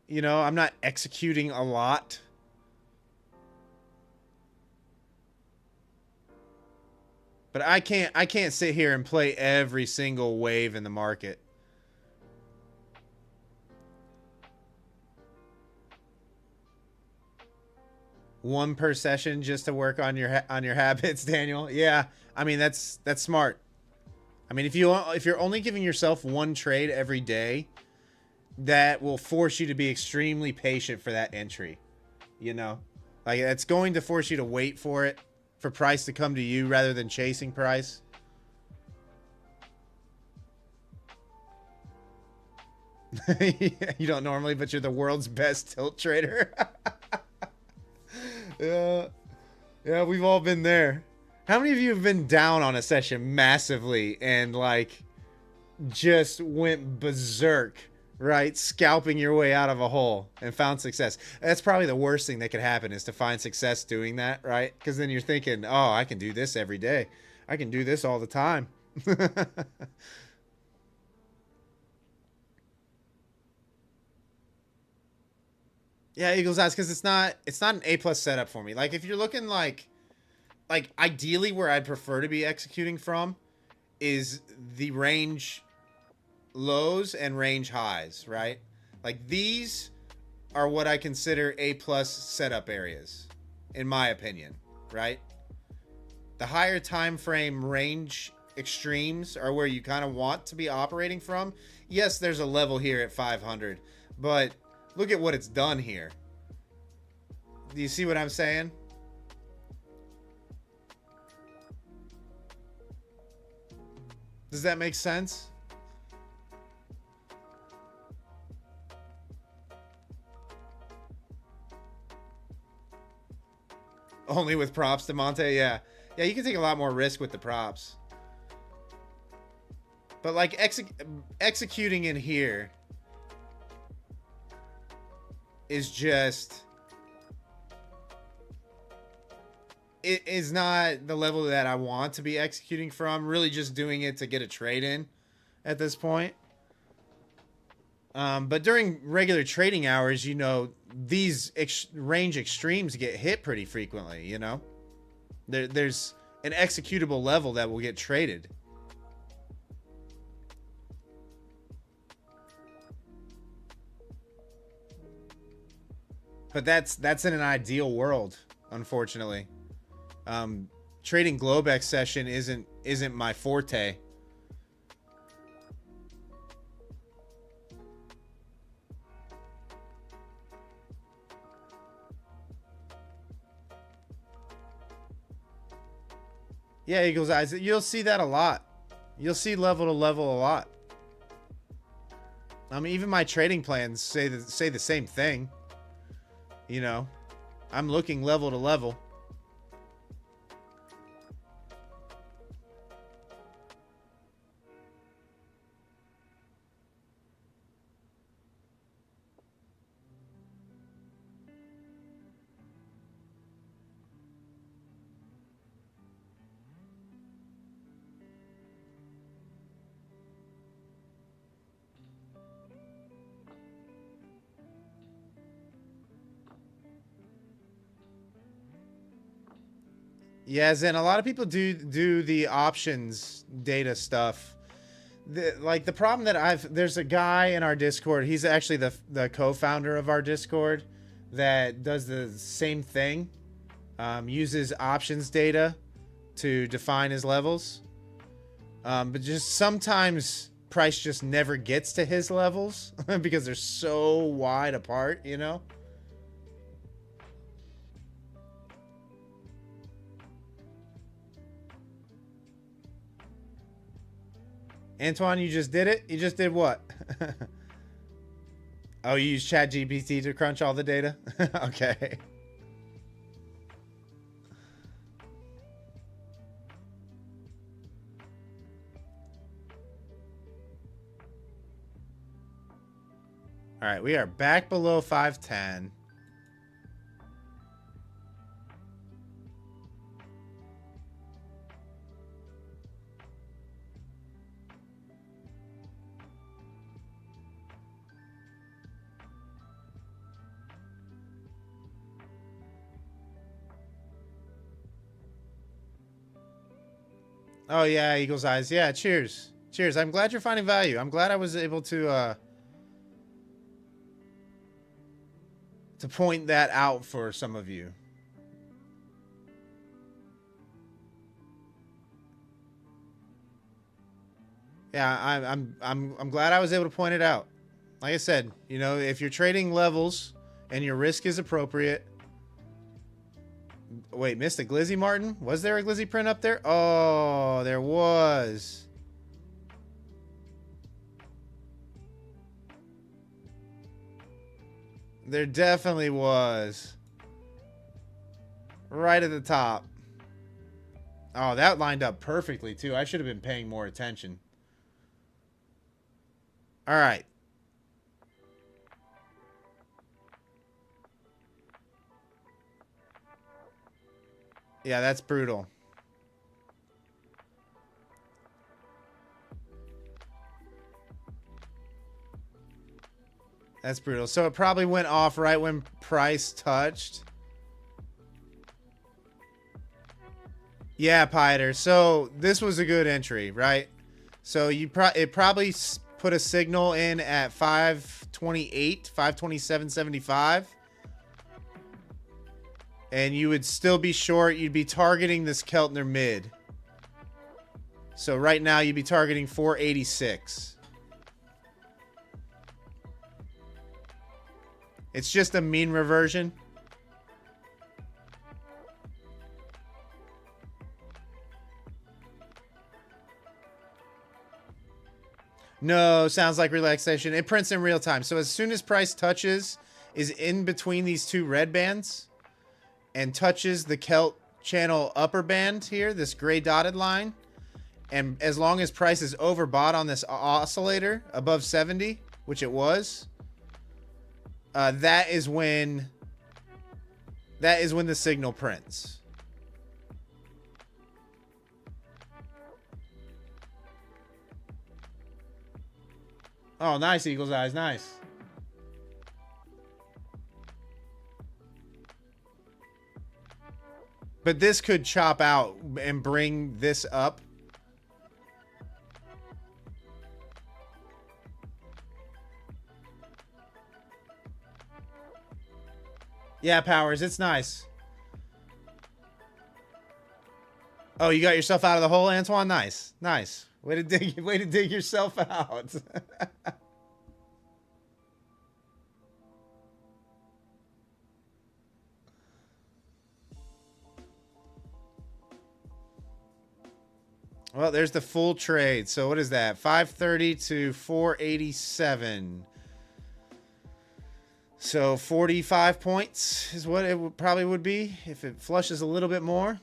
You know, I'm not executing a lot. But I can't sit here and play every single wave in the market. One per session just to work on your habits, Daniel. Yeah, I mean that's smart. I mean, if you're only giving yourself one trade every day, that will force you to be extremely patient for that entry. You know, like it's going to force you to wait for it, for price to come to you rather than chasing price. You don't normally, but you're the world's best tilt trader. Yeah, yeah, we've all been there. How many of you have been down on a session massively and like just went berserk, right? Scalping your way out of a hole and found success. That's probably the worst thing that could happen, is to find success doing that, right? Because then you're thinking, oh, I can do this every day. I can do this all the time. Yeah, Eagles Eyes, because it's not an A+ setup for me. Like if you're looking like ideally where I'd prefer to be executing from is the range lows and range highs, right? Like these are what I consider A+ setup areas, in my opinion, right? The higher time frame range extremes are where you kind of want to be operating from. Yes, there's a level here at 500, but look at what it's done here. Do you see what I'm saying? Does that make sense? Only with props, DeMonte? Yeah. Yeah, you can take a lot more risk with the props. But like executing in here is just... it is not the level that I want to be executing from. Really just doing it to get a trade in at this point. But during regular trading hours, you know, these range extremes get hit pretty frequently, you know? There's an executable level that will get traded. But that's in an ideal world, unfortunately. trading globex session isn't my forte. Yeah, Eagle's Eyes. You'll see that a lot. You'll see level to level a lot. I mean, even my trading plans say the same thing. You know, I'm looking level to level. Yes, and a lot of people do the options data stuff. The problem that there's a guy in our Discord. He's actually the co-founder of our Discord that does the same thing. Uses options data to define his levels. But just sometimes price just never gets to his levels because they're so wide apart, you know? Antoine, you just did it? You just did what? Oh, you use ChatGPT to crunch all the data? Okay. All right, we are back below 510. Oh yeah, Eagle's Eyes. Yeah, cheers. Cheers. I'm glad you're finding value. I'm glad I was able to point that out for some of you. Yeah, I'm glad I was able to point it out. Like I said, you know, if you're trading levels and your risk is appropriate. Wait, missed a Glizzy, Martin? Was there a Glizzy print up there? Oh, there was. There definitely was. Right at the top. Oh, that lined up perfectly, too. I should have been paying more attention. All right. Yeah, that's brutal. That's brutal. So it probably went off right when price touched. Yeah, Piter. So this was a good entry, right? So it probably put a signal in at 528, 527.75. And you would still be short. You'd be targeting this Keltner mid. So right now you'd be targeting 486. It's just a mean reversion. No, sounds like relaxation. It prints in real time. So as soon as price touches, is in between these two red bands, and touches the Kelt channel upper band here, this gray dotted line, and as long as price is overbought on this oscillator above 70, which it was, that is when the signal prints. Oh, nice, Eagle's Eyes, nice. But this could chop out and bring this up. Yeah, Powers, it's nice. Oh, you got yourself out of the hole, Antoine? Nice. Nice. Way to dig yourself out. Well, there's the full trade. So what is that? 530 to 487. So 45 points is what it probably would be if it flushes a little bit more.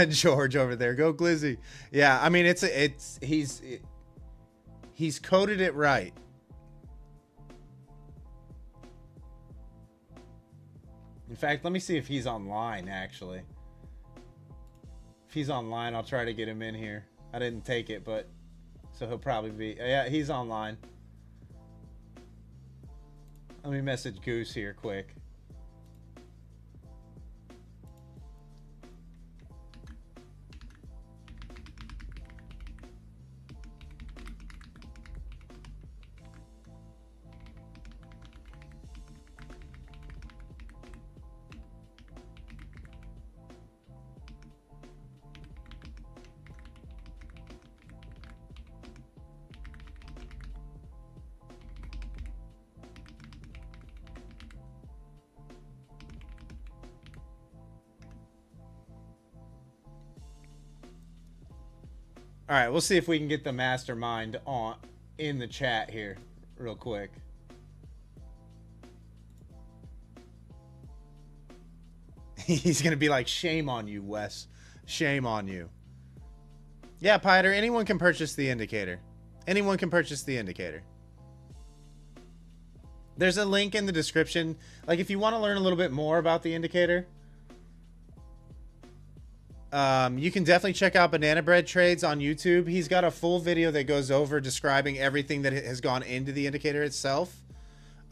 George over there, go Glizzy. Yeah, I mean he's coded it right. In fact, let me see if he's online actually. If he's online, I'll try to get him in here. I didn't take it, but so he'll probably be. Yeah, he's online. Let me message Goose here quick. All right, we'll see if we can get the mastermind on in the chat here real quick. He's going to be like, shame on you, Wes. Shame on you. Yeah, Piter, anyone can purchase the indicator. Anyone can purchase the indicator. There's a link in the description. Like, if you want to learn a little bit more about the indicator, you can definitely check out Banana Bread Trades on YouTube. He's got a full video that goes over describing everything that has gone into the indicator itself.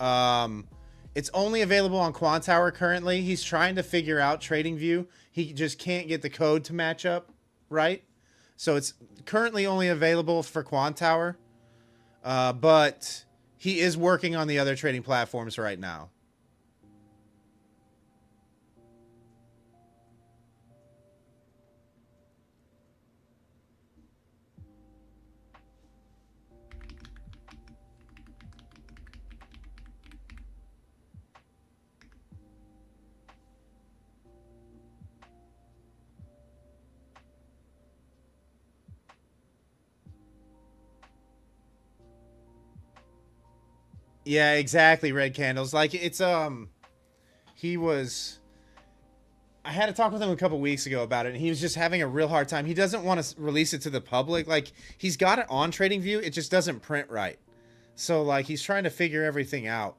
It's only available on Quant Tower currently. He's trying to figure out TradingView. He just can't get the code to match up right. So it's currently only available for Quant Tower. But he is working on the other trading platforms right now. Yeah, exactly, Red Candles. Like, it's, he was... I had to talk with him a couple weeks ago about it, and he was just having a real hard time. He doesn't want to release it to the public. Like, he's got it on TradingView, it just doesn't print right. So, like, he's trying to figure everything out.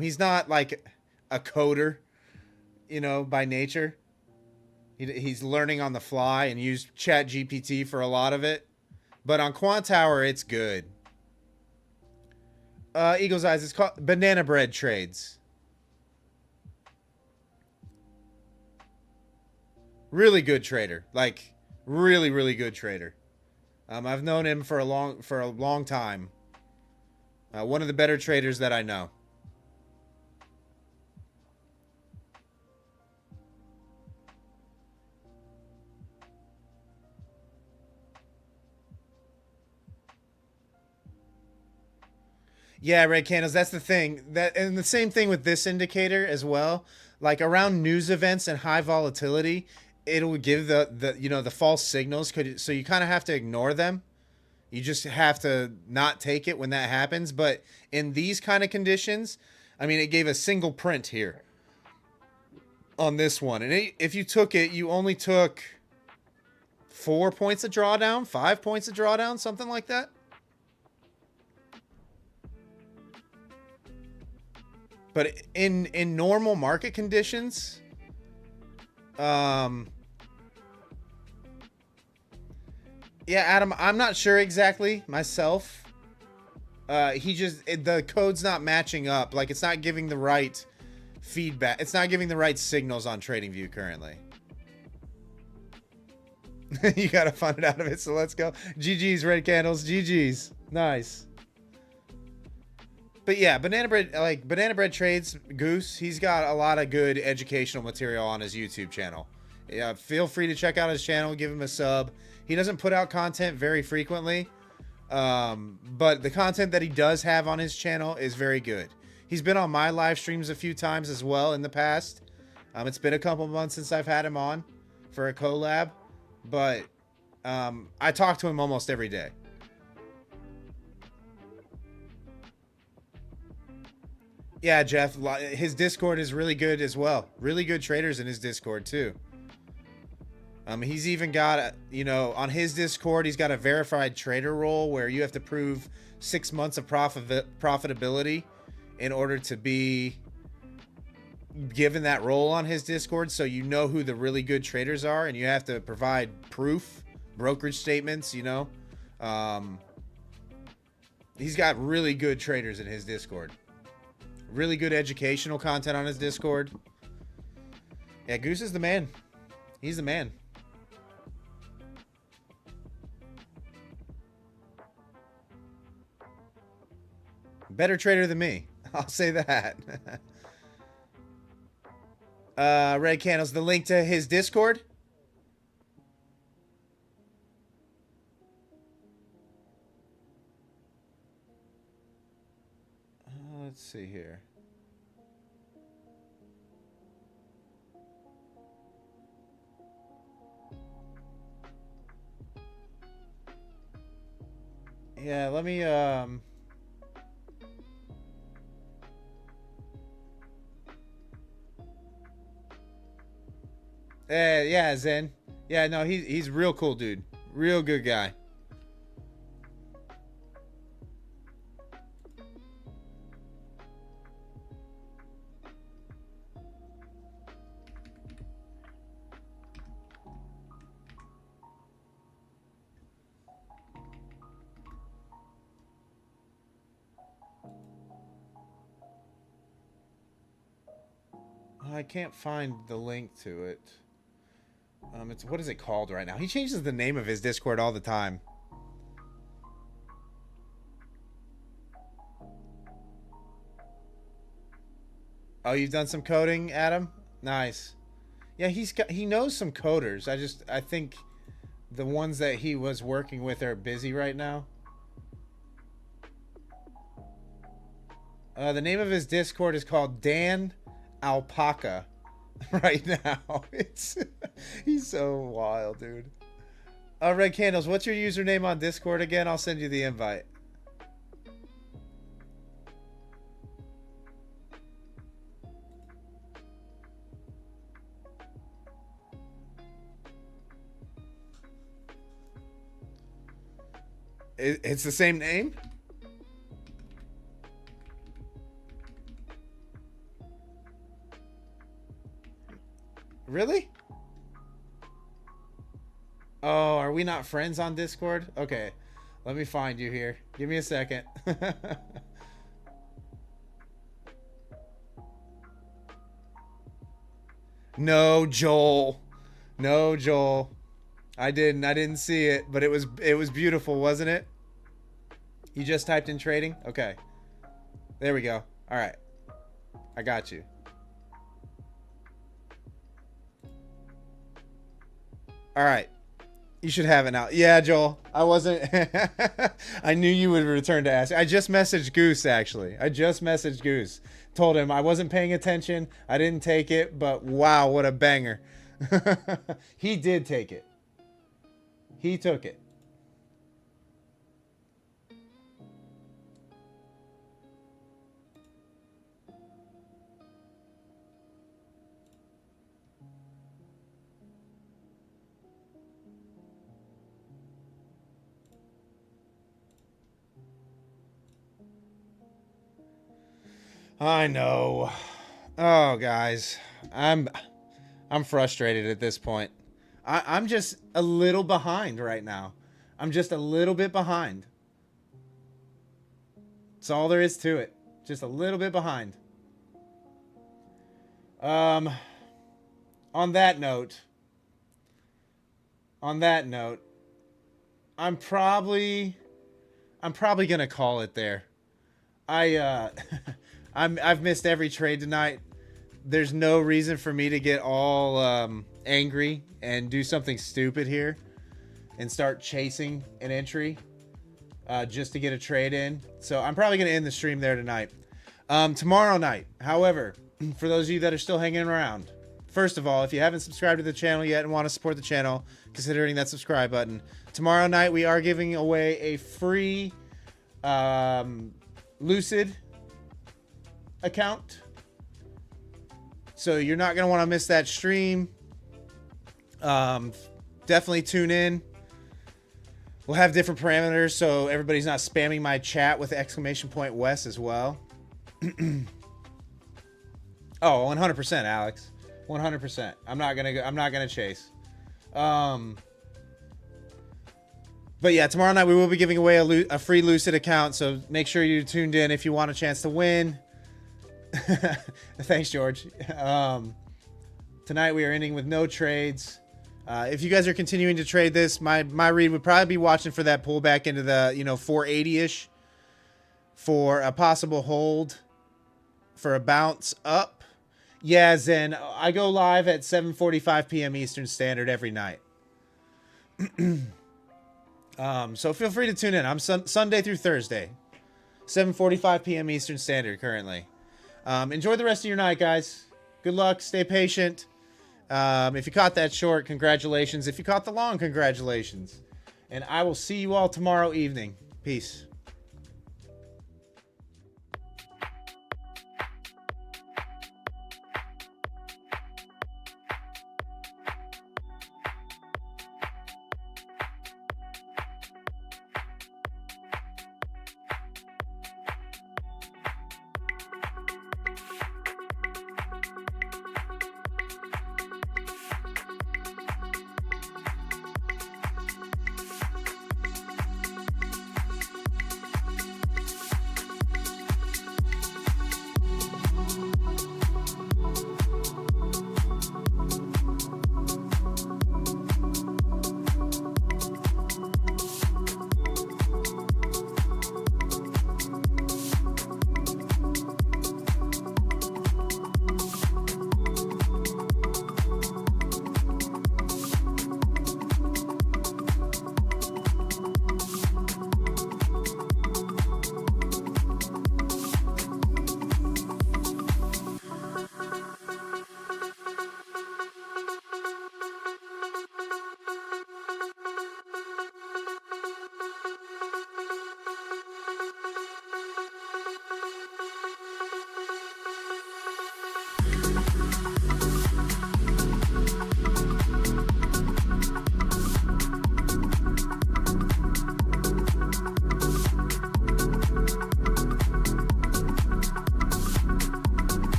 He's not, like, a coder, you know, by nature. He's learning on the fly and used ChatGPT for a lot of it. But on Quant Tower, it's good. Eagle's Eyes, it's called Banana Bread Trades. Really good trader. Like, really, really good trader. I've known him for a long time. One of the better traders that I know. Yeah, Red Candles, that's the thing. And the same thing with this indicator as well. Like, around news events and high volatility, it'll give the false signals. So you kind of have to ignore them. You just have to not take it when that happens. But in these kind of conditions, I mean, it gave a single print here on this one. And if you took it, you only took 4 points of drawdown, 5 points of drawdown, something like that. But in normal market conditions, yeah, Adam, I'm not sure exactly myself. The code's not matching up. Like, it's not giving the right feedback. It's not giving the right signals on TradingView currently. You gotta find it out of it, so let's go. GG's, Red Candles. GG's. Nice. But yeah, Banana Bread Trades, Goose, he's got a lot of good educational material on his YouTube channel. Yeah, feel free to check out his channel, give him a sub. He doesn't put out content very frequently, but the content that he does have on his channel is very good. He's been on my live streams a few times as well in the past. It's been a couple months since I've had him on for a collab, but I talk to him almost every day. Yeah, Jeff, his Discord is really good as well. Really good traders in his Discord too. He's even got, on his Discord, he's got a verified trader role where you have to prove 6 months of profitability in order to be given that role on his Discord. So you know who the really good traders are, and you have to provide proof, brokerage statements, He's got really good traders in his Discord. Really good educational content on his Discord. Yeah, Goose is the man. He's the man. Better trader than me. I'll say that. Red Candles, the link to his Discord. Let's see here. Yeah, let me yeah, Zen. Yeah, no, he's real cool, dude. Real good guy. I can't find the link to it. It's, what is it called right now? He changes the name of his Discord all the time. Oh, you've done some coding, Adam? Nice. Yeah, he knows some coders. I think the ones that he was working with are busy right now. The name of his Discord is called Dan Alpaca. Right now, he's so wild, dude. Red Candles, what's your username on Discord again? I'll send you the invite. It's the same name? Really? Oh, are we not friends on Discord? Okay, let me find you here. Give me a second. No, Joel. No, Joel. I didn't see it, but it was beautiful, wasn't it? You just typed in trading? Okay. There we go. All right. I got you. All right. You should have it now. Yeah, Joel. I wasn't... I knew you would return to ask. I just messaged Goose, actually. I just messaged Goose. Told him I wasn't paying attention. I didn't take it, but wow, what a banger. He did take it. He took it. I know. Oh, guys. I'm frustrated at this point. I'm just a little behind right now. I'm just a little bit behind. That's all there is to it. Just a little bit behind. On that note, I'm probably gonna call it there. I've missed every trade tonight. There's no reason for me to get all angry and do something stupid here and start chasing an entry just to get a trade in. So I'm probably going to end the stream there tonight. Tomorrow night, however, for those of you that are still hanging around, first of all, if you haven't subscribed to the channel yet and want to support the channel, considering that subscribe button, tomorrow night we are giving away a free Lucid account. So you're not going to want to miss that stream. Definitely tune in. We'll have different parameters so everybody's not spamming my chat with !West as well. Oh, 100%, Alex. 100%. I'm not gonna chase. But yeah, tomorrow night we will be giving away a free Lucid account, so make sure you're tuned in if you want a chance to win. Thanks, George. Tonight we are ending with no trades. If you guys are continuing to trade this, my read would probably be watching for that pullback into the 480-ish for a possible hold for a bounce up. Yeah, Zen, I go live at 7:45 p.m. Eastern Standard every night. So feel free to tune in. I'm Sunday through Thursday, 7:45 p.m. Eastern Standard currently. Enjoy the rest of your night, guys. Good luck. Stay patient. If you caught that short, congratulations. If you caught the long, congratulations. And I will see you all tomorrow evening. Peace.